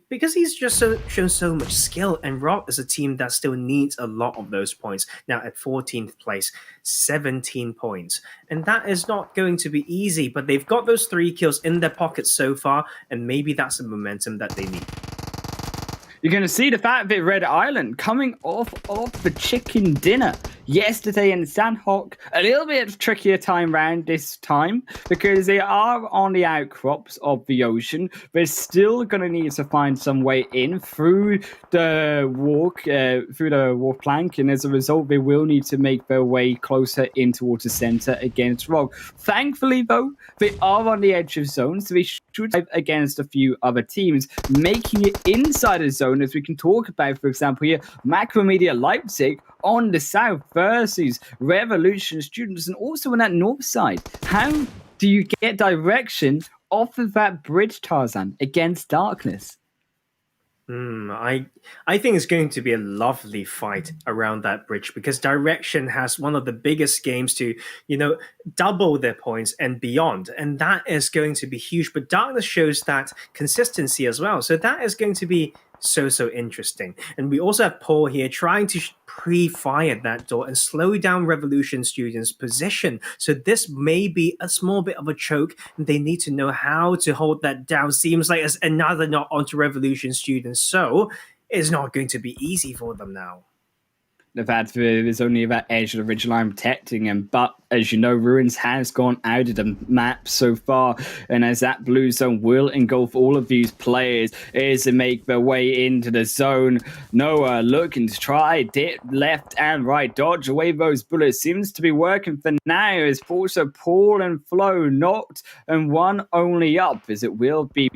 [SPEAKER 2] Because he's just shown so much skill, and Rock is a team that still needs a lot of those points. Now at 14th place, 17 points. And that is not going to be easy, but they've got those 3 kills in their pockets so far, and maybe that's the momentum that they need.
[SPEAKER 6] you're going to see the fact that Red Island coming off of the chicken dinner yesterday in Sandhawk. A little bit of trickier time round this time because they are on the outcrops of the ocean. They're still going to need to find some way in through the wharf plank, and as a result, they will need to make their way closer in towards the center against Rogue. Thankfully, though, they are on the edge of zone, so they should have against a few other teams, making it inside a zone, as we can talk about, for example, here, Macromedia Leipzig on the south versus Revolution Students, and also on that north side. How do you get direction off of that bridge, Tarzan, against Darkness?
[SPEAKER 2] I think it's going to be a lovely fight around that bridge because Direction has one of the biggest games to, double their points and beyond. And that is going to be huge. But Darkness shows that consistency as well. So that is going to be so interesting. And we also have Paul here trying to pre-fire that door and slow down Revolution Students' position. So this may be a small bit of a choke, and they need to know how to hold that down. Seems like it's another knock onto Revolution Students, so it's not going to be easy for them now.
[SPEAKER 6] The fact that there's only that edge of the ridgeline protecting him, but as you know, Ruins has gone out of the map so far, and as that blue zone will engulf all of these players as they make their way into the zone. Noah looking to try dip left and right, dodge away those bullets, seems to be working for now, as also Paul and Flo knocked and one only up, as it will be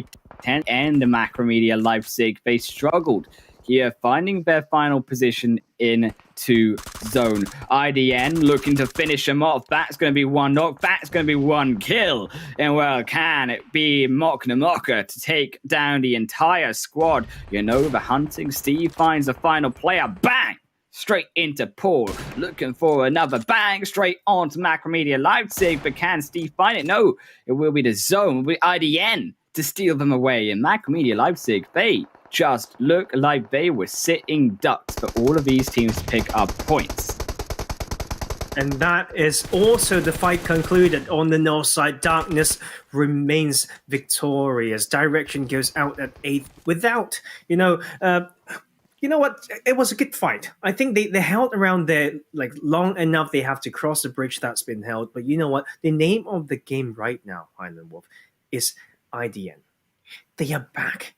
[SPEAKER 6] 10 and the Macromedia Leipzig. They struggled here, finding their final position into zone. IDN looking to finish him off. That's going to be one knock. That's going to be one kill. And well, can it be Moknamoka to take down the entire squad? The hunting. Steve finds the final player. Bang! Straight into Paul. Looking for another bang. Straight on to Macromedia Leipzig. But can Steve find it? No. It will be the zone. It will be IDN to steal them away. And Macromedia Leipzig, they just look like they were sitting ducks for all of these teams to pick up points.
[SPEAKER 2] And that is also the fight concluded on the north side. Darkness remains victorious. Direction goes out at 8th without, you know what? It was a good fight. I think they held around there like long enough. They have to cross the bridge that's been held. But you know what? The name of the game right now, Island Wolf, is IDN. They are back.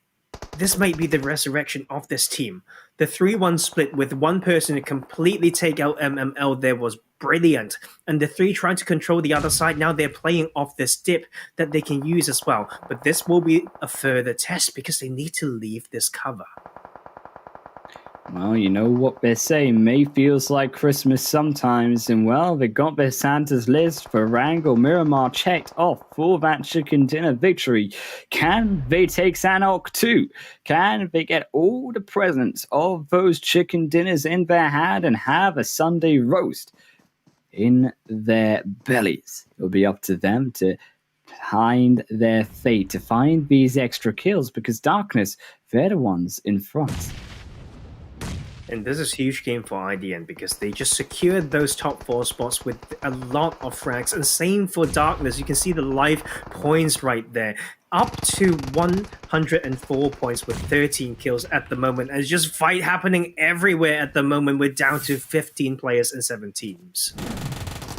[SPEAKER 2] This might be the resurrection of this team. The 3-1 split with one person to completely take out MML there was brilliant. And the 3 trying to control the other side, now they're playing off this dip that they can use as well. But this will be a further test because they need to leave this cover.
[SPEAKER 6] Well, you know what they say, May feels like Christmas sometimes, and well, they got their Santa's list for Wrangell Miramar checked off for that chicken dinner victory. Can they take Sanhok too? Can they get all the presents of those chicken dinners in their hand and have a Sunday roast in their bellies? It'll be up to them to find their fate, to find these extra kills, because Darkness, they're the ones in front.
[SPEAKER 2] And this is a huge game for IDN because they just secured those top 4 spots with a lot of frags. And same for Darkness. You can see the live points right there. Up to 104 points with 13 kills at the moment. And it's just fight happening everywhere at the moment. We're down to 15 players and 7 teams.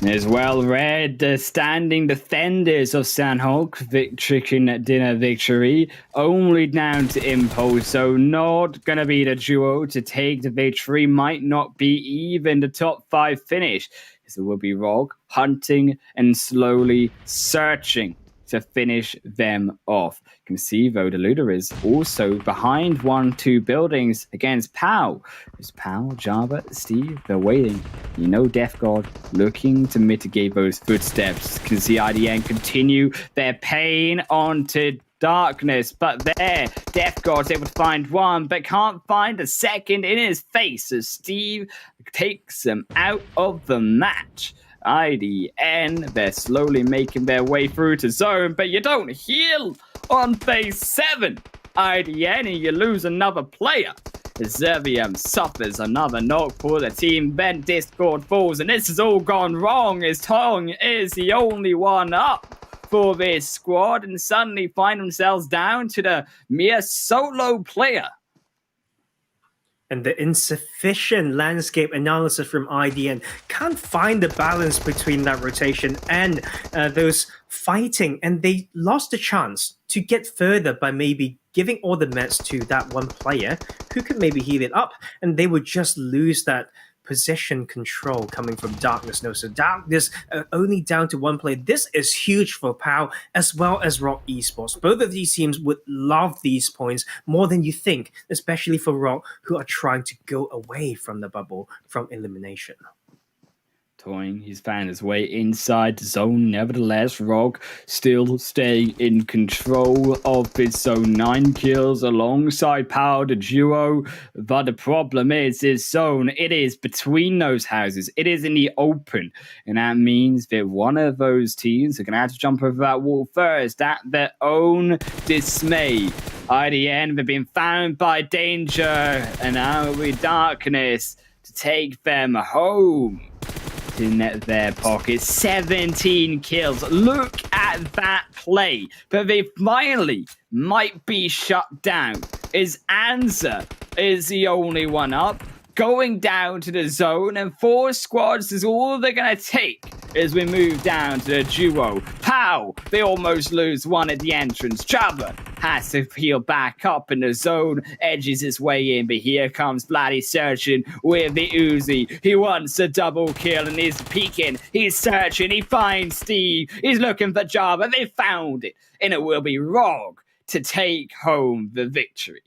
[SPEAKER 6] As well, Red, the standing defenders of Sandhawk, chicken dinner victory, only down to Impulse, so not going to be the duo to take the victory, might not be even the top 5 finish. So it will be Rogue hunting and slowly searching to finish them off. You can see, though, the looter is also behind 1-2 buildings against Pow. There's Pow, Java, Steve, they're waiting. Death God looking to mitigate those footsteps. You can see IDN continue their pain onto Darkness, but there, Death God's able to find one, but can't find a second in his face as Steve takes them out of the match. IDN, they're slowly making their way through to zone, but you don't heal on phase 7. IDN, and you lose another player. Zervium suffers another knock for the team, then Discord falls, and this has all gone wrong as Tong is the only one up for this squad, and suddenly find themselves down to the mere solo player
[SPEAKER 2] and the insufficient landscape analysis from IDN can't find the balance between that rotation and those fighting, and they lost the chance to get further by maybe giving all the meds to that one player who could maybe heal it up, and they would just lose that position control coming from Darkness. No, so Darkness only down to one player. This is huge for POW as well as Rock Esports. Both of these teams would love these points more than you think, especially for Rock, who are trying to go away from the bubble from elimination.
[SPEAKER 6] Toying, he's found his way inside the zone. Nevertheless, Rock still staying in control of his zone. 9 kills alongside Power, the duo. But the problem is this zone, it is between those houses. It is in the open. And that means that one of those teams are going to have to jump over that wall first at their own dismay. IDN, they've been found by danger. And now with Darkness to take them home. In their pockets, 17 kills. Look at that play. But they finally might be shut down. Is Anza is the only one up, going down to the zone, and 4 squads is all they're going to take as we move down to the duo. Pow! They almost lose one at the entrance. Chava has to peel back up in the zone, edges his way in, but here comes Bloody searching with the Uzi. He wants a double kill and he's peeking, he's searching, he finds Steve, he's looking for Java, they found it, and it will be Rog to take home the victory.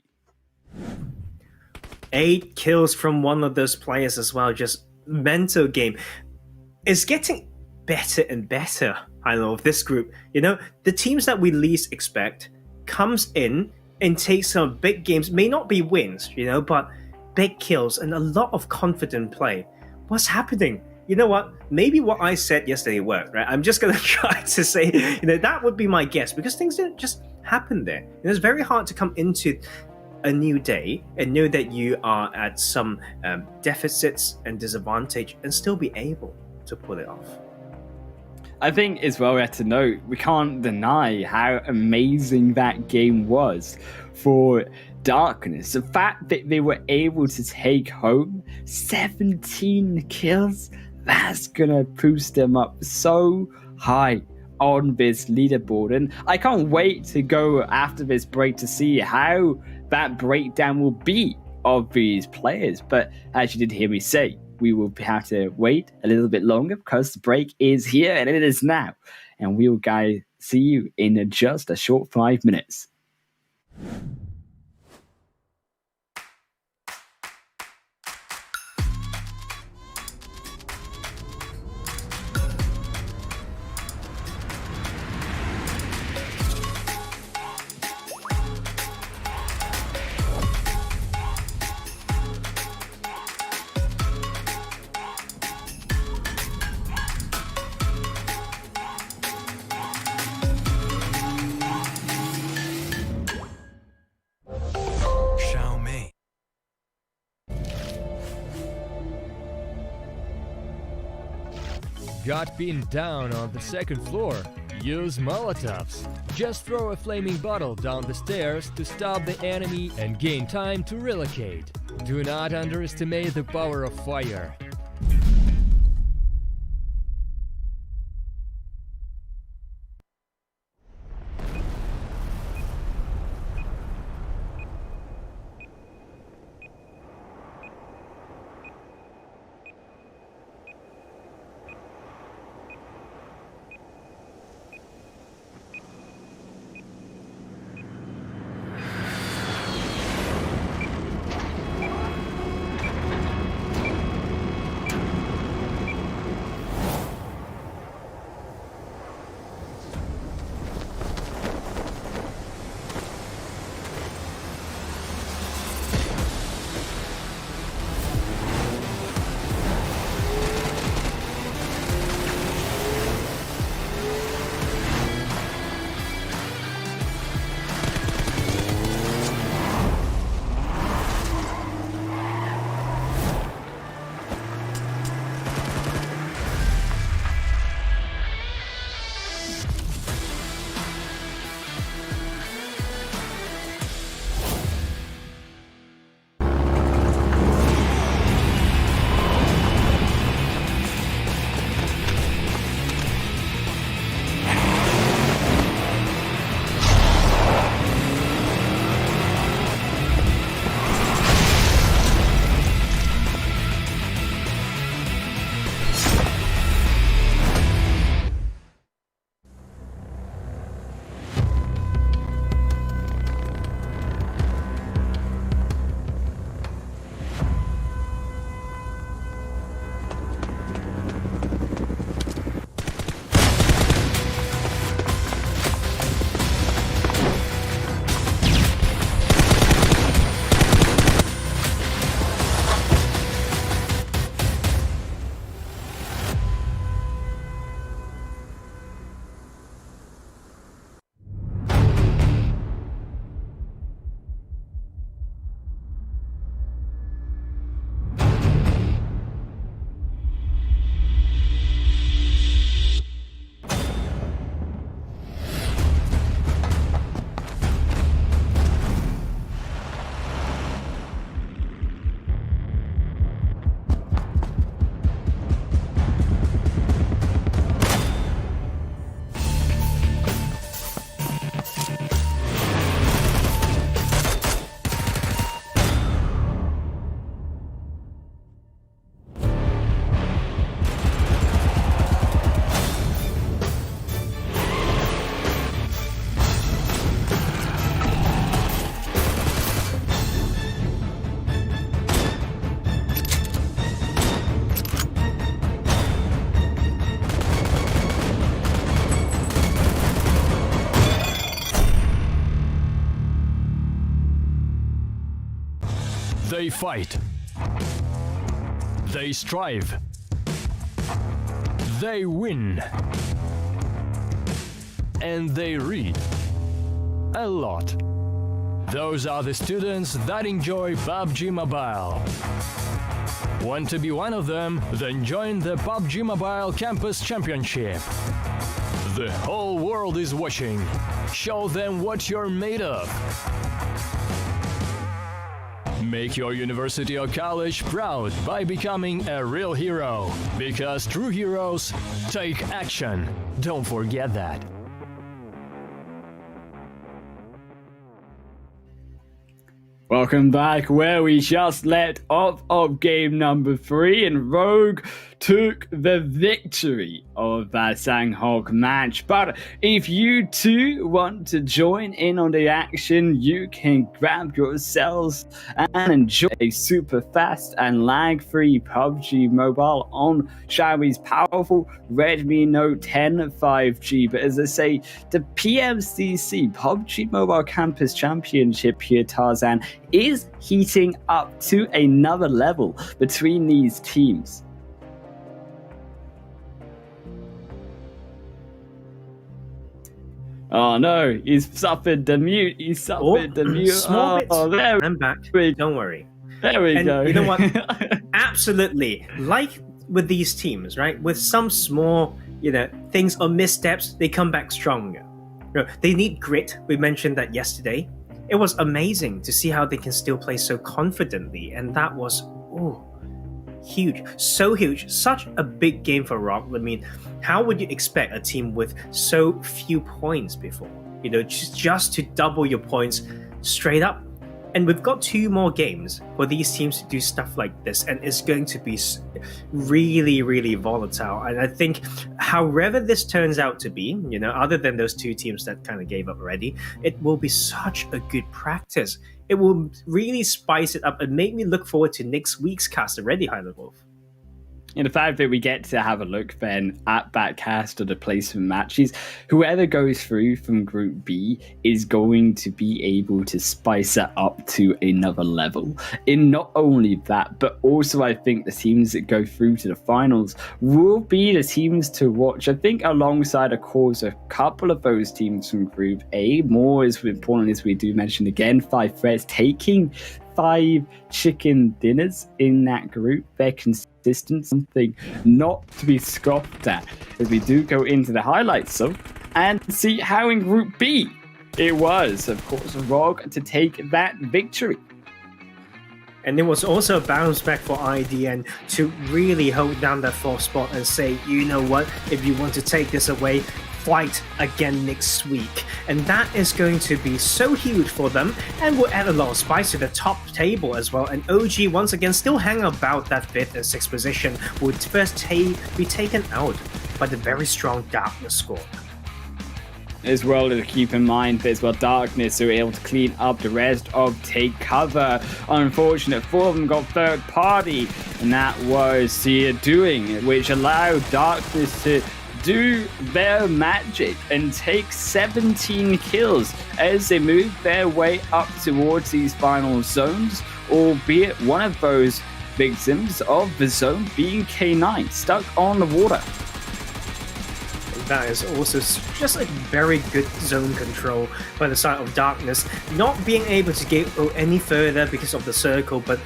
[SPEAKER 2] 8 kills from one of those players as well, just mental game. It's getting better and better, I love this group. You know, the teams that we least expect comes in and takes some big games, may not be wins, you know, but big kills and a lot of confident play. What's happening? You know what? Maybe what I said yesterday worked, right? I'm just going to try to say, you know, that would be my guess, because things didn't just happen there. You know, it's very hard to come into a new day and know that you are at some deficits and disadvantage and still be able to pull it off.
[SPEAKER 6] I think as well we have to note, we can't deny how amazing that game was for Darkness. The fact that they were able to take home 17 kills, that's gonna boost them up so high on this leaderboard. And I can't wait to go after this break to see how that breakdown will be of these players. But as you did hear me say, we will have to wait a little bit longer because the break is here and it is now. And we will guys see you in just a short 5 minutes.
[SPEAKER 4] Got pinned down on the second floor? Use Molotovs. Just throw a flaming bottle down the stairs to stop the enemy and gain time to relocate. Do not underestimate the power of fire. They fight. They strive. They win. And they read a lot. Those are the students that enjoy PUBG Mobile. Want to be one of them? Then join the PUBG Mobile Campus Championship. The whole world is watching. Show them what you're made of. Make your university or college proud by becoming a real hero. Because true heroes take action. Don't forget that.
[SPEAKER 6] Welcome back, where we just left off of game number 3, and Rogue took the victory of that Sanghok match. But if you too want to join in on the action, you can grab yourselves and enjoy a super fast and lag-free PUBG Mobile on Xiaomi's powerful Redmi Note 10 5G. But as I say, the PMCC PUBG Mobile Campus Championship here, Tarzan, is heating up to another level between these teams. Oh no, he's suffered the mute. He's suffered the mute.
[SPEAKER 2] Small bit.
[SPEAKER 6] There
[SPEAKER 2] I'm back. Don't worry.
[SPEAKER 6] There we go.
[SPEAKER 2] You know what? Absolutely. Like with these teams, right? With some small, things or missteps, they come back stronger. They need grit. We mentioned that yesterday. It was amazing to see how they can still play so confidently, and that was huge. So huge. Such a big game for Rock. I mean, how would you expect a team with so few points before? Just to double your points straight up. And we've got 2 more games for these teams to do stuff like this, and it's going to be really, really volatile. And I think however this turns out to be, other than those 2 teams that kind of gave up already, it will be such a good practice. It will really spice it up and make me look forward to next week's cast already, Highland Wolf.
[SPEAKER 6] And the fact that we get to have a look then at that cast of the placement matches, whoever goes through from Group B is going to be able to spice it up to another level. In not only that, but also I think the teams that go through to the finals will be the teams to watch. I think alongside, of course, a couple of those teams from Group A, more as important as we do mention again, 5 threats taking 5 chicken dinners in that group. They're consistent, something not to be scoffed at, as we do go into the highlights and see how in Group B it was, of course, Rogue to take that victory.
[SPEAKER 2] And it was also a bounce back for IDN to really hold down that 4th spot and say, you know what, if you want to take this away, fight again next week. And that is going to be so huge for them and will add a lot of spice to the top table as well. And OG once again still hang about that 5th and 6th position, would first be taken out by the very strong Darkness squad.
[SPEAKER 6] As well to keep in mind as well, Darkness were able to clean up the rest of Take Cover. Unfortunate for them got 3rd party, and that was the doing, which allowed Darkness to do their magic and take 17 kills as they move their way up towards these final zones, albeit one of those victims of the zone being K9, stuck on the water.
[SPEAKER 2] That is also just a very good zone control by the side of Darkness, not being able to go any further because of the circle, but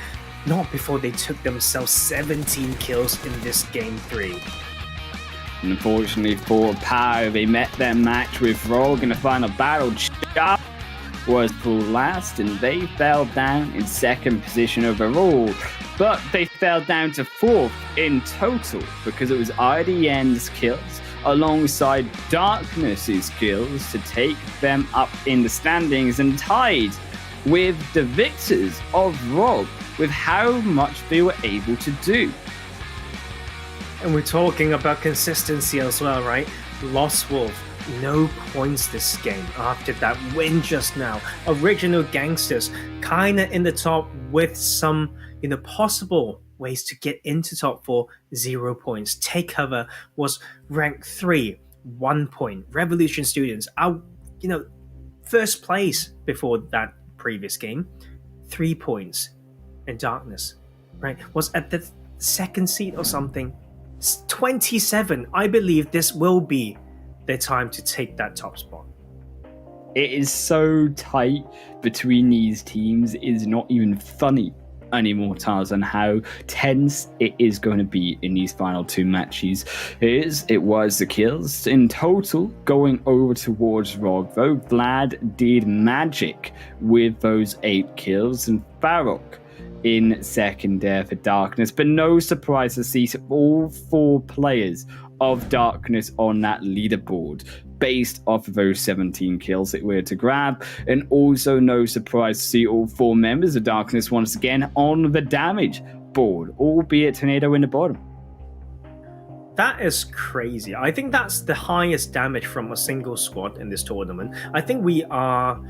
[SPEAKER 2] not before they took themselves 17 kills in this game 3.
[SPEAKER 6] Unfortunately for Power, they met their match with Rogue in the final battle. Sharp was pulled last, and they fell down in 2nd position overall. But they fell down to 4th in total because it was IDN's kills alongside Darkness's kills to take them up in the standings, and tied with the victors of Rogue with how much they were able to do.
[SPEAKER 2] And we're talking about consistency as well, right? Lost Wolf, no points this game after that win just now. Original Gangsters, kinda in the top with some, possible ways to get into top 4, 0 points. Take Cover was ranked 3, 1 point. Revolution Students are, 1st place before that previous game, 3 points. and Darkness, right, was at the second seed or something. 27. I believe this will be their time to take that top spot.
[SPEAKER 6] It is so tight between these teams. It is not even funny anymore, Tars, on how tense it is going to be in these final two matches. It was the kills in total going over towards Rog, though Vlad did magic with those 8 kills, and Farok in second there for Darkness. But no surprise to see all 4 players of Darkness on that leaderboard based off of those 17 kills that we're to grab, and also no surprise to see all 4 members of Darkness once again on the damage board, albeit Tornado in the bottom.
[SPEAKER 2] That is crazy. I think that's the highest damage from a single squad in this tournament. I think we are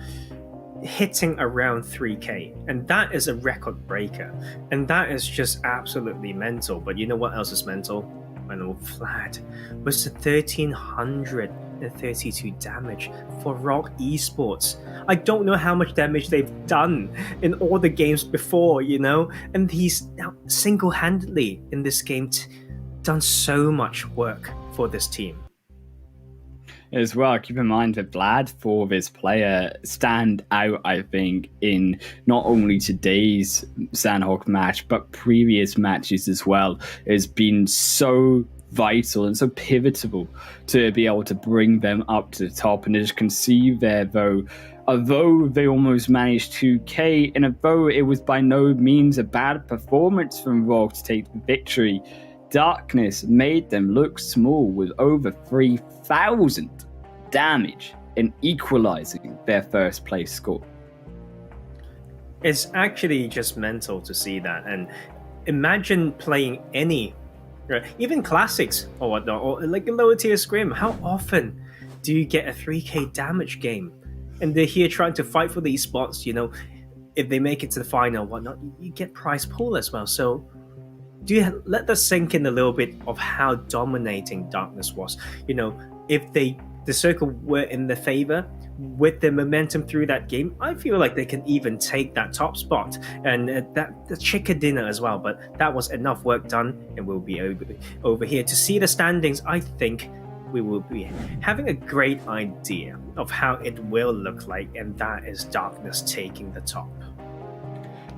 [SPEAKER 2] hitting around 3k, and that is a record breaker, and that is just absolutely mental. But you know what else is mental? I know Vlad was to 1332 damage for Rock Esports. I don't know how much damage they've done in all the games before, and he's now single-handedly in this game done so much work for this team.
[SPEAKER 6] As well, keep in mind that Vlad, for this player, stand out, I think, in not only today's Sandhawk match, but previous matches as well, has been so vital and so pivotal to be able to bring them up to the top. And as you can see there, although they almost managed 2k, and although it was by no means a bad performance from Rogue to take the victory, Darkness made them look small with over 3,000 damage and equalizing their first place score.
[SPEAKER 2] It's actually just mental to see that. And imagine playing any, even classics or whatnot, or like a lower tier scrim. How often do you get a 3k damage game? And they're here trying to fight for these spots, if they make it to the final or whatnot, you get prize pool as well. So do you let that sink in a little bit of how dominating Darkness was? If the circle were in their favor with the momentum through that game, I feel like they can even take that top spot and the chicken dinner as well. But that was enough work done, and we'll be over here to see the standings. I think we will be having a great idea of how it will look like, and that is Darkness taking the top.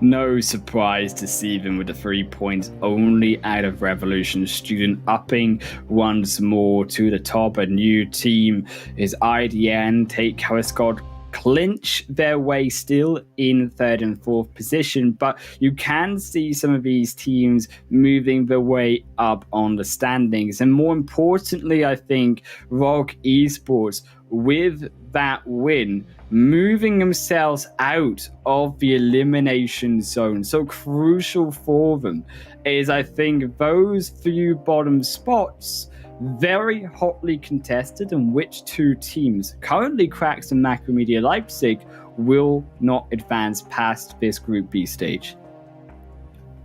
[SPEAKER 6] No surprise to see them with the 3 points only out of Revolution Student, upping once more to the top. A new team is IDN, take our squad, clinch their way still in 3rd and 4th position, but you can see some of these teams moving their way up on the standings. And more importantly, I think Rock Esports, with that win, moving themselves out of the elimination zone. So crucial for them is, I think, those few bottom spots very hotly contested, and which 2 teams, currently Cracks and Macromedia Leipzig, will not advance past this Group B stage.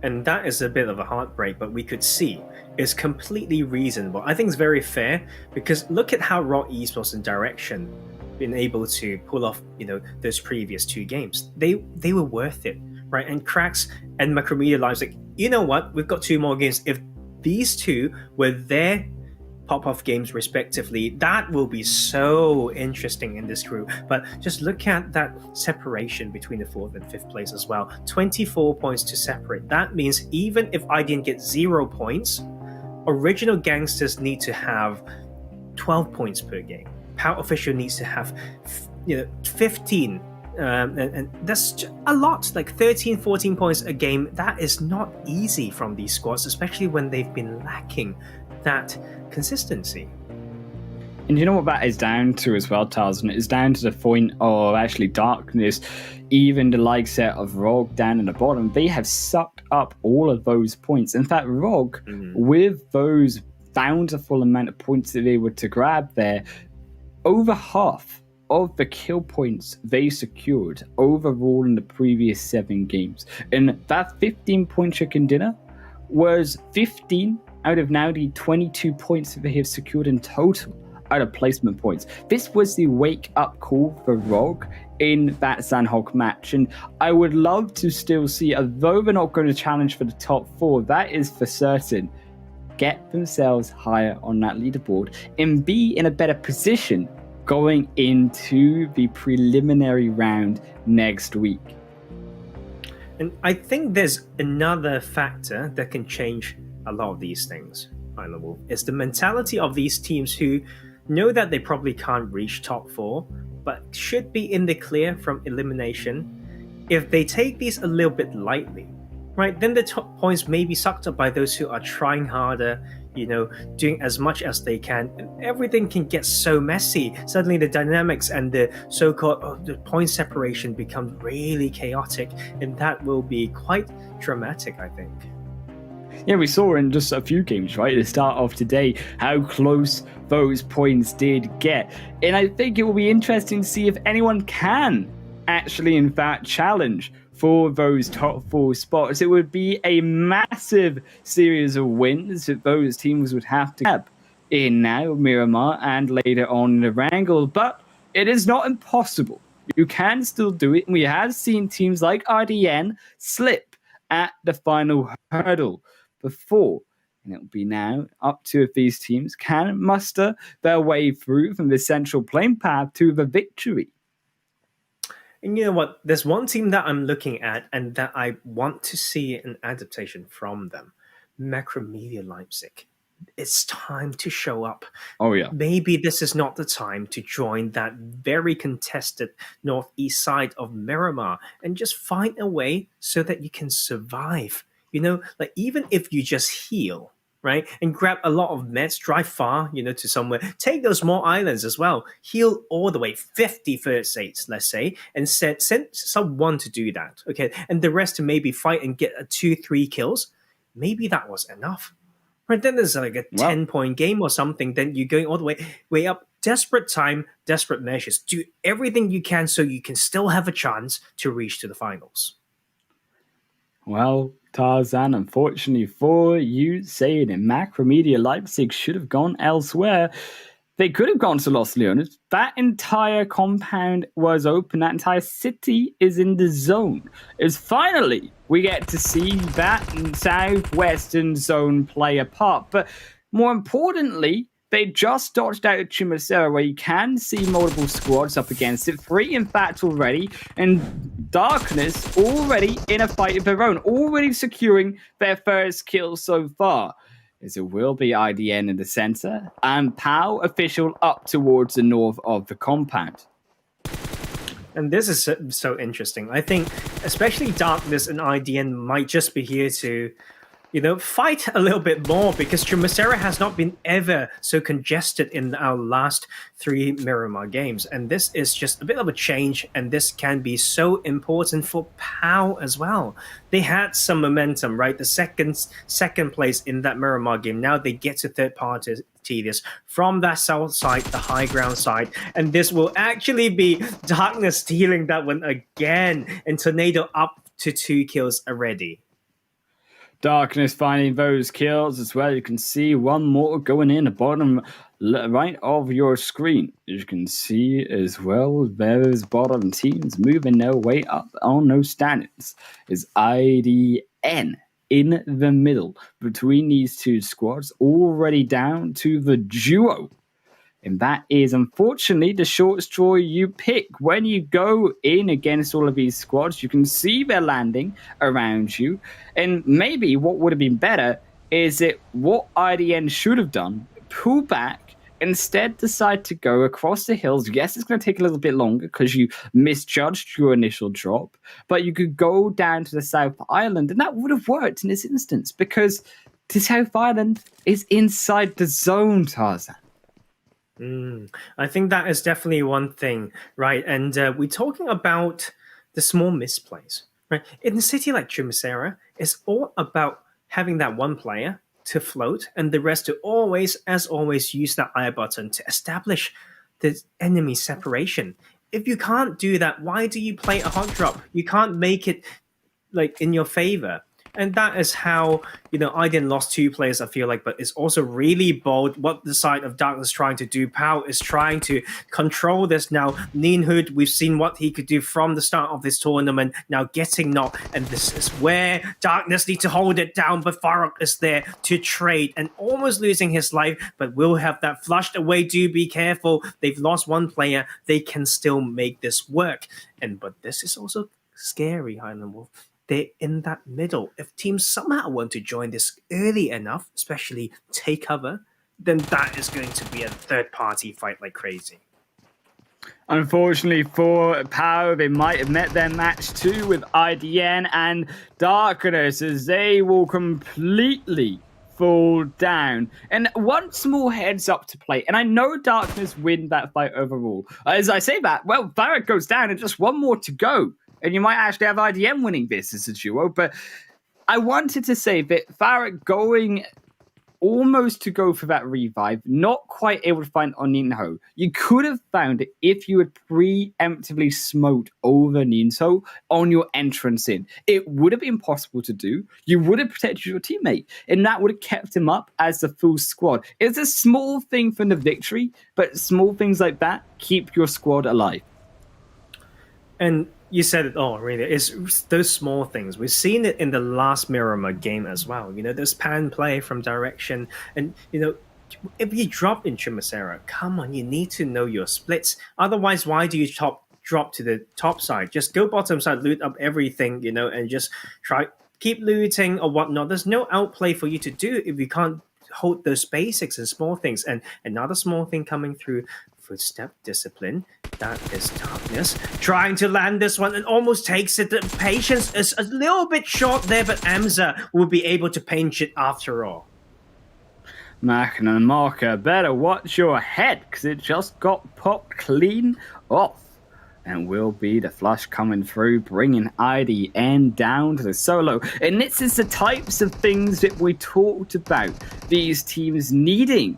[SPEAKER 2] And that is a bit of a heartbreak, but we could see it's completely reasonable. I think it's very fair, because look at how Raw Esports and Direction been able to pull off, those previous 2 games. They were worth it, right? And Cracks and Macromedia Leipzig, you know what? We've got 2 more games. If these 2 were their pop-off games respectively, that will be so interesting in this group. But just look at that separation between the 4th and 5th place as well. 24 points to separate. That means even if I didn't get 0 points, Original Gangsters need to have 12 points per game. Power Official needs to have 15, and that's a lot, like 13, 14 points a game. That is not easy from these squads, especially when they've been lacking that consistency.
[SPEAKER 6] And you know what that is down to as well, Tarzan? It's down to the point of actually Darkness, even the like set of Rogue down in the bottom, they have sucked up all of those points. In fact, Rogue, with those bountiful amount of points that they were to grab there, over half of the kill points they secured overall in the previous 7 games. And that 15-point chicken dinner was 15 out of now the 22 points that they have secured in total out of placement points. This was the wake-up call for Rogue in that Sandhog match, and I would love to still see, although they're not going to challenge for the top 4, that is for certain, get themselves higher on that leaderboard and be in a better position going into the preliminary round next week.
[SPEAKER 2] And I think there's another factor that can change a lot of these things, Island Wolf. It's the mentality of these teams who know that they probably can't reach top 4, but should be in the clear from elimination. If they take these a little bit lightly, right, then the top points may be sucked up by those who are trying harder, doing as much as they can, and everything can get so messy. Suddenly the dynamics and the so-called the point separation becomes really chaotic, and that will be quite dramatic, I think.
[SPEAKER 6] Yeah, we saw in just a few games, right, at the start of today, how close those points did get. And I think it will be interesting to see if anyone can actually, in fact, challenge for those top 4 spots. It would be a massive series of wins that those teams would have to have in now, Miramar, and later on in the Wrangle. But it is not impossible. You can still do it. And we have seen teams like RDN slip at the final hurdle before. And it will be now up to if these teams can muster their way through from the central plane path to the victory.
[SPEAKER 2] And you know what? There's one team that I'm looking at and that I want to see an adaptation from them. Macromedia Leipzig. It's time to show up.
[SPEAKER 6] Oh, yeah.
[SPEAKER 2] Maybe this is not the time to join that very contested northeast side of Miramar and just find a way so that you can survive. Like even if you just heal, right, and grab a lot of meds, drive far, to somewhere, take those small islands as well, heal all the way, 50 first aids, let's say, and send someone to do that, okay, and the rest to maybe fight and get 2-3 kills. Maybe that was enough, right? Then there's like a 10-point game or something, then you're going all the way up. Desperate time, desperate measures. Do everything you can so you can still have a chance to reach to the finals.
[SPEAKER 6] Well, Tarzan, unfortunately for you, saying it, Macromedia Leipzig should have gone elsewhere. They could have gone to Los Leones. That entire compound was open. That entire city is in the zone. As finally we get to see that southwestern zone play a part. But more importantly, they just dodged out of Chimicera, where you can see multiple squads up against it. 3, in fact, already. And Darkness already in a fight of their own. Already securing their first kill so far. As it will be IDN in the center. And POW official up towards the north of the compound.
[SPEAKER 2] And this is so interesting. I think especially Darkness and IDN might just be here to fight a little bit more, because Chimicera has not been ever so congested in our last 3 Miramar games. And this is just a bit of a change, and this can be so important for POW as well. They had some momentum, right? The second place in that Miramar game. Now they get to third party this from that south side, the high ground side, and this will actually be Darkness stealing that one again, and Tornado up to 2 kills already.
[SPEAKER 6] Darkness finding those kills as well. You can see one more going in the bottom right of your screen. You can see as well those bottom teams moving their way up on those standings. Is IDN in the middle between these two squads, already down to the duo. And that is, unfortunately, the short straw you pick. When you go in against all of these squads, you can see they're landing around you. And maybe what would have been better is that what IDN should have done, pull back, instead decide to go across the hills. Yes, it's going to take a little bit longer because you misjudged your initial drop, but you could go down to the South Island, and that would have worked in this instance because the South Island is inside the zone, Tarzan.
[SPEAKER 2] I think that is definitely one thing, right? And we're talking about the small misplays, right? In a city like Chimicera, it's all about having that one player to float and the rest to always, as always, use that I button to establish the enemy separation. If you can't do that, why do you play a hot drop? You can't make it like in your favor. And that is how, I didn't lost 2 players, I feel like, but it's also really bold what the side of Darkness is trying to do. Pao is trying to control this now. Ninhood, we've seen what he could do from the start of this tournament, now getting knocked, and this is where Darkness need to hold it down, but Farok is there to trade and almost losing his life, but will have that flushed away. Do be careful. They've lost 1 player. They can still make this work. But this is also scary, Highland Wolf. They're in that middle. If teams somehow want to join this early enough, especially take cover, then that is going to be a third-party fight like crazy.
[SPEAKER 6] Unfortunately for Power, they might have met their match too with IDN and Darkness, as they will completely fall down. And one small heads up to play, and I know Darkness win that fight overall. As I say that, well, Farrah goes down and just 1 more to go. And you might actually have IDM winning this as a duo, but I wanted to say that Farrah going almost to go for that revive, not quite able to find on Ninho. You could have found it if you had preemptively smoked over Ninho on your entrance in. It would have been possible to do. You would have protected your teammate, and that would have kept him up as the full squad. It's a small thing for the victory, but small things like that keep your squad alive.
[SPEAKER 2] And you said it all, really. It's those small things. We've seen it in the last Miramar game as well. There's pan play from direction. And, if you drop in Chimicera, come on, you need to know your splits. Otherwise, why do you drop to the top side? Just go bottom side, loot up everything, and just keep looting or whatnot. There's no outplay for you to do if you can't hold those basics and small things. And another small thing coming through, footstep discipline. That is Darkness trying to land this one and almost takes it. The patience is a little bit short there, but Amza will be able to pinch it after all.
[SPEAKER 6] Mackin and Marker, better watch your head, because it just got popped clean off. And will be the flush coming through, bringing IDN down to the solo. And this is the types of things that we talked about. These teams needing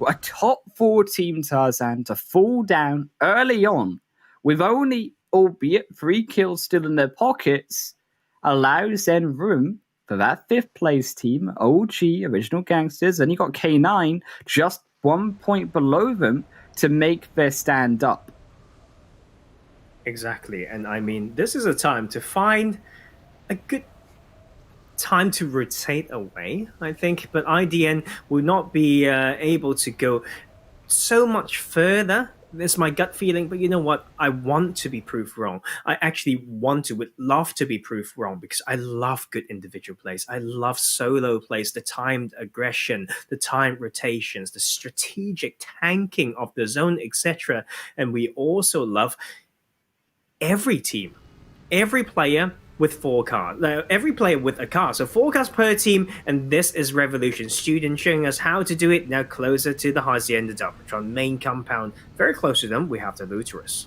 [SPEAKER 6] a top 4 team, Tarzan, to fall down early on with only, albeit 3 kills still in their pockets, allows then room for that 5th place team, OG, Original Gangsters, and you got K9 just 1 point below them to make their stand up.
[SPEAKER 2] Exactly. And I mean, this is a time to find a good time to rotate away, I think. But IDN will not be able to go so much further. That's my gut feeling. But you know what? I want to be proved wrong. I actually would love to be proved wrong, because I love good individual plays. I love solo plays, the timed aggression, the timed rotations, the strategic tanking of the zone, etc. And we also love every team, every player with 4 cards, every player with a card. So 4 cards per team, and this is Revolution Student showing us how to do it. Now closer to the Hacienda Delpatron main compound. Very close to them, we have the Luterus.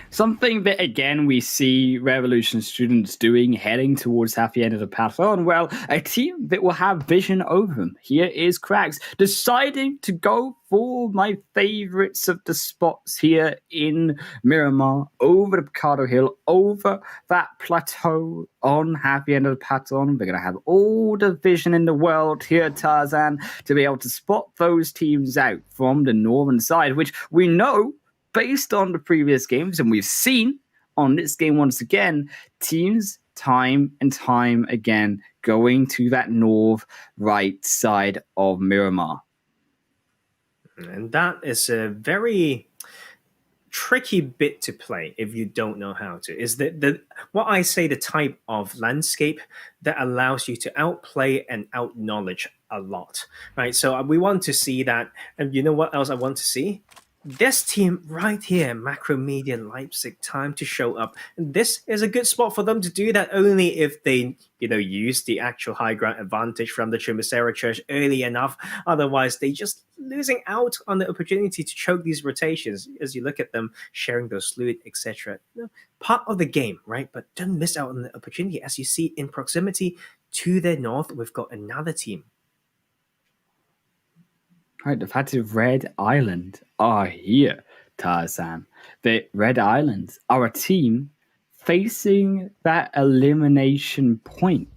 [SPEAKER 6] Something that, again, we see Revolution students doing, heading towards the end of the Patron. Well, a team that will have vision over them. Here is Cracks, deciding to go for my favorites of the spots here in Miramar, over the Picado Hill, over that plateau on the end of the Patron. They're going to have all the vision in the world here, Tarzan, to be able to spot those teams out from the northern side, which we know, based on the previous games, and we've seen on this game once again, teams time and time again going to that north right side of Miramar.
[SPEAKER 2] And that is a very tricky bit to play if you don't know how to. Is the what I say, the type of landscape that allows you to outplay and outknowledge a lot, right? So we want to see that. And you know what else I want to see? This team right here, Macromedia Leipzig, time to show up. And this is a good spot for them to do that, only if they, use the actual high ground advantage from the Chimicera Church early enough. Otherwise, they just losing out on the opportunity to choke these rotations as you look at them sharing those loot, etc. Part of the game, right? But don't miss out on the opportunity. As you see in proximity to their north, we've got another team.
[SPEAKER 6] Right, the fact of Red Island are here, Tarzan. The Red Islands are a team facing that elimination point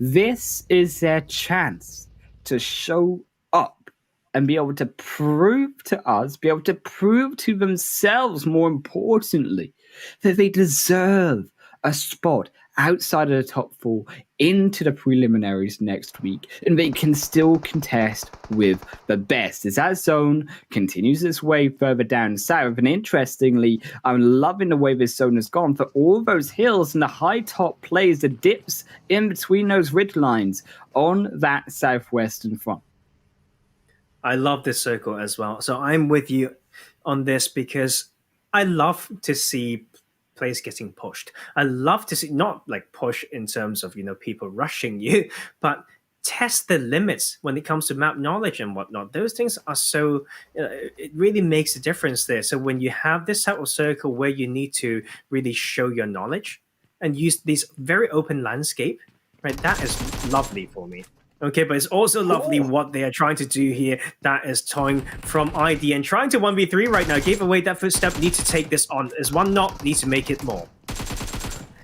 [SPEAKER 6] This is their chance to show up and be able to prove to us, be able to prove to themselves, more importantly, that they deserve a spot outside of the top 4 into the preliminaries next week, and they can still contest with the best as that zone continues its way further down south. And interestingly, I'm loving the way this zone has gone for all those hills and the high top plays, the dips in between those ridge lines on that southwestern front.
[SPEAKER 2] I love this circle as well. So I'm with you on this because I love to see plays getting pushed. I love to see, not like push in terms of, people rushing you, but test the limits when it comes to map knowledge and whatnot. Those things are so, it really makes a difference there. So when you have this type of circle where you need to really show your knowledge and use this very open landscape, right, that is lovely for me. Okay, but it's also lovely what they are trying to do here. That is toying from ID and trying to 1v3 right now. Gave away that first step. Need to take this on. Is one knock. Need to make it more.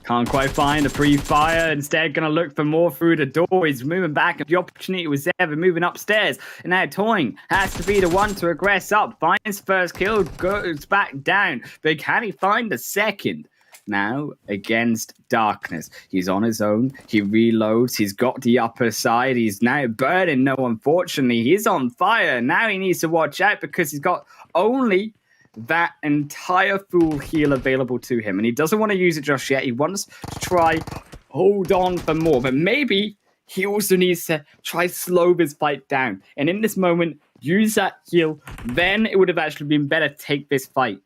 [SPEAKER 6] Can't quite find the pre-fire. Instead, going to look for more through the door. He's moving back. The opportunity was there. They're moving upstairs. And now Toying has to be the one to aggress up. Finds first kill. Goes back down. But can he find the second? Now against Darkness. He's on his own. He reloads. He's got the upper side. He's now burning. No, unfortunately, he's on fire. Now he needs to watch out because he's got only that entire full heal available to him. And he doesn't want to use it just yet. He wants to try hold on for more. But maybe he also needs to try slow this fight down. And in this moment, use that heal. Then it would have actually been better to take this fight.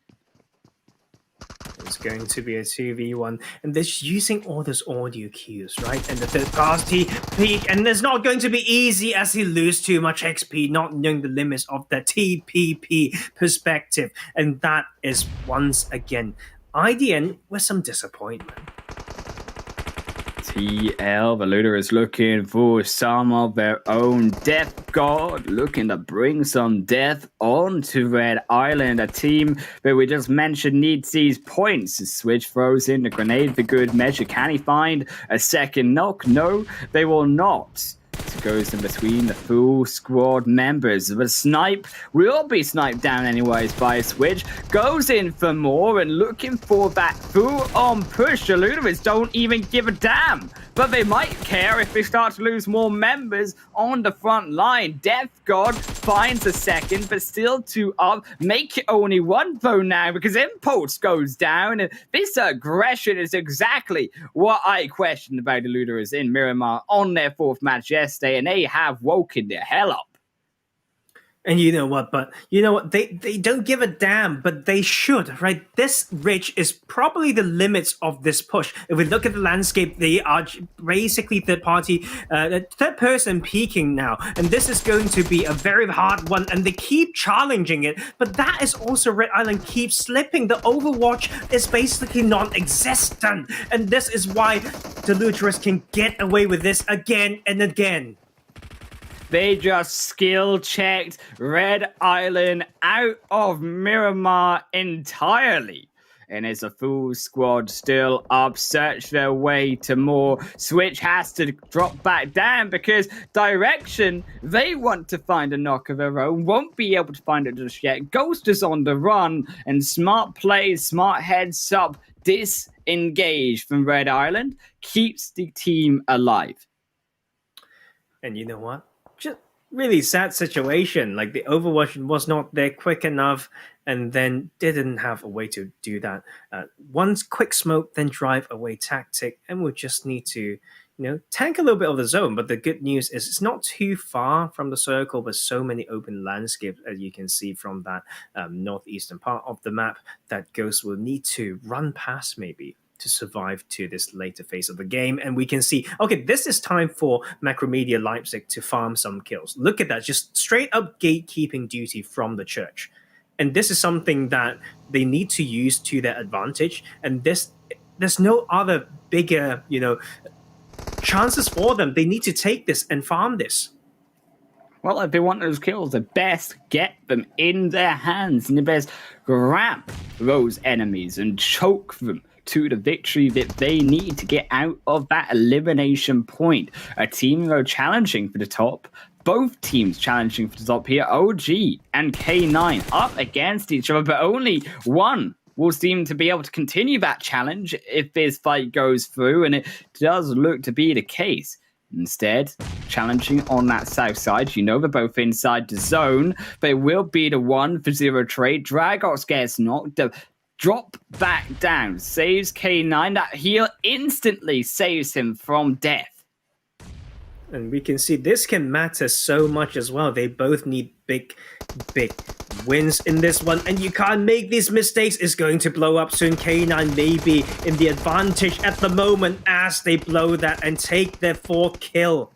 [SPEAKER 2] It's going to be a 2v1, and they're using all those audio cues, right? And the third party peak, and it's not going to be easy as he loses too much XP, not knowing the limits of the TPP perspective. And that is once again IDN with some disappointment.
[SPEAKER 6] TL, the looter is looking for some of their own Death God, looking to bring some death onto Red Island, a team that we just mentioned needs these points. The Switch throws in the grenade for good measure. Can he find a second knock? No, they will not. It goes in between the full squad members. The snipe will be sniped down anyways by Switch. Goes in for more and looking for that full-on push. The Ludovics don't even give a damn. But they might care if they start to lose more members on the front line. Death God finds a second, but still 2 up. Make it only 1 though now because Impulse goes down. And this aggression is exactly what I questioned about the Ludovics in Miramar on their 4th match yesterday. And they have woken the hell up.
[SPEAKER 2] And you know what? They don't give a damn, but they should, right? This ridge is probably the limits of this push. If we look at the landscape, they are basically third person peaking now. And this is going to be a very hard one. And they keep challenging it. But that is also Red Island keeps slipping. The Overwatch is basically non-existent. And this is why the Luchers can get away with this again and again.
[SPEAKER 6] They just skill checked Red Island out of Miramar entirely. And it's a full squad still up, search their way to more. Switch has to drop back down because Direction, they want to find a knock of their own, won't be able to find it just yet. Ghost is on the run, and smart plays, smart heads up, disengaged from Red Island, keeps the team alive.
[SPEAKER 2] And you know what? Just really sad situation. Like the Overwatch was not there quick enough and then didn't have a way to do that. One quick smoke, then drive away tactic, and we'll just need to, tank a little bit of the zone. But the good news is it's not too far from the circle, but so many open landscapes, as you can see from that northeastern part of the map, that Ghost will need to run past maybe to survive to this later phase of the game. And we can see, okay, this is time for Macromedia Leipzig to farm some kills. Look at that, just straight up gatekeeping duty from the church. And this is something that they need to use to their advantage. And there's no other bigger, chances for them. They need to take this and farm this.
[SPEAKER 6] Well, if they want those kills, the best get them in their hands and the best grab those enemies and choke them to the victory that they need to get out of that elimination point. A team, though, challenging for the top. Both teams challenging for the top here. OG and K9 up against each other, but only one will seem to be able to continue that challenge if this fight goes through, and it does look to be the case. Instead, challenging on that south side, they're both inside the zone, but it will be the 1-for-0 trade. Dragos gets knocked, drop back down, saves K9. That heal instantly saves him from death.
[SPEAKER 2] And we can see this can matter so much as well. They both need big wins in this one, and you can't make these mistakes. It's going to blow up soon. K9 may be in the advantage at the moment as they blow that and take their 4th kill.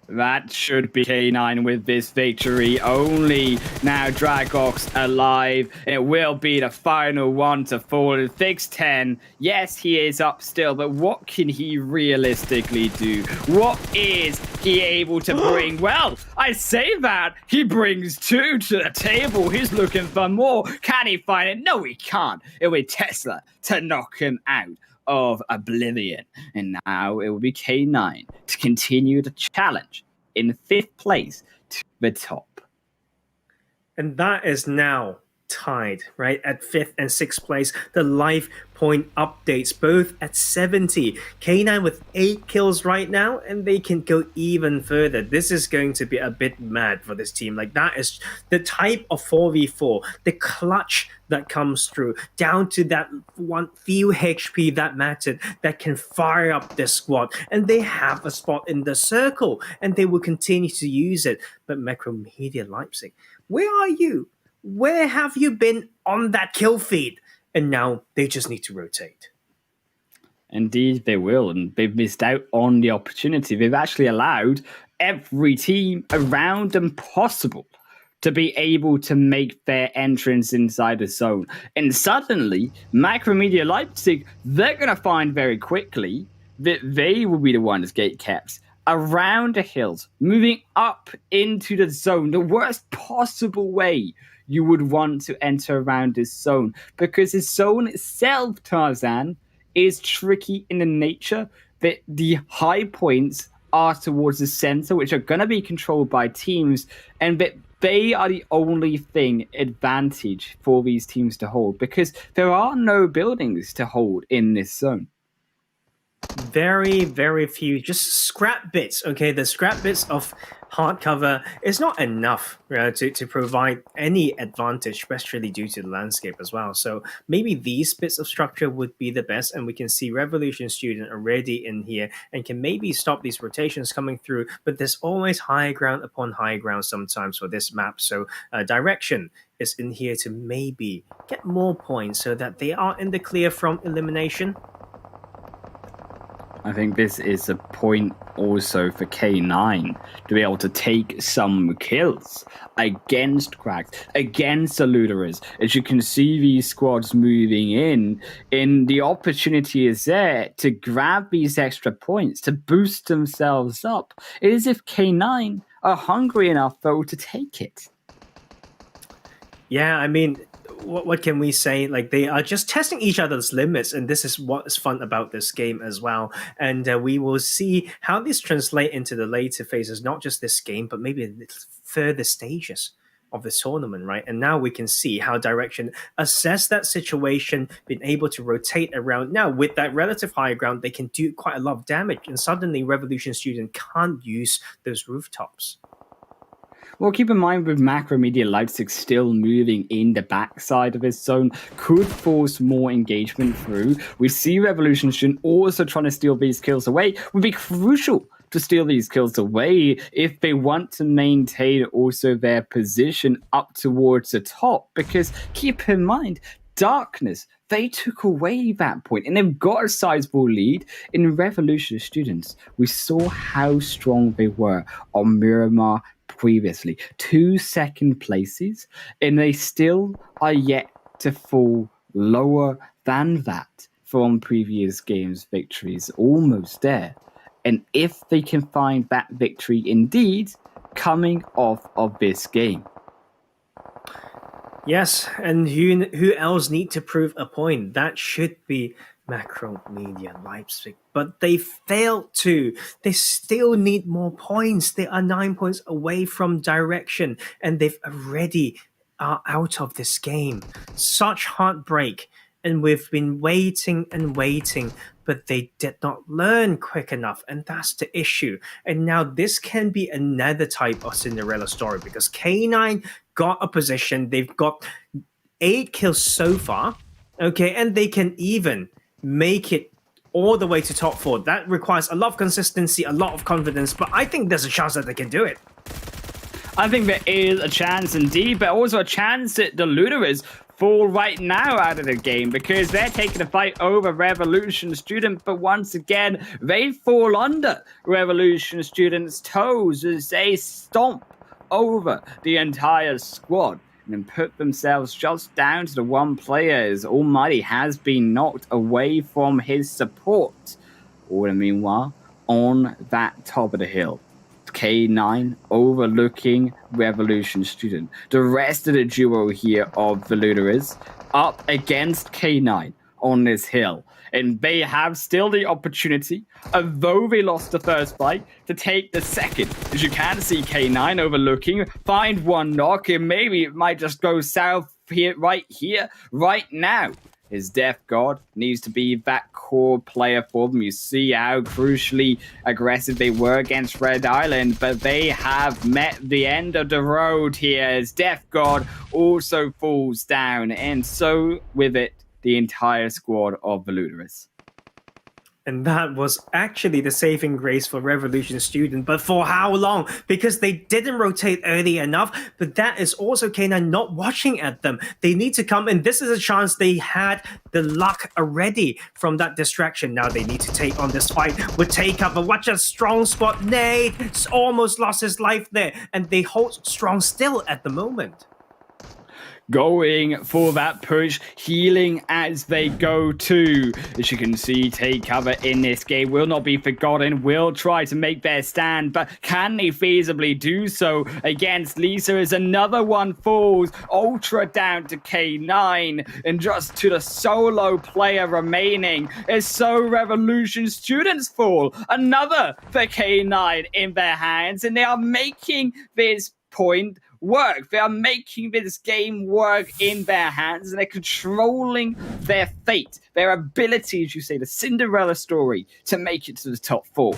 [SPEAKER 6] That should be K9 with this victory. Only now Dragox alive. It will be the final one to fall. Fix 10. Yes, he is up still, but what can he realistically do? What is he able to bring? Well, I say that. He brings 2 to the table. He's looking for more. Can he find it? No, he can't. It'll be Tesla to knock him out of Oblivion. And now it will be K9 to continue the challenge in 5th place to the top.
[SPEAKER 2] And that is now tied, right, at 5th and 6th place. The life point updates both at 70. K9 with 8 kills right now, and they can go even further. This is going to be a bit mad for this team. Like, that is the type of 4v4, the clutch that comes through, down to that one few HP that mattered, that can fire up their squad. And they have a spot in the circle, and they will continue to use it. But Macromedia Leipzig, where are you? Where have you been on that kill feed? And now they just need to rotate.
[SPEAKER 6] Indeed, they will. And they've missed out on the opportunity. They've actually allowed every team around them possible to be able to make their entrance inside the zone. And suddenly, Macromedia Leipzig, they're going to find very quickly that they will be the ones gatekept around the hills, moving up into the zone, the worst possible way you would want to enter around this zone, because the zone itself, Tarzan, is tricky in the nature that the high points are towards the center, which are going to be controlled by teams, and that they are the only thing advantage for these teams to hold, because there are no buildings to hold in this zone.
[SPEAKER 2] Very, very few, just scrap bits, okay? The scrap bits of hardcover is not enough to provide any advantage, especially due to the landscape as well. So maybe these bits of structure would be the best, and we can see Revolution Student already in here and can maybe stop these rotations coming through, but there's always high ground upon high ground sometimes for this map. So Direction is in here to maybe get more points so that they are in the clear from elimination.
[SPEAKER 6] I think this is a point also for K9 to be able to take some kills against Cracks, against the Luderers. As you can see these squads moving in, and the opportunity is there to grab these extra points, to boost themselves up. It is if K9 are hungry enough, though, to take it.
[SPEAKER 2] Yeah, I mean, what can we say? Like, they are just testing each other's limits, and this is what is fun about this game as well. And we will see how this translate into the later phases, not just this game, but maybe the further stages of the tournament, right? And now we can see how Direction assess that situation, being able to rotate around. Now, with that relative high ground, they can do quite a lot of damage, and suddenly Revolution Student can't use those rooftops.
[SPEAKER 6] Well, keep in mind with Macromedia Leipzig still moving in the backside of his zone, could force more engagement through. We see Revolution Student also trying to steal these kills away. Would be crucial to steal these kills away if they want to maintain also their position up towards the top. Because keep in mind, Darkness, they took away that point, and they've got a sizable lead. In Revolution Students, we saw how strong they were on Miramar previously. 2 second places, and they still are yet to fall lower than that from previous games' victories. Almost there. And if they can find that victory indeed coming off of this game.
[SPEAKER 2] Yes, and who else need to prove a point? That should be Macromedia Leipzig, but they failed to. They still need more points. They are 9 points away from direction, and they've already are out of this game. Such heartbreak, and we've been waiting and waiting, but they did not learn quick enough, and that's the issue. And now this can be another type of Cinderella story because K9 got a position. They've got 8 kills so far, okay, and they can even make it all the way to top 4. That requires a lot of consistency, a lot of confidence, but I think there's a chance that they can do it.
[SPEAKER 6] I think there is a chance indeed, but also a chance that the Luderists fall right now out of the game because they're taking a fight over Revolution Student, but once again, they fall under Revolution Student's toes as they stomp over the entire squad and put themselves just down to the one player as Almighty has been knocked away from his support. All the meanwhile, on that top of the hill, K9 overlooking Revolution Student. The rest of the duo here of the Luderists up against K9 on this hill. And they have still the opportunity, although they lost the first fight, to take the second. As you can see, K9 overlooking, find one knock, and maybe it might just go south here, right now. His Death God needs to be that core player for them. You see how crucially aggressive they were against Red Island, but they have met the end of the road here as Death God also falls down, and so with it, the entire squad of the Luderists.
[SPEAKER 2] And that was actually the saving grace for Revolution Student, but for how long? Because they didn't rotate early enough, but that is also K9 not watching at them. They need to come, and this is a chance they had the luck already from that distraction. Now they need to take on this fight with Take-Up, but watch a strong spot. Nate almost lost his life there, and they hold strong still at the moment.
[SPEAKER 6] Going for that push, healing as they go too. As you can see, Take Cover in this game will not be forgotten, will try to make their stand, but can they feasibly do so against Lisa as another one falls? Ultra down to K9, and just to the solo player remaining as so Revolution Students fall. Another for K9 in their hands, and they are making this point work. They are making this game work in their hands, and they're controlling their fate, their ability, as you say, the Cinderella story, to make it to the top 4.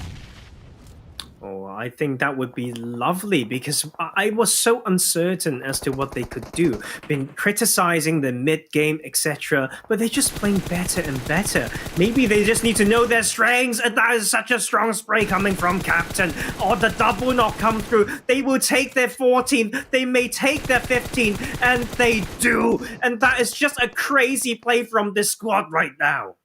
[SPEAKER 2] Oh, I think that would be lovely because I was so uncertain as to what they could do. Been criticizing the mid-game, etc., but they're just playing better and better. Maybe they just need to know their strengths, and that is such a strong spray coming from Captain. Or the double knock come through. They will take their 14, they may take their 15, and they do. And that is just a crazy play from this squad right now.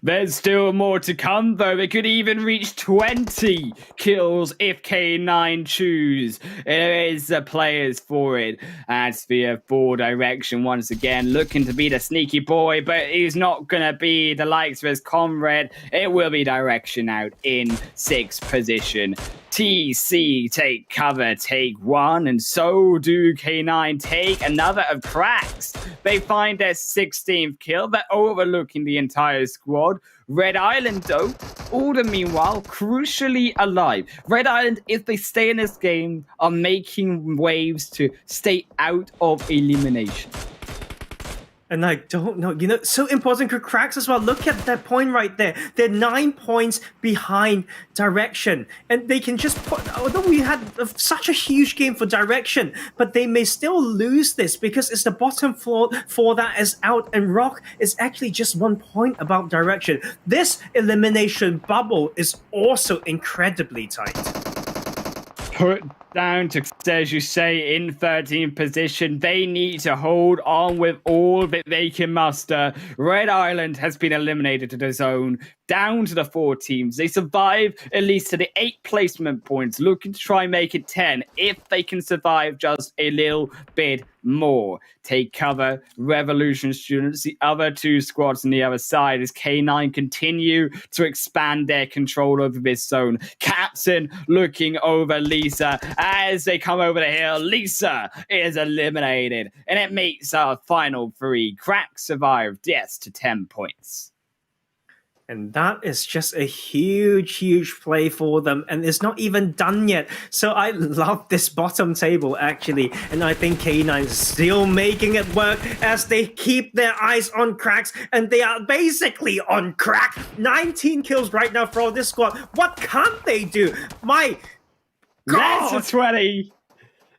[SPEAKER 6] There's still more to come, though. They could even reach 20 kills if K9 choose. There is the players for it. As for Full Direction, once again, looking to be the sneaky boy, but he's not going to be the likes of his comrade. It will be Direction out in 6th position. TC take cover, take 1, and so do K9 take another of cracks. They find their 16th kill. They're overlooking the entire squad. Red Island, though, all the meanwhile, crucially alive. Red Island, if they stay in this game, are making waves to stay out of elimination.
[SPEAKER 2] And I don't know, so important for cracks as well. Look at that point right there. They're 9 points behind Direction. And they can just put, although we had such a huge game for Direction, but they may still lose this because it's the bottom floor for that is out, and Rock is actually just 1 point above Direction. This elimination bubble is also incredibly tight.
[SPEAKER 6] Put down to, as you say, in 13th position. They need to hold on with all that they can muster. Red Island has been eliminated to the zone, down to the 4 teams. They survive at least to the 8 placement points, looking to try and make it 10 if they can survive just a little bit more. Take cover, Revolution students. The other two squads on the other side as K9 continue to expand their control over this zone. Captain looking over Lisa as they come over the hill. Lisa is eliminated, and it makes our final three. Crack survived, yes, to 10 points.
[SPEAKER 2] And that is just a huge play for them. And it's not even done yet. So I love this bottom table, actually. And I think K9 is still making it work as they keep their eyes on Cracks. And they are basically on crack. 19 kills right now for this squad. What can't they do? My God!
[SPEAKER 6] That's a 20.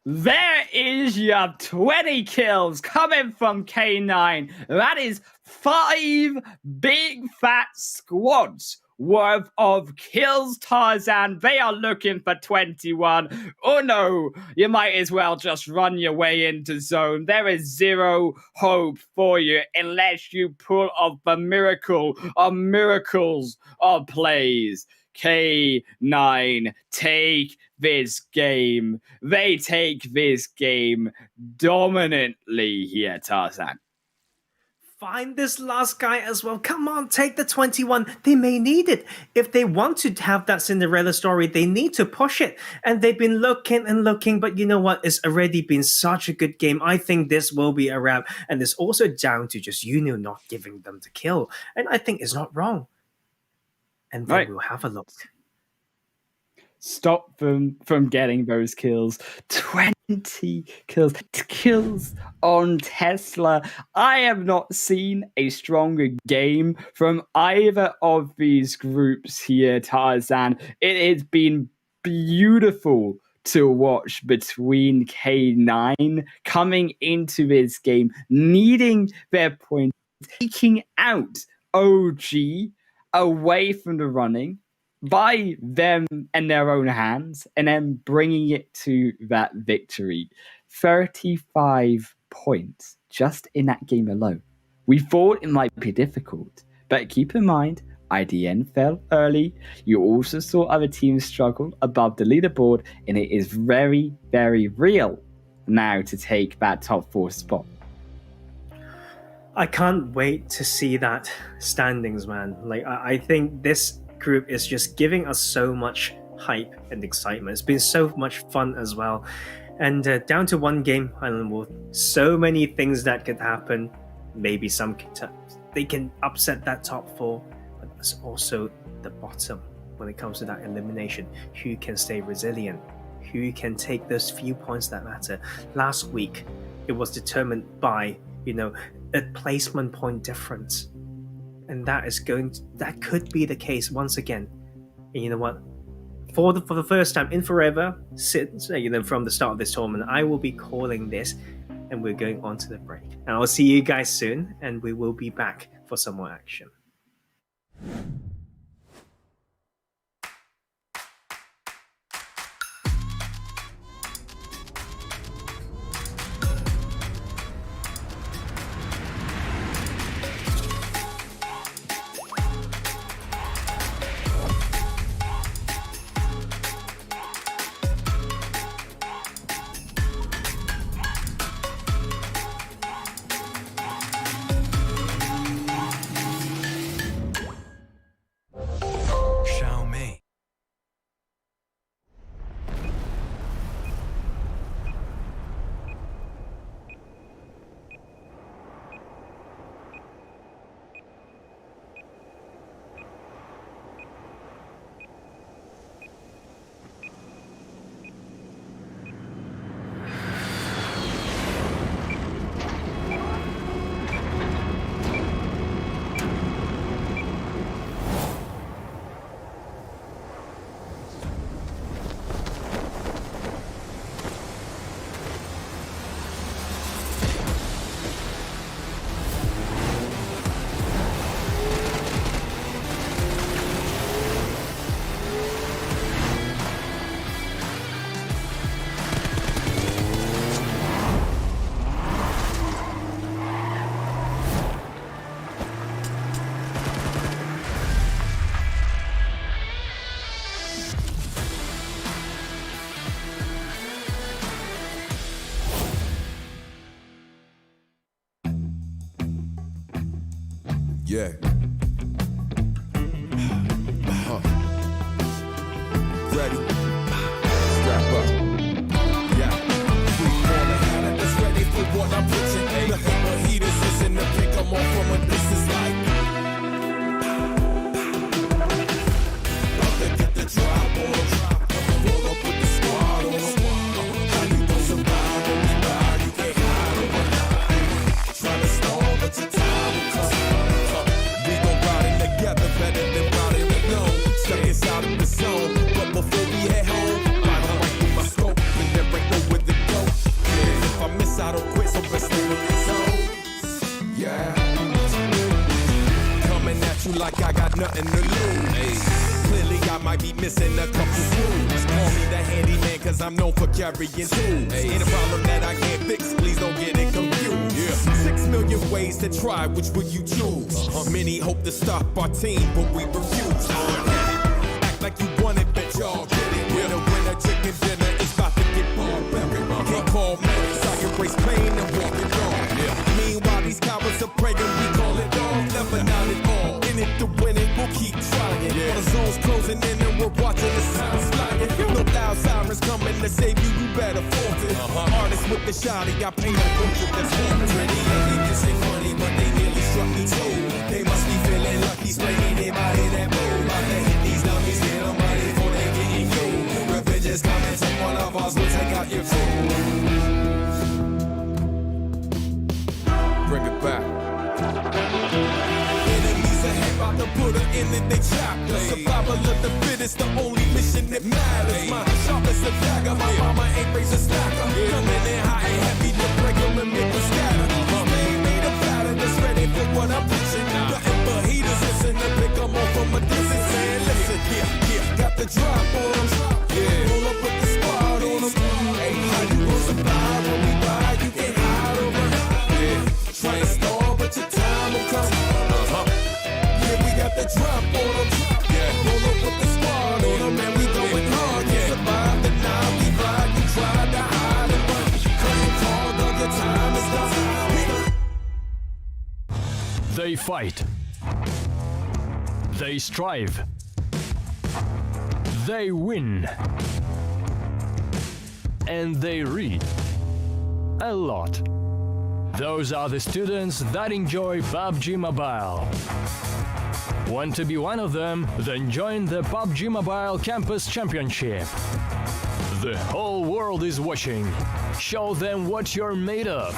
[SPEAKER 6] There is your 20 kills coming from K9. That is 5 big fat squads worth of kills, Tarzan. They are looking for 21. Oh no, you might as well just run your way into zone. There is zero hope for you unless you pull off the miracle of miracles of plays. K9 take this game. They take this game dominantly here, Tarzan.
[SPEAKER 2] Find this last guy as well. Come on, take the 21. They may need it. If they want to have that Cinderella story, they need to push it. And they've been looking and looking, but you know what? It's already been such a good game. I think this will be a wrap. And it's also down to just not giving them the kill. And I think it's not wrong. And then we'll have a look.
[SPEAKER 6] Stop them from getting those kills. 20 kills. Kills on Tesla. I have not seen a stronger game from either of these groups here, Tarzan. It has been beautiful to watch between K9 coming into this game, needing their points, taking out OG away from the running by them and their own hands, and then bringing it to that victory. 35 points just in that game alone. We thought it might be difficult, but keep in mind, IDN fell early. You also saw other teams struggle above the leaderboard, and it is very, very real now to take that top 4 spot.
[SPEAKER 2] I can't wait to see that standings, man. Like, I think this group is just giving us so much hype and excitement. It's been so much fun as well. And down to one game, Island Wolf. So many things that could happen. Maybe they can upset that top 4, but there's also the bottom when it comes to that elimination. Who can stay resilient? Who can take those few points that matter? Last week, it was determined by a placement point difference, and that could be the case once again. And you know what? For the first time in forever, from the start of this tournament, I will be calling this, and we're going on to the break. And I'll see you guys soon, and we will be back for some more action.
[SPEAKER 5] Yeah. Ready? Strap up. Yeah. We wanna have it that's ready for what I'm pitching. Nothing but heaters is in the pick 'em off from a distance like. About to get the drop on 'em. Roll up with the squad on 'em. How you gon' survive when we ride? You can't hide 'em. Tryna stall, but your time will come. We gon' ride it together better than riding alone. Stuck inside of the zone, but before we head home, I don't like with my scope and then break over the go. Yeah, if I miss, I don't quit, so best stay with this zone. Yeah, coming at you like I got nothing to lose. Hey. Clearly, I might be missing a couple screws. Call me the handyman, cause I'm known for carrying tools. Ain't a problem that I can't fix, please don't get it confused. Yeah. 6 million ways to try, which would you choose? Many hope to stop our team, but we refuse. Act like you want it, bet y'all get it. Winner, chicken dinner is about to get barbaric. Can't call me, so I embrace pain and walk it on. Meanwhile, these cowards are praying, we call it all. Never not at all. In it to win it, we'll keep trying. While the zone's closing in and we're watching the sounds flying. No loud sirens coming to save you, you better force it. Artists with the shotty, I paint a picture that's haunted. Ready, ain't even say funny, but they nearly struck me too. They must be feeling lucky, spraying their body that move. About to hit these dummies, hit them right before they get in you. Revenge is coming, take one of us, we'll take out your crew. Bring it back. Enemies ahead, about to put her in it, they chapter. Survival of the fittest, the only mission that matters. My sharp as a dagger, my mama ain't raised a stacker. Coming in high and heavy, to break them and make them scatter. They made a pattern that's ready for what I'm pitching. Nothing but heaters, listen to pick them off from a distance. Man, listen, yeah, got the drop on them. Yeah, roll up with the squad on them. Hey, how you gon' survive when we ride? You can't hide over. Yeah, try and stall, but your time will come. Yeah, we got the drop on them. Yeah, roll up with the squad on them, and we going hard. You survive the night we ride. You tried to hide and run. Couldn't call, dog, your time is done.
[SPEAKER 4] They fight. They strive. They win. And they read a lot. Those are the students that enjoy PUBG Mobile. Want to be one of them? Then join the PUBG Mobile Campus Championship. The whole world is watching. Show them what you're made of.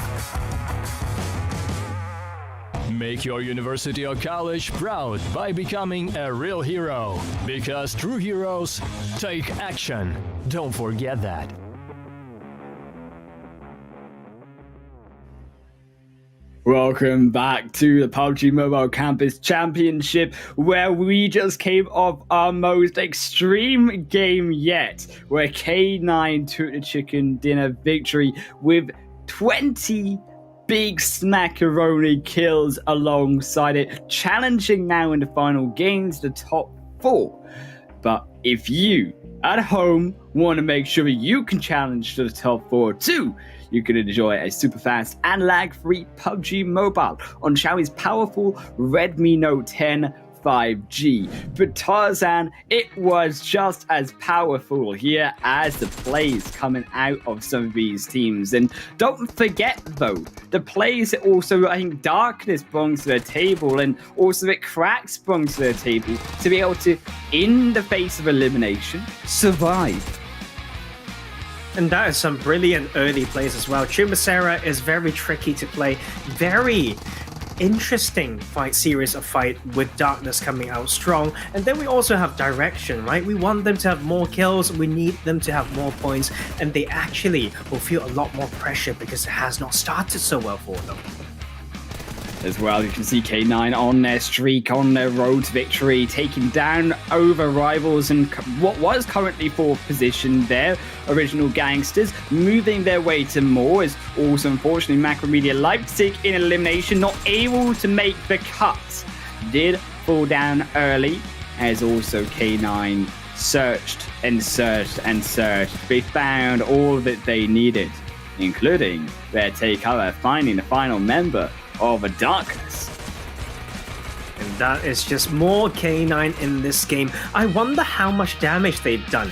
[SPEAKER 4] Make your university or college proud by becoming a real hero. Because true heroes take action. Don't forget that.
[SPEAKER 6] Welcome back to the PUBG Mobile Campus Championship, where we just came off our most extreme game yet, where K9 took the chicken dinner victory with 20 big smackaroni kills alongside it, challenging now in the final games the top 4. But if you at home want to make sure you can challenge to the top 4 too, you can enjoy a super fast and lag-free PUBG Mobile on Xiaomi's powerful Redmi Note 10 5G. But Tarzan, it was just as powerful here as the plays coming out of some of these teams. And don't forget though, the plays that also, I think, Darkness brings to the table, and also that Cracks brings to the table to be able to, in the face of elimination, survive.
[SPEAKER 2] And that is some brilliant early plays as well. Chumacera is very tricky to play. Very interesting series of fight with Darkness coming out strong. And then we also have Direction, right? We want them to have more kills. We need them to have more points. And they actually will feel a lot more pressure because it has not started so well for them.
[SPEAKER 6] As well, you can see K9 on their streak, on their road to victory, taking down over rivals and what was currently 4th position there, Original Gangsters, moving their way to more, is also unfortunately Macromedia Leipzig in elimination, not able to make the cut. Did fall down early, as also K9 searched and searched and searched. They found all that they needed, including their takeover, finding the final member of a Darkness.
[SPEAKER 2] And that is just more K9 in this game. I wonder how much damage they've done.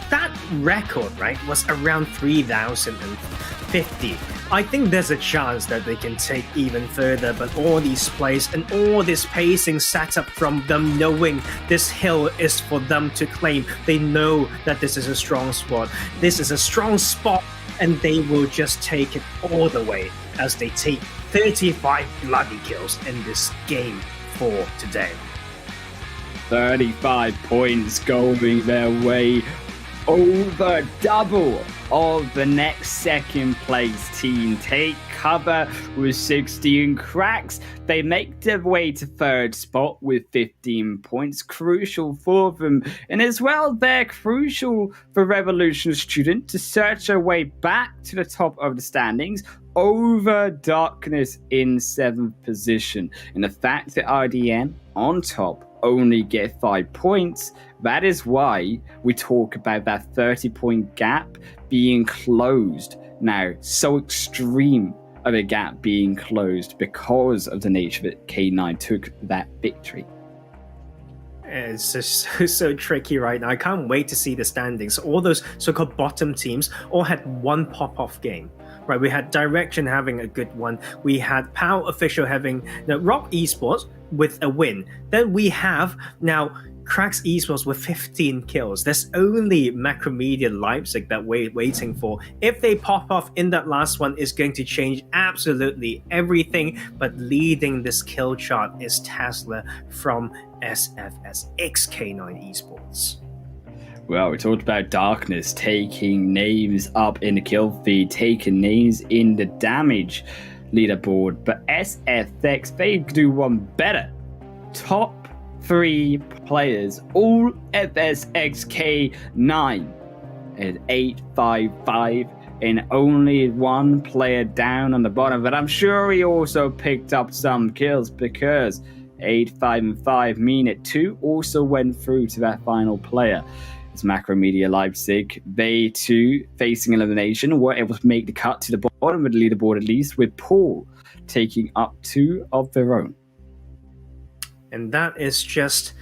[SPEAKER 2] That record, right, was around 3,050. I think there's a chance that they can take even further, but all these plays and all this pacing set up from them knowing this hill is for them to claim. They know that this is a strong spot. This is a strong spot, and they will just take it all the way as they take 35 bloody kills in this game for today.
[SPEAKER 6] 35 points going their way, over double of the next second place team. Take cover with 16 cracks. They make their way to third spot with 15 points, crucial for them. And as well, they're crucial for Revolution Student to search their way back to the top of the standings over Darkness in 7th position. And the fact that RDN on top only get 5 points, that is why we talk about that 30-point gap being closed now. So extreme of a gap being closed because of the nature that K9 took that victory.
[SPEAKER 2] It's just so tricky right now. I can't wait to see the standings. All those so-called bottom teams all had one pop-off game. Right, we had Direction having a good one. We had POW Official having Rock Esports with a win. Then we have now Cracks Esports with 15 kills. There's only Macromedia Leipzig that we're waiting for. If they pop off in that last one, is going to change absolutely everything. But leading this kill chart is Tesla from SFSX-K9 Esports.
[SPEAKER 6] Well, we talked about Darkness taking names up in the kill feed, taking names in the damage leaderboard. But SFX, they do one better. Top 3 players, all FSXK9 at 855, and only one player down on the bottom. But I'm sure he also picked up some kills because 8, 5, and 5 mean it 2 also went through to that final player. It's Macromedia Leipzig. They too, facing elimination, were able to make the cut to the bottom of the leaderboard at least, with Paul taking up 2 of their own.
[SPEAKER 2] And that is just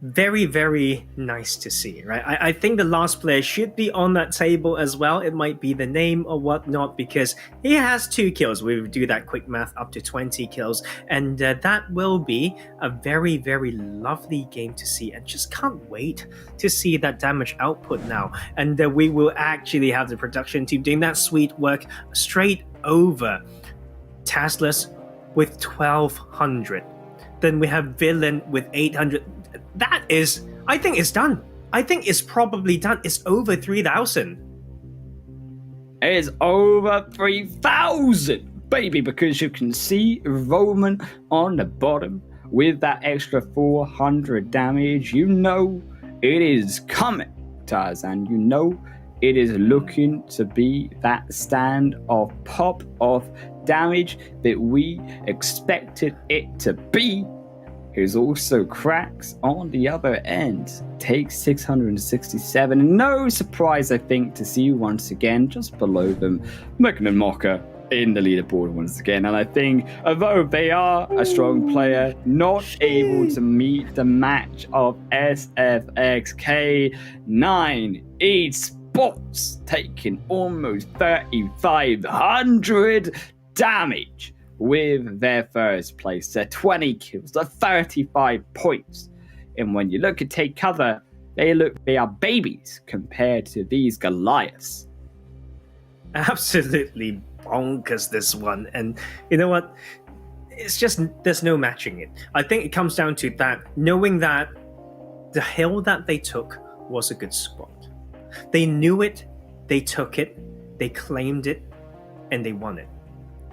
[SPEAKER 2] very, very nice to see, right? I think the last player should be on that table as well. It might be the name or whatnot because he has 2 kills. We do that quick math, up to 20 kills. And that will be a very, very lovely game to see. And just can't wait to see that damage output now. And we will actually have the production team doing that sweet work straight over Teslas with 1200. Then we have Villain with 800. That is, I think it's done. I think it's probably done. It's over 3,000.
[SPEAKER 6] It is over 3,000, baby, because you can see Roman on the bottom with that extra 400 damage. You know it is coming, Tarzan. You know it is looking to be that stand of pop of damage that we expected it to be. Who's also Cracks on the other end, takes 667. No surprise, I think, to see once again just below them, Mugman Mocha in the leaderboard once again. And I think, although they are a strong player, not able to meet the match of SFXK9 Esports, taking almost 3,500 damage with their first place. They're 20 kills, they're 35 points. And when you look at Take Cover, they are babies compared to these Goliaths.
[SPEAKER 2] Absolutely bonkers, this one. And you know what? It's just, there's no matching it. I think it comes down to that, knowing that the hill that they took was a good spot. They knew it, they took it, they claimed it, and they won it.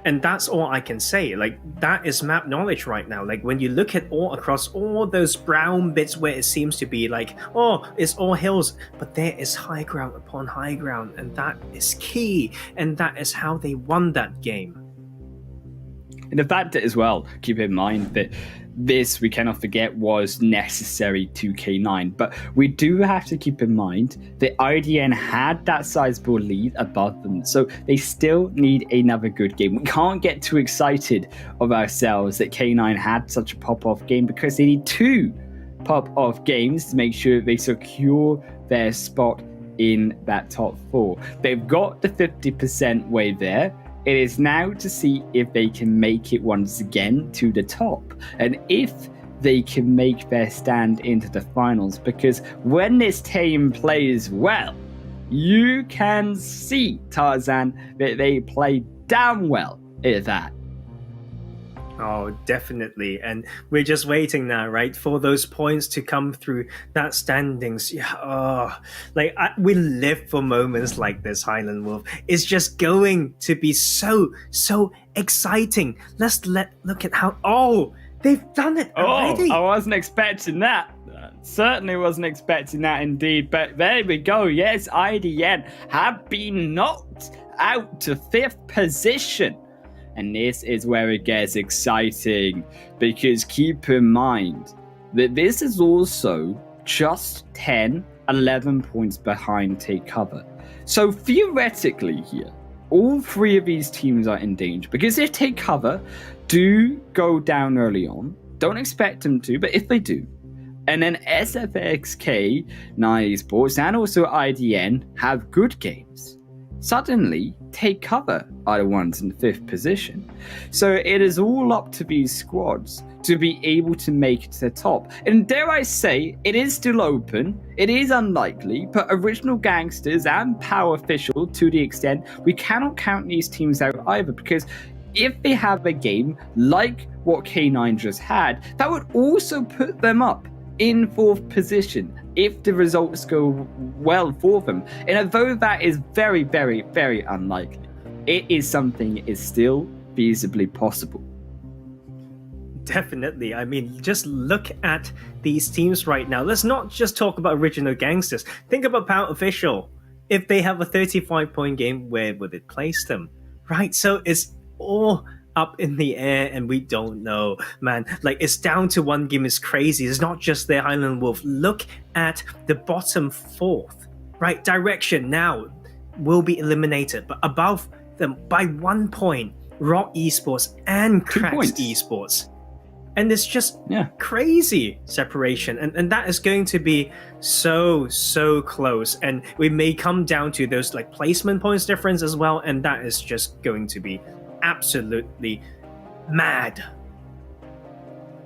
[SPEAKER 2] And that's all I can say. Like, that is map knowledge right now. Like, when you look at all across all those brown bits where it seems to be like, oh, it's all hills, but there is high ground upon high ground, and that is key. And that is how they won that game.
[SPEAKER 6] And the fact that as well, keep in mind that this, we cannot forget, was necessary to K9. But we do have to keep in mind that IDN had that sizable lead above them. So they still need another good game. We can't get too excited of ourselves that K9 had such a pop-off game, because they need 2 pop-off games to make sure they secure their spot in that top 4. They've got the 50% way there. It is now to see if they can make it once again to the top, and if they can make their stand into the finals, because when this team plays well, you can see, Tarzan, that they play damn well at that.
[SPEAKER 2] Oh, definitely. And we're just waiting now, right, for those points to come through that standings. Yeah, we live for moments like this, Highland Wolf. It's just going to be so exciting. Look at how, they've done it already.
[SPEAKER 6] I wasn't expecting that. Certainly wasn't expecting that indeed. But there we go. Yes, IDN have been knocked out to 5th position. And this is where it gets exciting, because keep in mind that this is also just 11 points behind Take Cover. So theoretically here, all 3 of these teams are in danger, because if Take Cover do go down early on, don't expect them to, but if they do, and then SFXK, 9 Esports, and also IDN have good games, suddenly Take Cover are the ones in 5th position. So it is all up to these squads to be able to make it to the top. And dare I say, it is still open, it is unlikely, but Original Gangsters and Power Official, to the extent, we cannot count these teams out either, because if they have a game like what K9 just had, that would also put them up in 4th position if the results go well for them. And although that is very, very, very unlikely, it is something that is still feasibly possible.
[SPEAKER 2] Definitely. I mean, just look at these teams right now. Let's not just talk about Original Gangsters. Think about Power Official. If they have a 35-point game, where would it place them? Right? So it's all up in the air, and we don't know, man. Like, it's down to 1 game. Is crazy. It's not just their Highland Wolf. Look at the bottom 4th, right? Direction now will be eliminated, but above them by 1 point, Rock Esports and Cracks Esports. And it's just crazy separation, and that is going to be so close, and we may come down to those like placement points difference as well, and that is just going to be absolutely mad.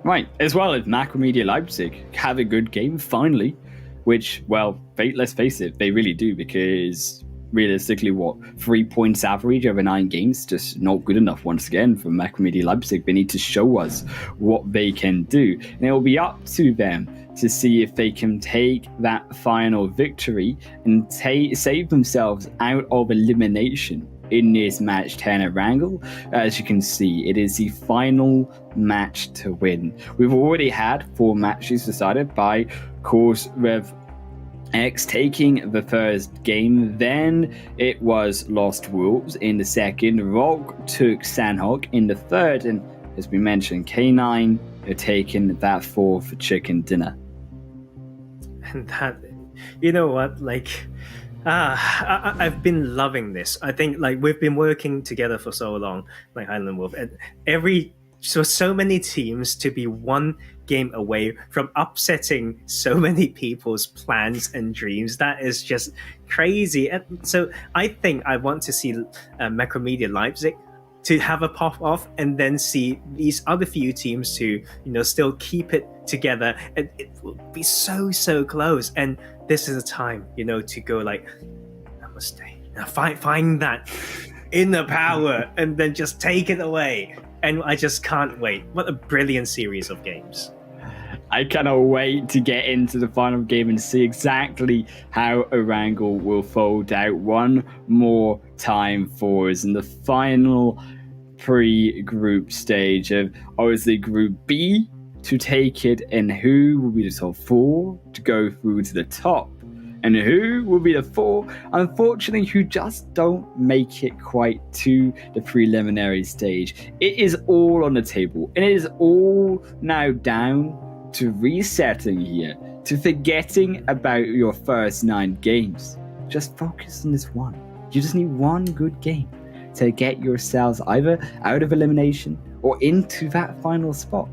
[SPEAKER 6] Right, as well as Macromedia Leipzig have a good game finally, which, well, let's face it, they really do, because realistically, 3 points average over 9 games, just not good enough once again for Macromedia Leipzig. They need to show us what they can do, and it will be up to them to see if they can take that final victory and save themselves out of elimination in this match 10 at Wrangle. As you can see, it is the final match to win. We've already had 4 matches decided by Course Rev X taking the first game, then it was Lost Wolves in the second, Rogue took Sandhawk in the third, and as we mentioned, K9 are taking that 4th chicken dinner.
[SPEAKER 2] And that, you know what, like, I've been loving this. I think, like, we've been working together for so long, like Highland Wolf, and so many teams to be 1 game away from upsetting so many people's plans and dreams. That is just crazy. And so I think I want to see Macromedia Leipzig to have a pop off, and then see these other few teams to, still keep it together, and it will be so close. And this is a time, to go like, namaste, now find that inner power and then just take it away. And I just can't wait. What a brilliant series of games.
[SPEAKER 6] I cannot wait to get into the final game and see exactly how Erangel will fold out one more time for us in the final pre-group stage of, obviously, Group B to take it, and who will be the top 4 to go through to the top. And who will be the 4, unfortunately, who just don't make it quite to the preliminary stage? It is all on the table, and it is all now down to resetting here, to forgetting about your first 9 games. Just focus on this one. You just need one good game to get yourselves either out of elimination or into that final spot.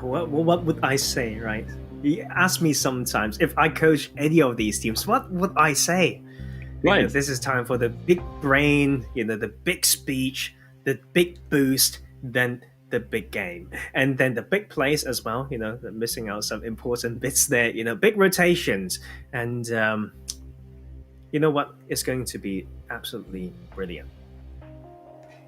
[SPEAKER 2] What would I say, right? You ask me sometimes if I coach any of these teams, what would I say?
[SPEAKER 6] Right.
[SPEAKER 2] This is time for the big brain, the big speech, the big boost, then the big game, and then the big plays as well. They're missing out some important bits there. Big rotations, and you know what? It's going to be absolutely brilliant.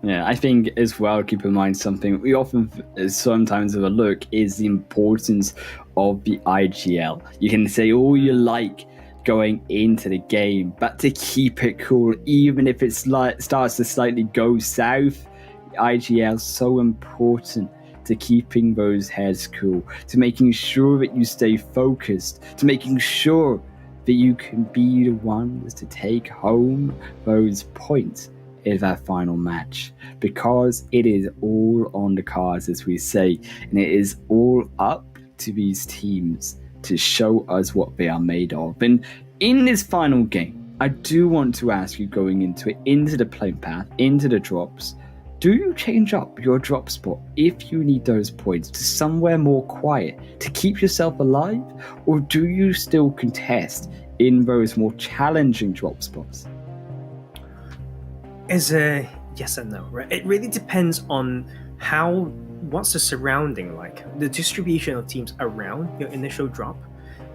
[SPEAKER 6] Yeah, I think as well, keep in mind something we often sometimes overlook is the importance of the IGL. You can say all you like going into the game, but to keep it cool, even if it starts to slightly go south, the IGL is so important to keeping those heads cool, to making sure that you stay focused, to making sure that you can be the ones to take home those points in that final match, because it is all on the cards, as we say, and it is all up to these teams to show us what they are made of. And in this final game, I do want to ask you, going into it, into the playing path, into the drops, do you change up your drop spot if you need those points to somewhere more quiet to keep yourself alive, or do you still contest in those more challenging drop spots?
[SPEAKER 2] Is a yes and no, right? It really depends on what's the surrounding like, the distribution of teams around your initial drop,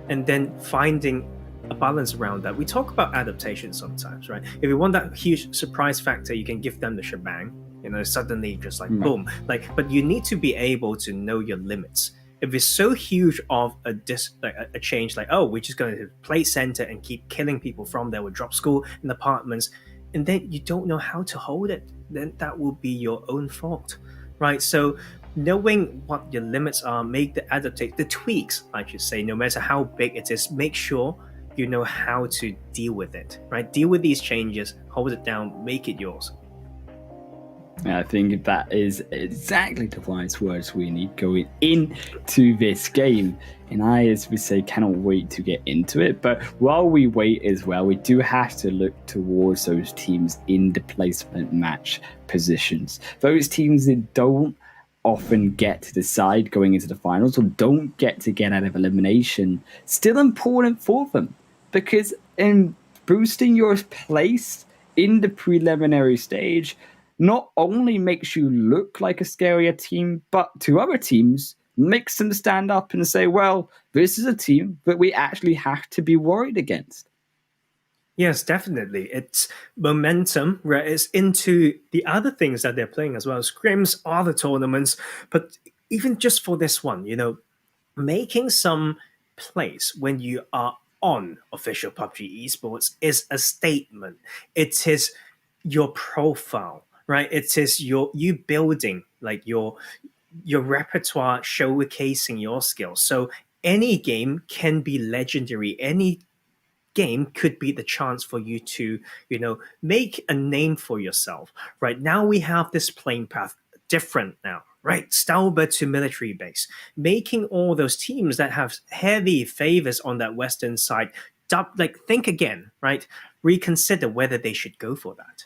[SPEAKER 2] and then finding a balance around that. We talk about adaptation sometimes, right? If you want that huge surprise factor, you can give them the shebang, suddenly just like boom, but you need to be able to know your limits. If it's so huge of a change, like, oh, we're just going to play center and keep killing people from there with drop school and apartments, and then you don't know how to hold it, then that will be your own fault, right? So knowing what your limits are, make the tweaks, I should say, no matter how big it is, make sure you know how to deal with it, right? Deal with these changes, hold it down, make it yours.
[SPEAKER 6] I think that is exactly the wise words we need going into this game. And I, as we say, cannot wait to get into it. But while we wait as well, we do have to look towards those teams in the placement match positions. Those teams that don't often get to decide going into the finals or don't get out of elimination, still important for them. Because in boosting your place in the preliminary stage, not only makes you look like a scarier team, but to other teams, makes them stand up and say, well, this is a team that we actually have to be worried against.
[SPEAKER 2] Yes, definitely. It's momentum, right? It's into the other things that they're playing as well. Scrims, other tournaments, but even just for this one, making some plays when you are on official PUBG esports is a statement. It is your profile, right? It is you building like your repertoire, showcasing your skills. So any game can be legendary. Any game could be the chance for you to, make a name for yourself. Right now we have this playing path different now, right? Stalbert to military base, making all those teams that have heavy favors on that western side, think again, right? Reconsider whether they should go for that.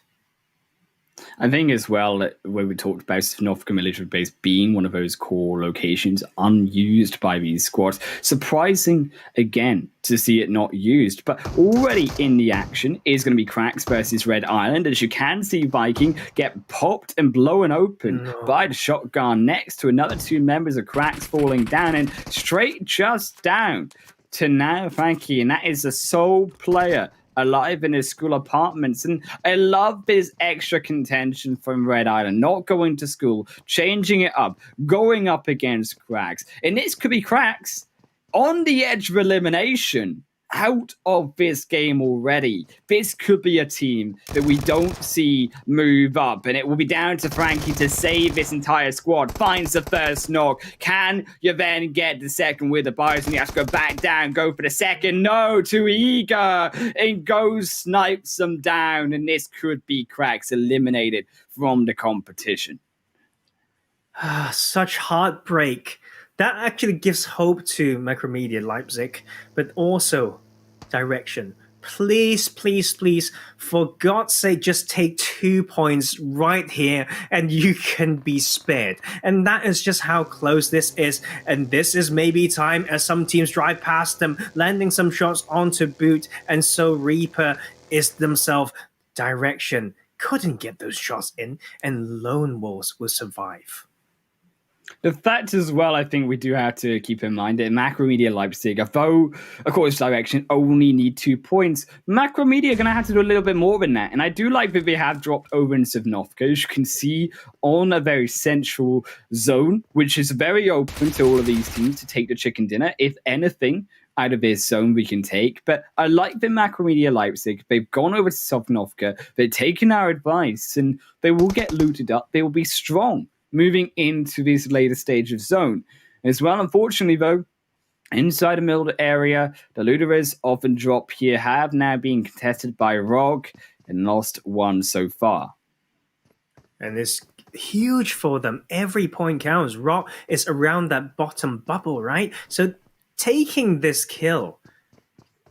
[SPEAKER 6] I think as well, when we talked about North African military base being one of those core locations unused by these squads, surprising again to see it not used, but already in the action is going to be Cracks versus Red Island, as you can see Viking get popped and blown open by the shotgun next to another 2 members of Cracks falling down, and straight just down to now Frankie, and that is the sole player alive in his school apartments. And I love this extra contention from Red Island, not going to school, changing it up, going up against Cracks. And this could be Cracks on the edge of elimination, out of this game already. This could be a team that we don't see move up, and it will be down to Frankie to save this entire squad. Finds the first knock. Can you then get the second with the Bison? You have to go back down, go for the second. No, too eager. And goes, snipes them down, and this could be Cracks eliminated from the competition.
[SPEAKER 2] Such heartbreak. That actually gives hope to Macromedia Leipzig, but also Direction. Please, please, please, for God's sake, just take 2 points right here and you can be spared. And that is just how close this is. And this is maybe time as some teams drive past them, landing some shots onto boot. And so Reaper is themselves. Direction couldn't get those shots in, and Lone Wolves will survive.
[SPEAKER 6] The fact as well, I think we do have to keep in mind that Macromedia Leipzig, although, of course, Direction only need 2 points, Macromedia are going to have to do a little bit more than that. And I do like that they have dropped over in Sivnovka, as you can see, on a very central zone, which is very open to all of these teams to take the chicken dinner. If anything, out of this zone we can take. But I like the Macromedia Leipzig. They've gone over to Sovnovka. They've taken our advice, and they will get looted up. They will be strong moving into this later stage of zone. As well, unfortunately, though, inside the middle area, the looterers often drop here have now been contested by Rog and lost one so far.
[SPEAKER 2] And it's huge for them. Every point counts. Rog is around that bottom bubble, right? So taking this kill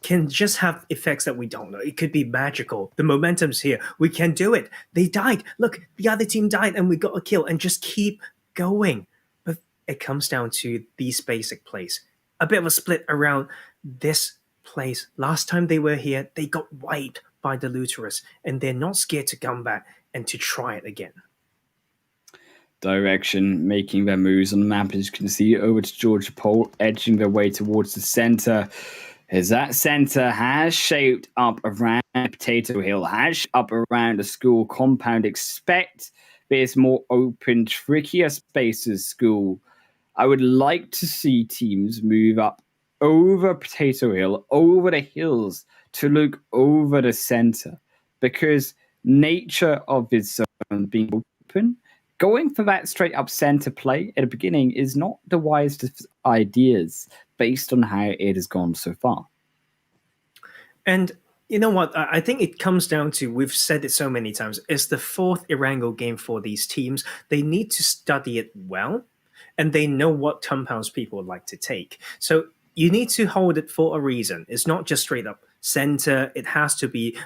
[SPEAKER 2] can just have effects that we don't know. It could be magical. The momentum's here. We can do it. They died. Look, the other team died and we got a kill, and just keep going. But it comes down to these basic plays. A bit of a split around this place. Last time they were here, they got wiped by the Looterers, and they're not scared to come back and to try it again.
[SPEAKER 6] Direction making their moves on the map, as you can see, over to Georgia Pole, edging their way towards the center. As that center has shaped up around Potato Hill, has up around the school compound. Expect this more open, trickier spaces school. I would like to see teams move up over Potato Hill, over the hills, to look over the center, because nature of this zone being open, going for that straight up center play at the beginning is not the wisest ideas based on how it has gone so far.
[SPEAKER 2] And you know what? I think it comes down to, we've said it so many times, it's the fourth Erangel game for these teams. They need to study it well, and they know what compounds people would like to take. So you need to hold it for a reason. It's not just straight up center. It has to be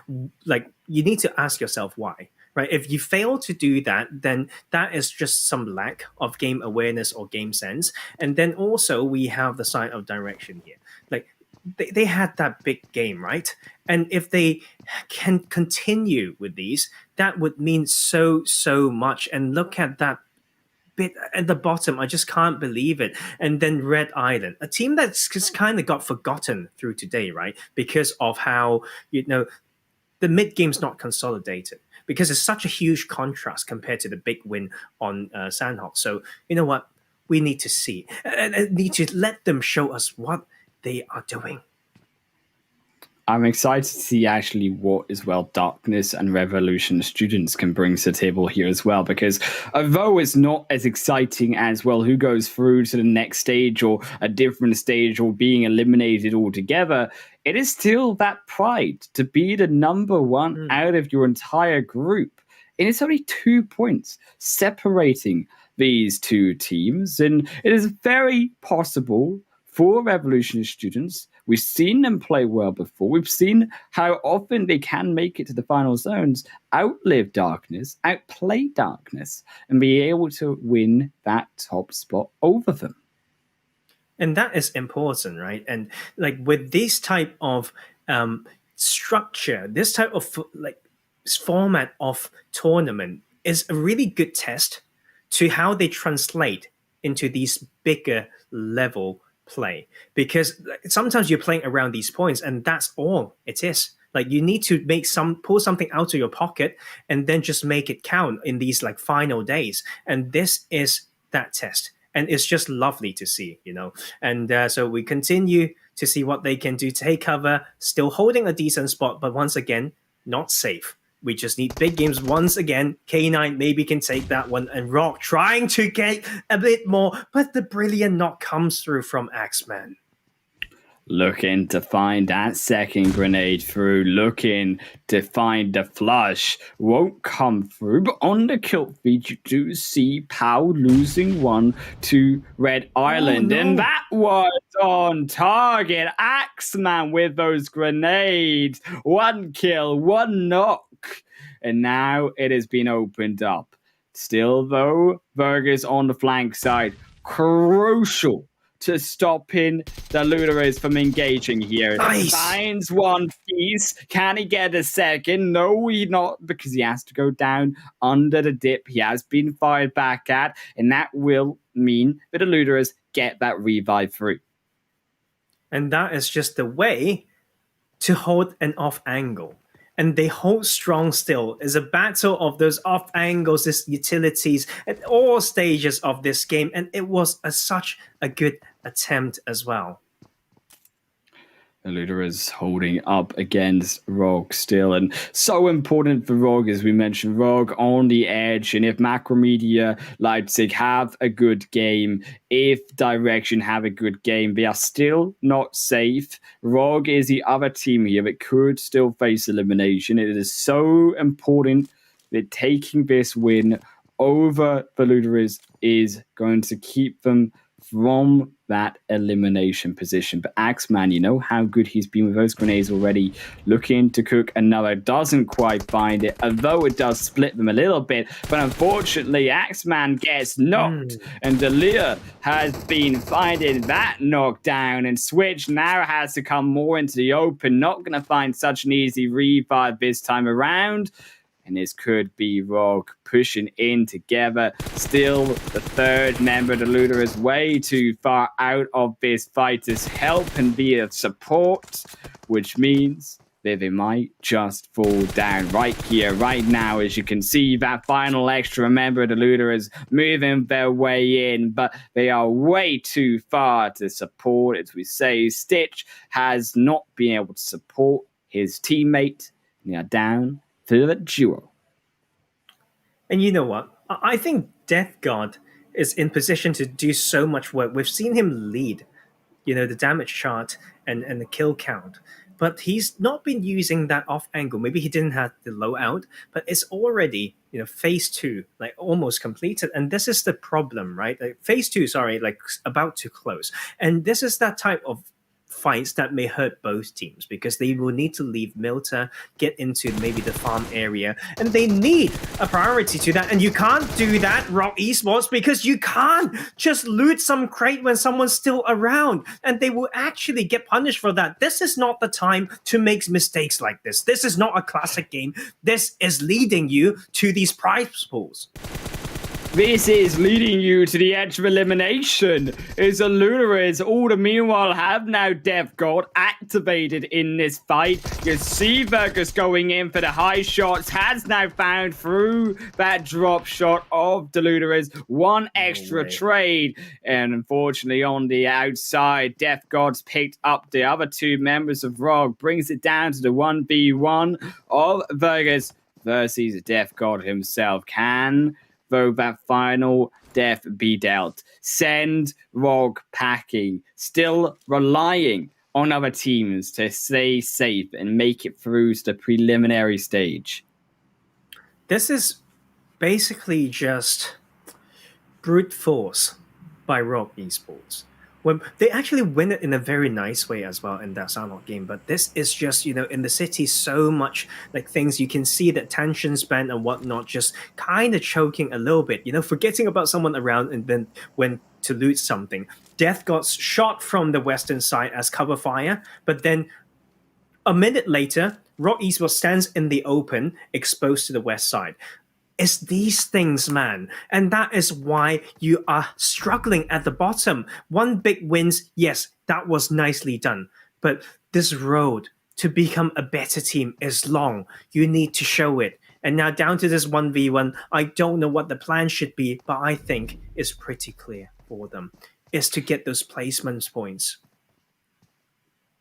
[SPEAKER 2] like, you need to ask yourself why. Right? If you fail to do that, then that is just some lack of game awareness or game sense. And then also we have the side of Direction here. Like they had that big game, right? And if they can continue with these, that would mean so much. And look at that bit at the bottom. I just can't believe it. And then Red Island, a team that's just kind of got forgotten through today, right? Because of how, the mid game's not consolidated, because it's such a huge contrast compared to the big win on Sandhawk. So, you know what? We need to see. And need to let them show us what they are doing.
[SPEAKER 6] I'm excited to see actually what as well Darkness and Revolution students can bring to the table here as well, because although it's not as exciting as, well, who goes through to the next stage or a different stage or being eliminated altogether, it is still that pride to be the number one out of your entire group. And it's only 2 points separating these two teams. And it is very possible for Revolution students. We've seen them play well before. We've seen how often they can make it to the final zones, outlive Darkness, outplay Darkness, and be able to win that top spot over them.
[SPEAKER 2] And that is important, right? And like with this type of structure, this type of format of tournament is a really good test to how they translate into these bigger level play, because sometimes you're playing around these points and that's all it is. Like you need to pull something out of your pocket and then just make it count in these like final days. And this is that test, and it's just lovely to see, And so we continue to see what they can do. Take cover, still holding a decent spot, but once again, not safe. We just need big games once again. K9 maybe can take that one, and Rock trying to get a bit more, but the brilliant knock comes through from Axeman.
[SPEAKER 6] Looking to find that second grenade through, looking to find the flush. Won't come through, but on the kill feed, you do see Pow losing one to Red Island.
[SPEAKER 2] no.
[SPEAKER 6] And that was on target. Axeman with those grenades. One kill, one knock. And now it has been opened up. Still, though, Burgers on the flank side. Crucial to stopping the Luderers from engaging here.
[SPEAKER 2] Nice.
[SPEAKER 6] Finds one piece. Can he get a second? No, he not, because he has to go down under the dip. He has been fired back at, and that will mean that the Luderers get that revive through.
[SPEAKER 2] And that is just the way to hold an off angle. And they hold strong still. It's a battle of those off angles, these utilities at all stages of this game. And it was such a good attempt as well.
[SPEAKER 6] Luderers holding up against Rogue still, and so important for Rogue, as we mentioned, Rogue on the edge. And if Macromedia Leipzig have a good game, if Direction have a good game, they are still not safe. Rogue is the other team here that could still face elimination. It is so important that taking this win over the Luderers is going to keep them from that elimination position. But Axeman, you know how good he's been with those grenades already. Looking to cook another, doesn't quite find it, although it does split them a little bit. But unfortunately, Axeman gets knocked, and Delia has been finding that knockdown, and Switch now has to come more into the open. Not going to find such an easy revive this time around. And this could be Rogue pushing in together. Still, the third member of the Luder is way too far out of this fight to help and be of support, which means that they might just fall down right here, right now. As you can see, that final extra member of the Luder is moving their way in, but they are way too far to support. As we say, Stitch has not been able to support his teammate. They are down to the duo.
[SPEAKER 2] And you know what? I think Death God is in position to do so much work. We've seen him lead, the damage chart and the kill count. But he's not been using that off angle. Maybe he didn't have the low out, but it's already, phase 2, like almost completed. And this is the problem, right? Like phase 2, like about to close. And this is that type of fights that may hurt both teams, because they will need to leave Milta, get into maybe the farm area, and they need a priority to that. And you can't do that, Rock Esports, because you can't just loot some crate when someone's still around, and they will actually get punished for that. This is not the time to make mistakes like this. This is not a classic game. This is leading you to these prize pools.
[SPEAKER 6] This is leading you to the edge of elimination, as the Luderers all the meanwhile have now Death God activated in this fight. You see Vergus going in for the high shots, has now found through that drop shot of the Luderers one extra trade. And unfortunately on the outside, Death God's picked up the other two members of Rogue, brings it down to the 1v1 of Vergus versus Death God himself. Can though that final death be dealt? Send Rogue packing, still relying on other teams to stay safe and make it through to the preliminary stage.
[SPEAKER 2] This is basically just brute force by Rogue Esports. When they actually win it in a very nice way as well in that Sanhok game, but this is just, in the city, so much like things you can see that tension span and whatnot just kind of choking a little bit, forgetting about someone around and then when to loot something. Death got shot from the western side as cover fire, but then a minute later, Rock Esports stands in the open, exposed to the west side. It's these things, man. And that is why you are struggling at the bottom. One big wins, yes, that was nicely done. But this road to become a better team is long. You need to show it. And now down to this 1v1, I don't know what the plan should be, but I think it's pretty clear for them. Is to get those placements points.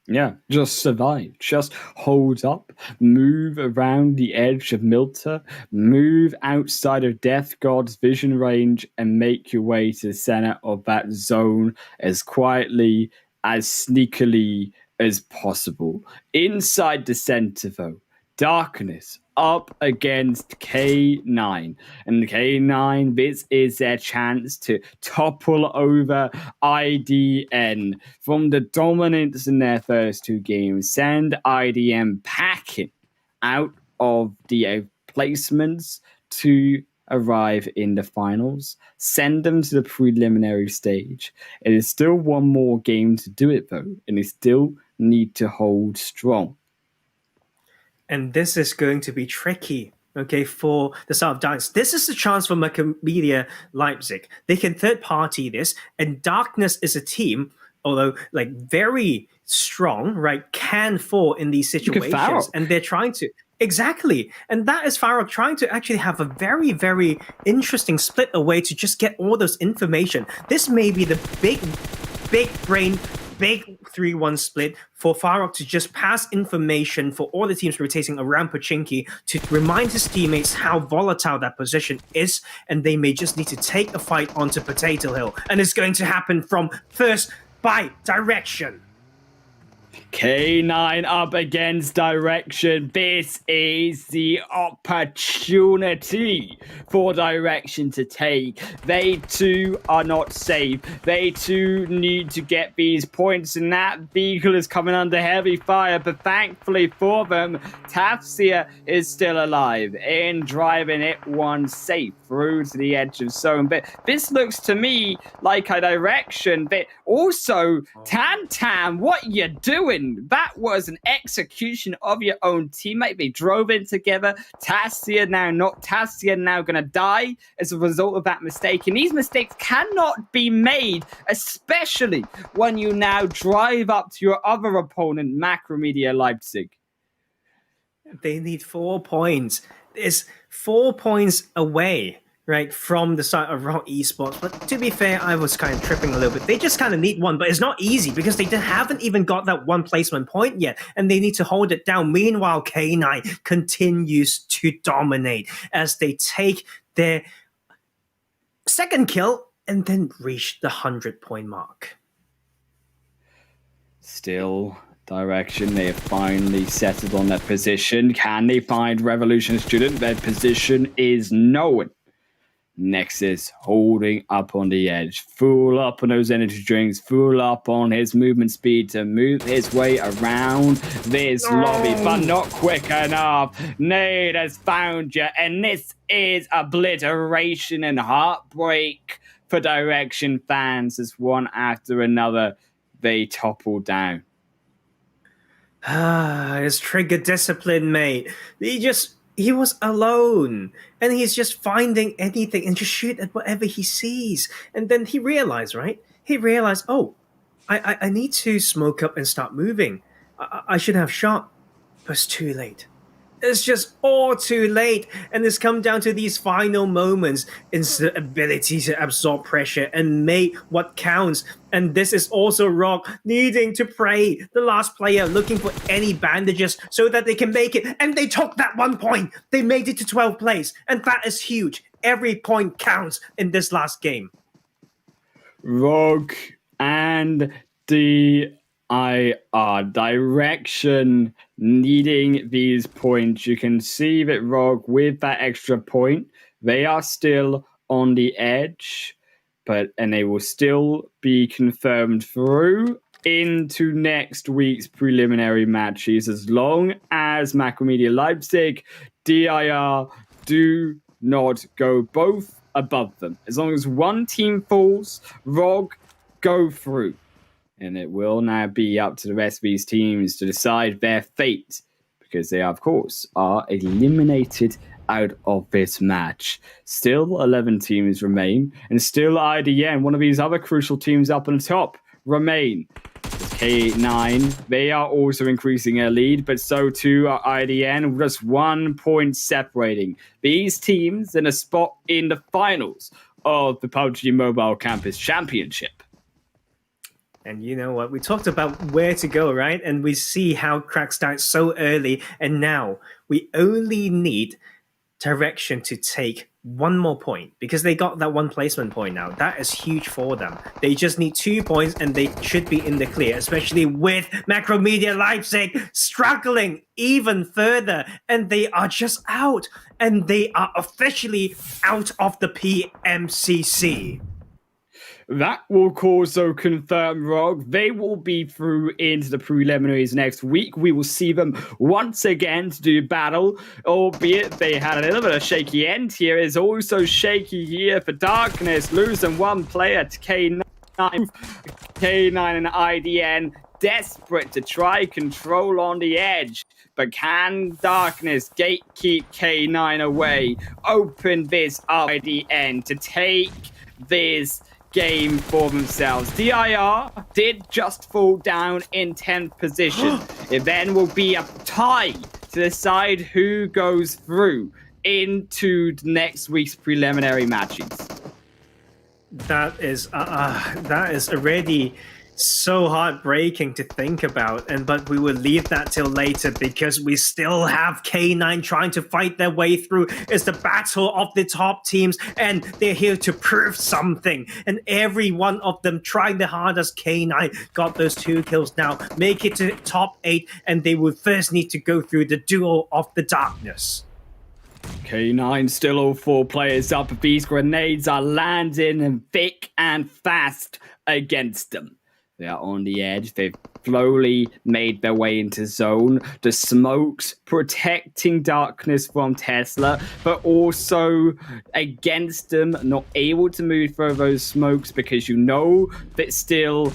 [SPEAKER 6] Yeah, just survive. Just hold up, move around the edge of Milta, move outside of Death God's vision range, and make your way to the center of that zone as quietly, as sneakily as possible. Inside the center, though, Darkness up against K9. And K9, this is their chance to topple over IDN from the dominance in their first two games. Send IDN packing out of the placements to arrive in the finals. Send them to the preliminary stage. It is still one more game to do it, though, and they still need to hold strong.
[SPEAKER 2] And this is going to be tricky, okay, for the South of Darkness. This is the chance for Maccabi Leipzig. They can third party this, and Darkness is a team, although like very strong, right, can fall in these situations, and they're trying to. Exactly. And that is Farrokh trying to actually have a very, very interesting split away to just get all those information. This may be the big brain, big 3-1 split for Farrokh to just pass information for all the teams rotating around Pochinki to remind his teammates how volatile that position is, and they may just need to take a fight onto Potato Hill. And it's going to happen from first by Direction.
[SPEAKER 6] K9 up against Direction. This is the opportunity for Direction to take. They too are not safe. They too need to get these points, and that vehicle is coming under heavy fire. But thankfully for them, Tafsia is still alive and driving it one safe through to the edge of zone. But this looks to me like a Direction. But also, Tantam, what you doing? That was an execution of your own teammate. They drove in together. Tassia now gonna die as a result of that mistake. And these mistakes cannot be made, especially when you now drive up to your other opponent, Macromedia Leipzig.
[SPEAKER 2] They need 4 points. It's 4 points away, right, from the side of Rock Esports. But to be fair, I was kind of tripping a little bit. They just kind of need one, but it's not easy because they haven't even got that one placement point yet, and they need to hold it down. Meanwhile, K9 continues to dominate as they take their second kill and then reach the 100-point mark.
[SPEAKER 6] Still Direction, they have finally settled on their position. Can they find Revolution Student? Their position is known. Nexus holding up on the edge, full up on those energy drinks, full up on his movement speed to move his way around this lobby, but not quick enough. Nade has found you, and this is obliteration and heartbreak for Direction fans as one after another they topple down.
[SPEAKER 2] His trigger discipline, mate. He was alone, and he's just finding anything and just shoot at whatever he sees. And then he realized, right? Oh, I need to smoke up and start moving. I should have shot, but it's too late. It's just all too late, and it's come down to these final moments. It's the ability to absorb pressure and make what counts. And this is also Rock needing to pray, the last player looking for any bandages so that they can make it. And they took that 1 point. They made it to 12th place, and that is huge. Every point counts in this last game.
[SPEAKER 6] Rock and the Direction needing these points. You can see that Rogue, with that extra point, they are still on the edge, and they will still be confirmed through into next week's preliminary matches as long as Macromedia Leipzig, DIR do not go both above them. As long as one team falls, Rogue go through. And it will now be up to the rest of these teams to decide their fate, because they, of course, are eliminated out of this match. Still 11 teams remain, and still IDN, one of these other crucial teams up on the top, remain. K9, they are also increasing their lead, but so too are IDN, just 1 point separating these teams in a spot in the finals of the PUBG Mobile Campus Championship.
[SPEAKER 2] And you know what? We talked about where to go, right? And we see how Crack started so early, and now we only need direction to take one more point because they got that one placement point now. That is huge for them. They just need 2 points and they should be in the clear, especially with Macromedia Leipzig struggling even further, and they are just out, and they are officially out of the PMCC.
[SPEAKER 6] That will also confirm, Rog. They will be through into the preliminaries next week. We will see them once again to do battle, albeit they had a little bit of shaky end here. It's also shaky here for Darkness, losing one player to K9. K9 and IDN desperate to try control on the edge. But can Darkness gatekeep K9 away? Open this IDN to take this game for themselves. DIR did just fall down in 10th position. It then will be a tie to decide who goes through into next week's preliminary matches.
[SPEAKER 2] That is already so heartbreaking to think about, but we will leave that till later because we still have K9 trying to fight their way through. It's the battle of the top teams, and they're here to prove something, and every one of them tried the hardest. K9 got those 2 kills now, make it to top 8, and they will first need to go through the duel of the darkness.
[SPEAKER 6] K9 still all 4 players up. These grenades are landing thick and fast against them. They are on the edge. They've slowly made their way into zone. The smokes protecting Darkness from Tesla, but also against them, not able to move through those smokes because you know that still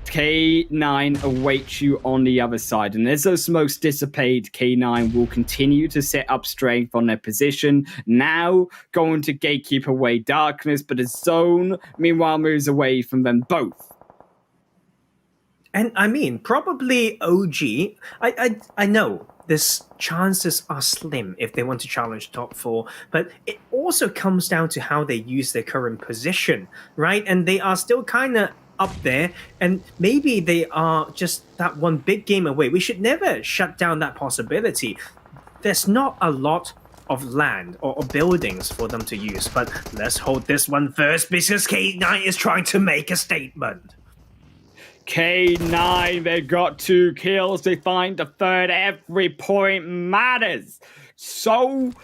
[SPEAKER 6] K9 awaits you on the other side. And as those smokes dissipate, K9 will continue to set up strength on their position. Now going to gatekeep away Darkness, but the zone, meanwhile, moves away from them both.
[SPEAKER 2] And I mean, probably OG. I know this chances are slim if they want to challenge top 4, but it also comes down to how they use their current position, right? And they are still kind of up there, and maybe they are just that one big game away. We should never shut down that possibility. There's not a lot of land or buildings for them to use, but let's hold this one first because K9 is trying to make a statement.
[SPEAKER 6] K9, they got 2 kills. They find the third. Every point matters so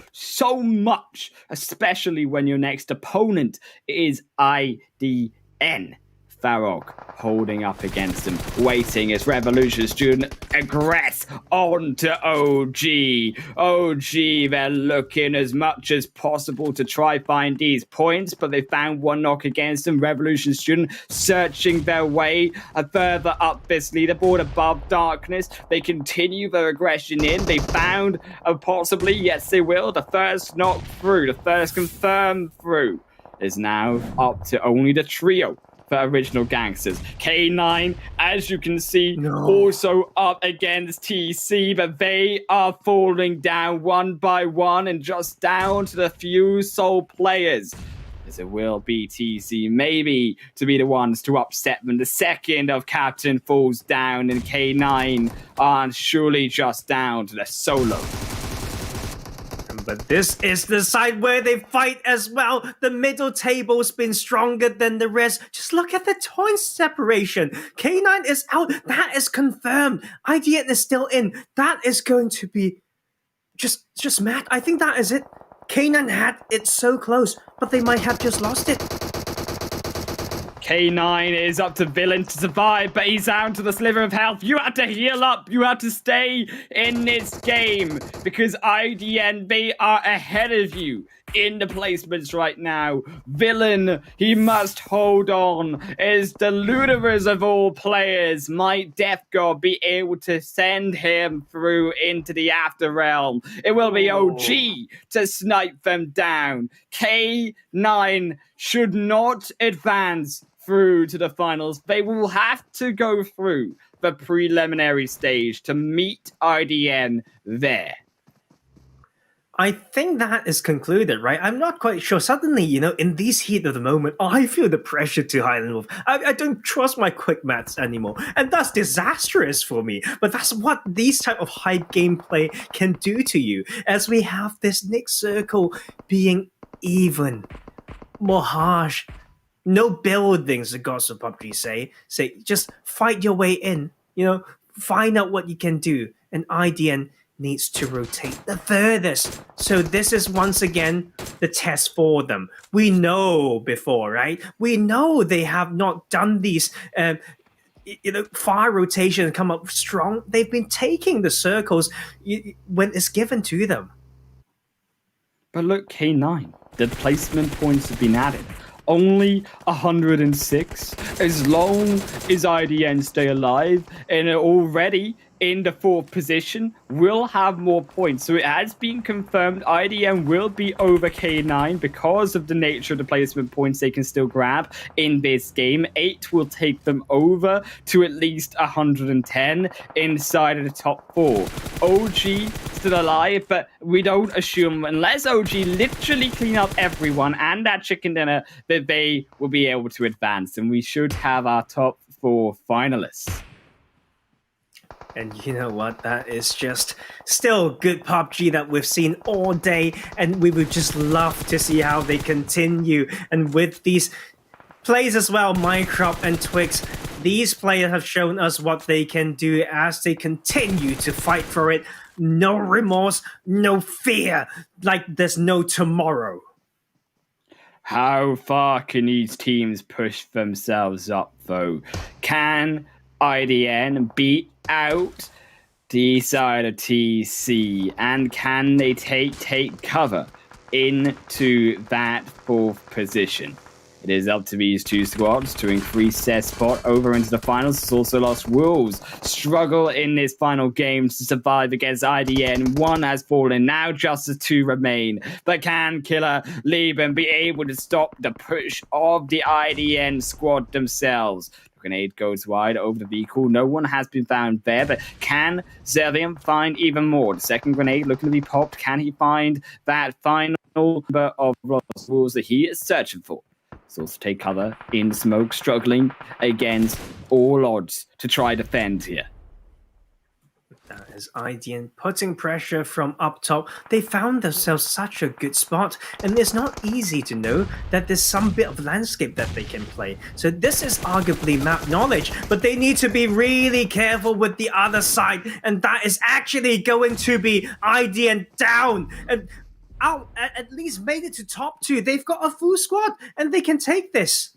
[SPEAKER 6] much, especially when your next opponent is IDN. Farok holding up against him, waiting as Revolution Student aggress onto OG. OG, they're looking as much as possible to try find these points, but they found one knock against them. Revolution Student searching their way further up this leaderboard above Darkness. They continue their aggression in. They found possibly, yes they will, the first knock through, the first confirmed through is now up to only the trio for Original Gangsters. K9, as you can see, also up against TC, but they are falling down one by one and just down to the few sole players. As it will be TC, maybe, to be the ones to upset them. The second of Captain falls down, and K9 are surely just down to the solo.
[SPEAKER 2] But this is the side where they fight as well. The middle table's been stronger than the rest. Just look at the point separation. K9 is out. That is confirmed. IDN is still in. That is going to be just mad. I think that is it. K9 had it so close, but they might have just lost it.
[SPEAKER 6] K9 is up to Villain to survive, but he's down to the sliver of health. You have to heal up. You have to stay in this game because IDN, they are ahead of you in the placements right now. Villain, he must hold on. Is the Ludicrous of all players, might Death God be able to send him through into the After Realm? It will be OG to snipe them down. K9 should not advance through to the finals. They will have to go through the preliminary stage to meet IDN there.
[SPEAKER 2] I think that is concluded, right? I'm not quite sure. Suddenly, in this heat of the moment, I feel the pressure to Highland Wolf. I don't trust my quick maths anymore. And that's disastrous for me. But that's what these type of hype gameplay can do to you. As we have this next circle being even, more harsh. No buildings, the gods of PUBG say just fight your way in. Find out what you can do. And IDN needs to rotate the furthest. So this is once again the test for them. We know before, right? We know they have not done these far rotation and come up strong. They've been taking the circles when it's given to them.
[SPEAKER 6] But look, K9, the placement points have been added. Only 106. As long as IDN stay alive and are already in the 4th position, will have more points. So it has been confirmed IDN will be over K9 because of the nature of the placement points they can still grab in this game. 8 will take them over to at least 110 inside of the top 4. OG still alive, but we don't assume, unless OG literally clean up everyone and that chicken dinner, that they will be able to advance. And we should have our top 4 finalists.
[SPEAKER 2] And you know what? That is just still good PUBG that we've seen all day, and we would just love to see how they continue. And with these plays as well, Minecraft and Twix, these players have shown us what they can do as they continue to fight for it. No remorse, no fear, like there's no tomorrow.
[SPEAKER 6] How far can these teams push themselves up, though? Can IDN beat out the side of TC, and can they take cover into that 4th position? It is up to these two squads to increase their spot over into the finals. It's also Lost Wolves struggle in this final game to survive against IDN. 1 has fallen, now just the 2 remain. But can Killer Lieben be able to stop the push of the IDN squad themselves? Grenade goes wide over the vehicle. No one has been found there, but can Zervium find even more? The second grenade looking to be popped. Can he find that final number of Lost Wolves that he is searching for? So also take cover in smoke, struggling against all odds to try defend here.
[SPEAKER 2] That is IDN putting pressure from up top. They found themselves such a good spot, and it's not easy to know that there's some bit of landscape that they can play. So this is arguably map knowledge, but they need to be really careful with the other side, and that is actually going to be IDN down. And out, at least made it to top 2. They've got a full squad, and they can take this.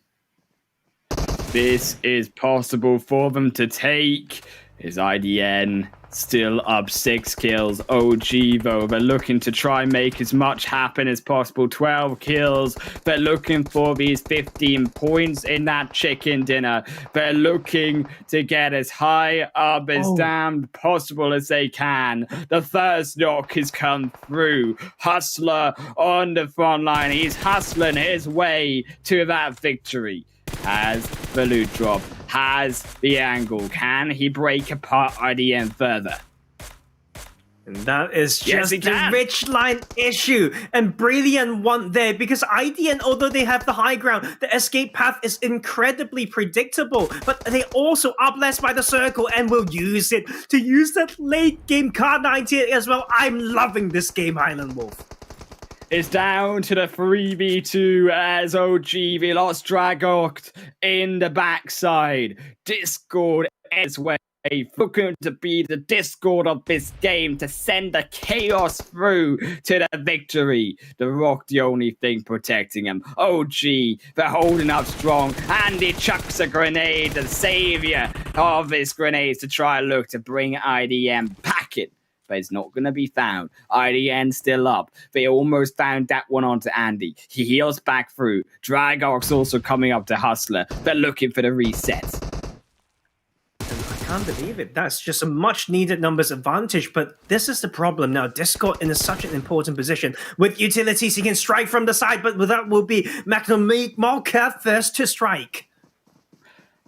[SPEAKER 6] This is possible for them to take. Is IDN still up 6 kills? OG, though, they're looking to try and make as much happen as possible. 12 kills. They're looking for these 15 points in that chicken dinner. They're looking to get as high up as damn possible as they can. The first knock has come through. Hustler on the front line. He's hustling his way to that victory. Has the loot drop, has the angle. Can he break apart IDN further?
[SPEAKER 2] And that is just the rich line issue. And Brilliant won there because IDN, although they have the high ground, the escape path is incredibly predictable. But they also are blessed by the circle and will use it to use that late game card 90 as well. I'm loving this game, Highland Wolf.
[SPEAKER 6] It's down to the 3v2 as OG, the lost Dragocht in the backside. Discord is way looking to be the Discord of this game to send the chaos through to the victory. The Rock, the only thing protecting him. OG, they're holding up strong, and he chucks a grenade, the savior of his grenades, to try and look to bring IDM back in. But it's not going to be found. IDN still up. They almost found that one onto Andy. He heals back through. Dragox also coming up to Hustler. They're looking for the reset.
[SPEAKER 2] I can't believe it. That's just a much needed numbers advantage, but this is the problem now. Discord in such an important position. With utilities, he can strike from the side, but that will be Magnum Malka first to strike.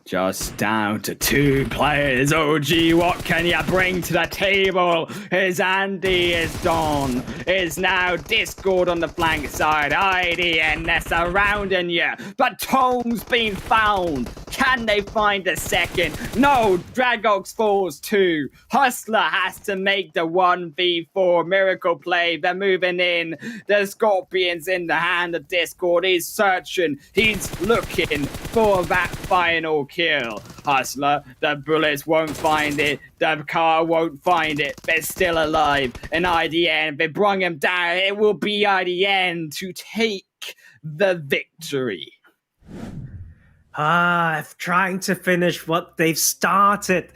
[SPEAKER 6] Just down to 2 players. OG, what can you bring to the table? Is Andy is Don. Is now Discord on the flank side. IDN, they're surrounding you. But Tome's been found. Can they find a second? No, Dragox falls 2. Hustler has to make the 1v4 miracle play. They're moving in. The Scorpion's in the hand of Discord. He's searching. He's looking for that final kill. Hustler, the bullets won't find it. The car won't find it. They're still alive. And IDN, they bring him down. It will be IDN to take the victory.
[SPEAKER 2] Trying to finish what they've started.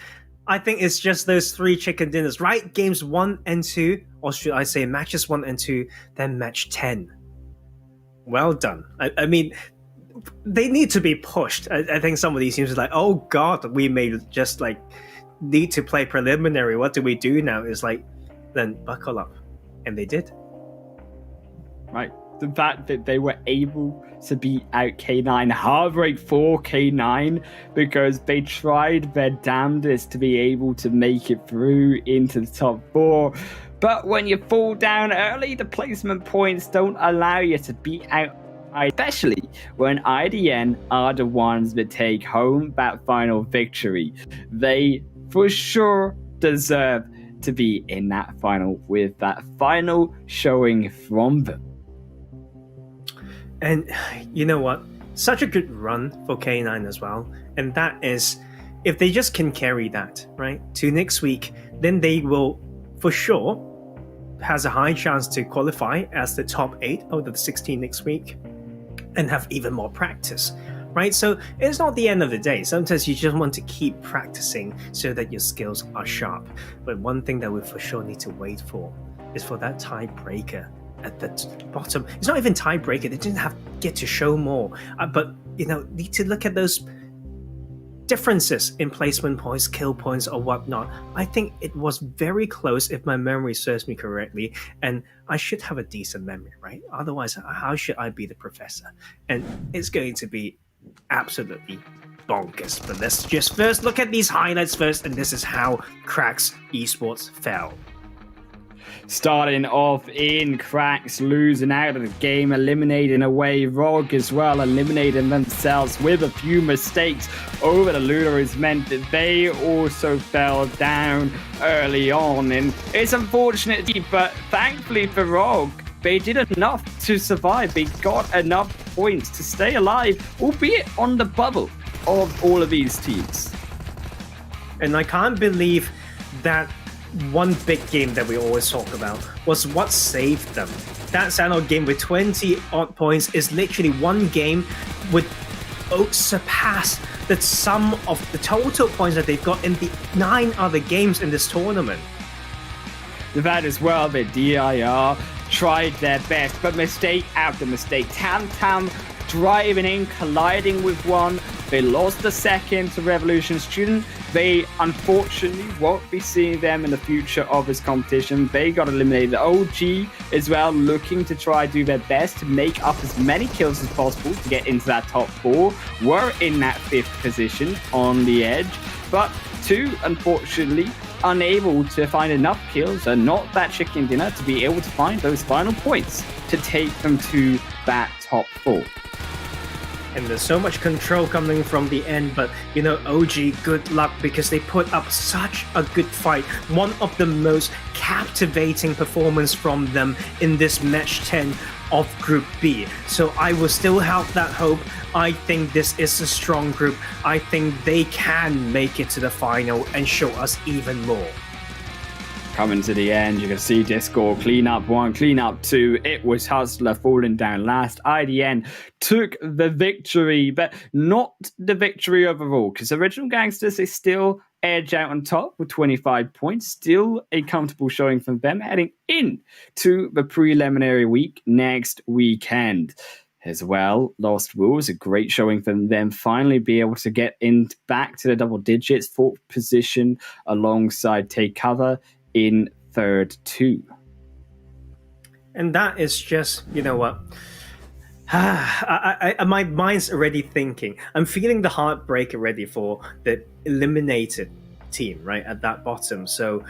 [SPEAKER 2] I think it's just those 3 chicken dinners, right? Games 1 and 2, or should I say matches 1 and 2, then match 10. Well done. I mean, they need to be pushed. I think some of these teams are like, oh god, we may just like need to play preliminary. What do we do now? It's like, then buckle up. And they did.
[SPEAKER 6] Right. The fact that they were able to beat out K9, heartbreak for K9, because they tried their damnedest to be able to make it through into the top 4. But when you fall down early, the placement points don't allow you to beat out, especially when IDN are the ones that take home that final victory. They for sure deserve to be in that final with that final showing from them.
[SPEAKER 2] And you know what? Such a good run for K9 as well. And that is, if they just can carry that, right, to next week, then they will, for sure, has a high chance to qualify as the top 8 out of the 16 next week and have even more practice, right? So it's not the end of the day. Sometimes you just want to keep practicing so that your skills are sharp. But one thing that we for sure need to wait for is for that tiebreaker at the bottom. It's not even tiebreaker. They didn't get to show more, but need to look at those differences in placement points, kill points, or whatnot. I think it was very close, if my memory serves me correctly, and I should have a decent memory, right? Otherwise, how should I be the professor? And it's going to be absolutely bonkers. But let's just first look at these highlights first, and this is how Cracks Esports fell.
[SPEAKER 6] Starting off in Cracks, losing out of the game, eliminating away Rogue as well, eliminating themselves with a few mistakes over the Lunars meant that they also fell down early on. And it's unfortunate, but thankfully for Rogue, they did enough to survive. They got enough points to stay alive, albeit on the bubble of all of these teams.
[SPEAKER 2] And I can't believe that one big game that we always talk about was what saved them. That Sanhok game with 20 odd points is literally one game would surpass the sum of the total points that they've got in the 9 other games in this tournament.
[SPEAKER 6] The fact as well that DIR tried their best, but mistake after mistake. Tam driving in, colliding with one. They lost the second to Revolution Student. They unfortunately won't be seeing them in the future of this competition. They got eliminated. OG as well, looking to try do their best to make up as many kills as possible to get into that top 4. Were in that 5th position on the edge, but 2, unfortunately, unable to find enough kills and not that chicken dinner to be able to find those final points to take them to that top 4.
[SPEAKER 2] And there's so much control coming from the end, but OG, good luck, because they put up such a good fight. One of the most captivating performance from them in this match 10 of Group B. So I will still have that hope. I think this is a strong group. I think they can make it to the final and show us even more.
[SPEAKER 6] Coming to the end, you can see Discord clean up 1, clean up 2. It was Hustler falling down last. IDN took the victory, but not the victory overall, because Original Gangsters is still edge out on top with 25 points. Still a comfortable showing from them heading in to the preliminary week next weekend. As well, Lost Wolves, a great showing from them, finally be able to get in back to the double digits, 4th position alongside Take Cover in 3rd too.
[SPEAKER 2] And that is just, My mind's already thinking. I'm feeling the heartbreak already for the eliminated team, right, at that bottom. So,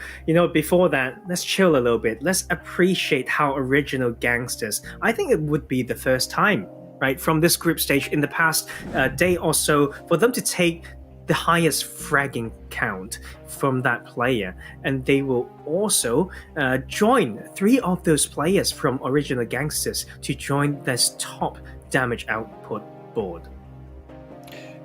[SPEAKER 2] before that, let's chill a little bit. Let's appreciate how original gangsters. I think it would be the first time, right, from this group stage in the past day or so, for them to take the highest fragging count from that player, and they will also join 3 of those players from original gangsters to join this top damage output board.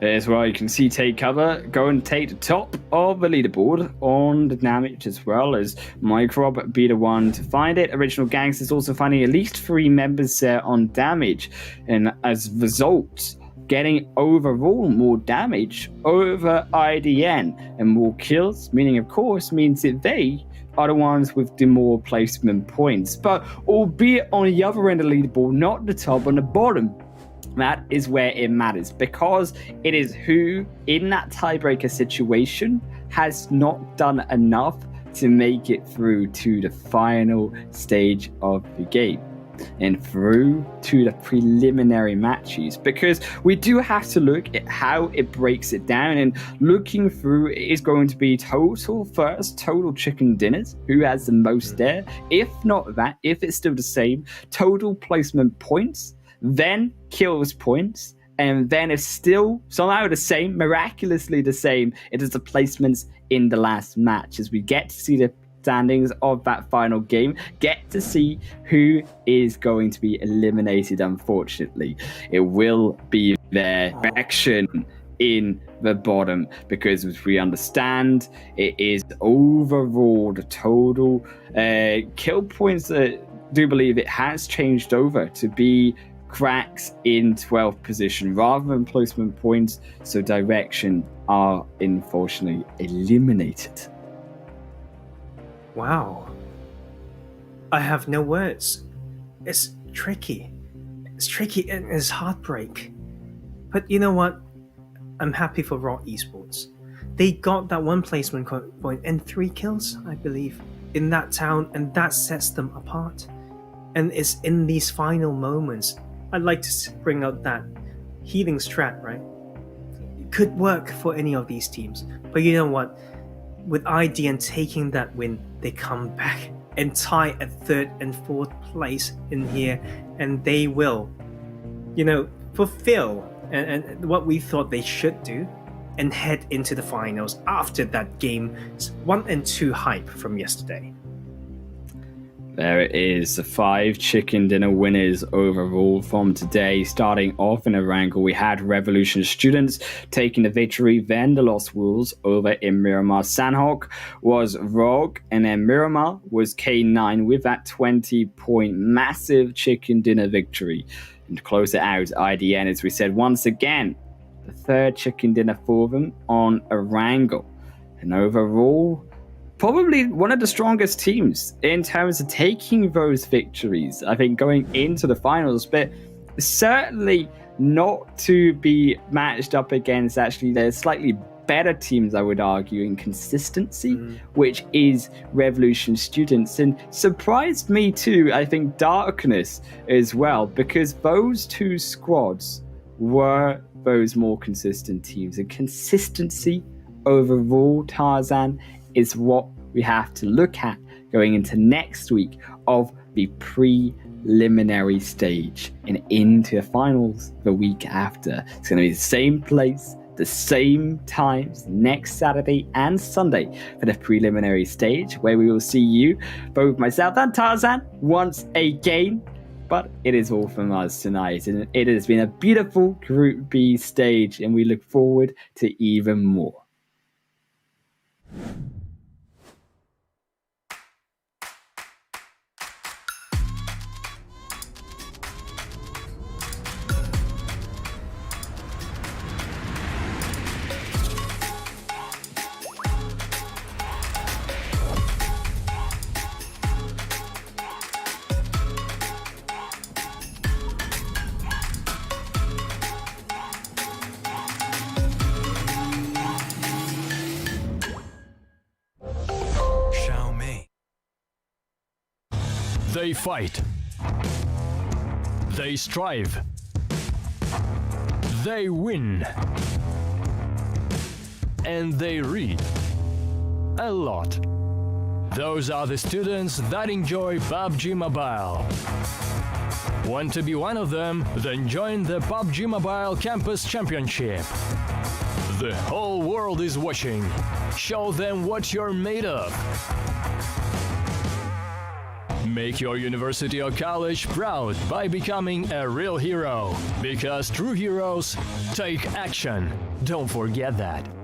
[SPEAKER 6] As well, you can see Take Cover go and take the top of the leaderboard on the damage, as well as Microb be the one to find it. Original Gangsters also finding at least 3 members there on damage, and as a result, getting overall more damage over IDN, and more kills, meaning of course means that they are the ones with the more placement points. But albeit on the other end of the leaderboard, not the top, on the bottom, that is where it matters, because it is who in that tiebreaker situation has not done enough to make it through to the final stage of the game and through to the preliminary matches, because we do have to look at how it breaks it down. And looking through, it is going to be total chicken dinners, who has the most there. If not that, if it's still the same, total placement points, then kills points, and then it's still somehow the same, miraculously the same, it is the placements in the last match, as we get to see the standings of that final game, get to see who is going to be eliminated. Unfortunately, it will be their action in the bottom, because as we understand, it is overall the total kill points that do believe it has changed over to be cracks in 12th position rather than placement points, so direction are unfortunately eliminated.
[SPEAKER 2] Wow. I have no words. It's tricky. It's tricky and it's heartbreak. But you know what? I'm happy for Raw Esports. They got that 1 placement point and 3 kills, I believe, in that town, and that sets them apart. And it's in these final moments, I'd like to bring out that healing strat, right? It could work for any of these teams. But you know what? With IDN taking that win, they come back and tie at 3rd and 4th place in here, and they will, fulfill and what we thought they should do, and head into the finals after that game 1 and 2 hype from yesterday.
[SPEAKER 6] There it is, the 5 chicken dinner winners overall from today. Starting off in a wrangle, we had Revolution Students taking the victory, then the Lost Wolves over in Miramar. Sandhawk was Rogue, and then Miramar was K9 with that 20-point massive chicken dinner victory. And to close it out, IDN, as we said, once again, the 3rd chicken dinner for them on a wrangle. And overall, probably one of the strongest teams in terms of taking those victories, I think, going into the finals, but certainly not to be matched up against actually there's slightly better teams, I would argue, in consistency, which is Revolution Students. And surprised me too, I think, Darkness as well, because those 2 squads were those more consistent teams. And consistency overall, Tarzan, is what we have to look at going into next week of the preliminary stage and into the finals the week after. It's going to be the same place, the same times, next Saturday and Sunday for the preliminary stage, where we will see you, both myself and Tarzan, once again. But it is all from us tonight, and it has been a beautiful Group B stage, and we look forward to even more.
[SPEAKER 4] They fight. They strive. They win. And they read a lot. Those are the students that enjoy PUBG Mobile. Want to be one of them? Then join the PUBG Mobile Campus Championship. The whole world is watching. Show them what you're made of. Make your university or college proud by becoming a real hero. Because true heroes take action. Don't forget that.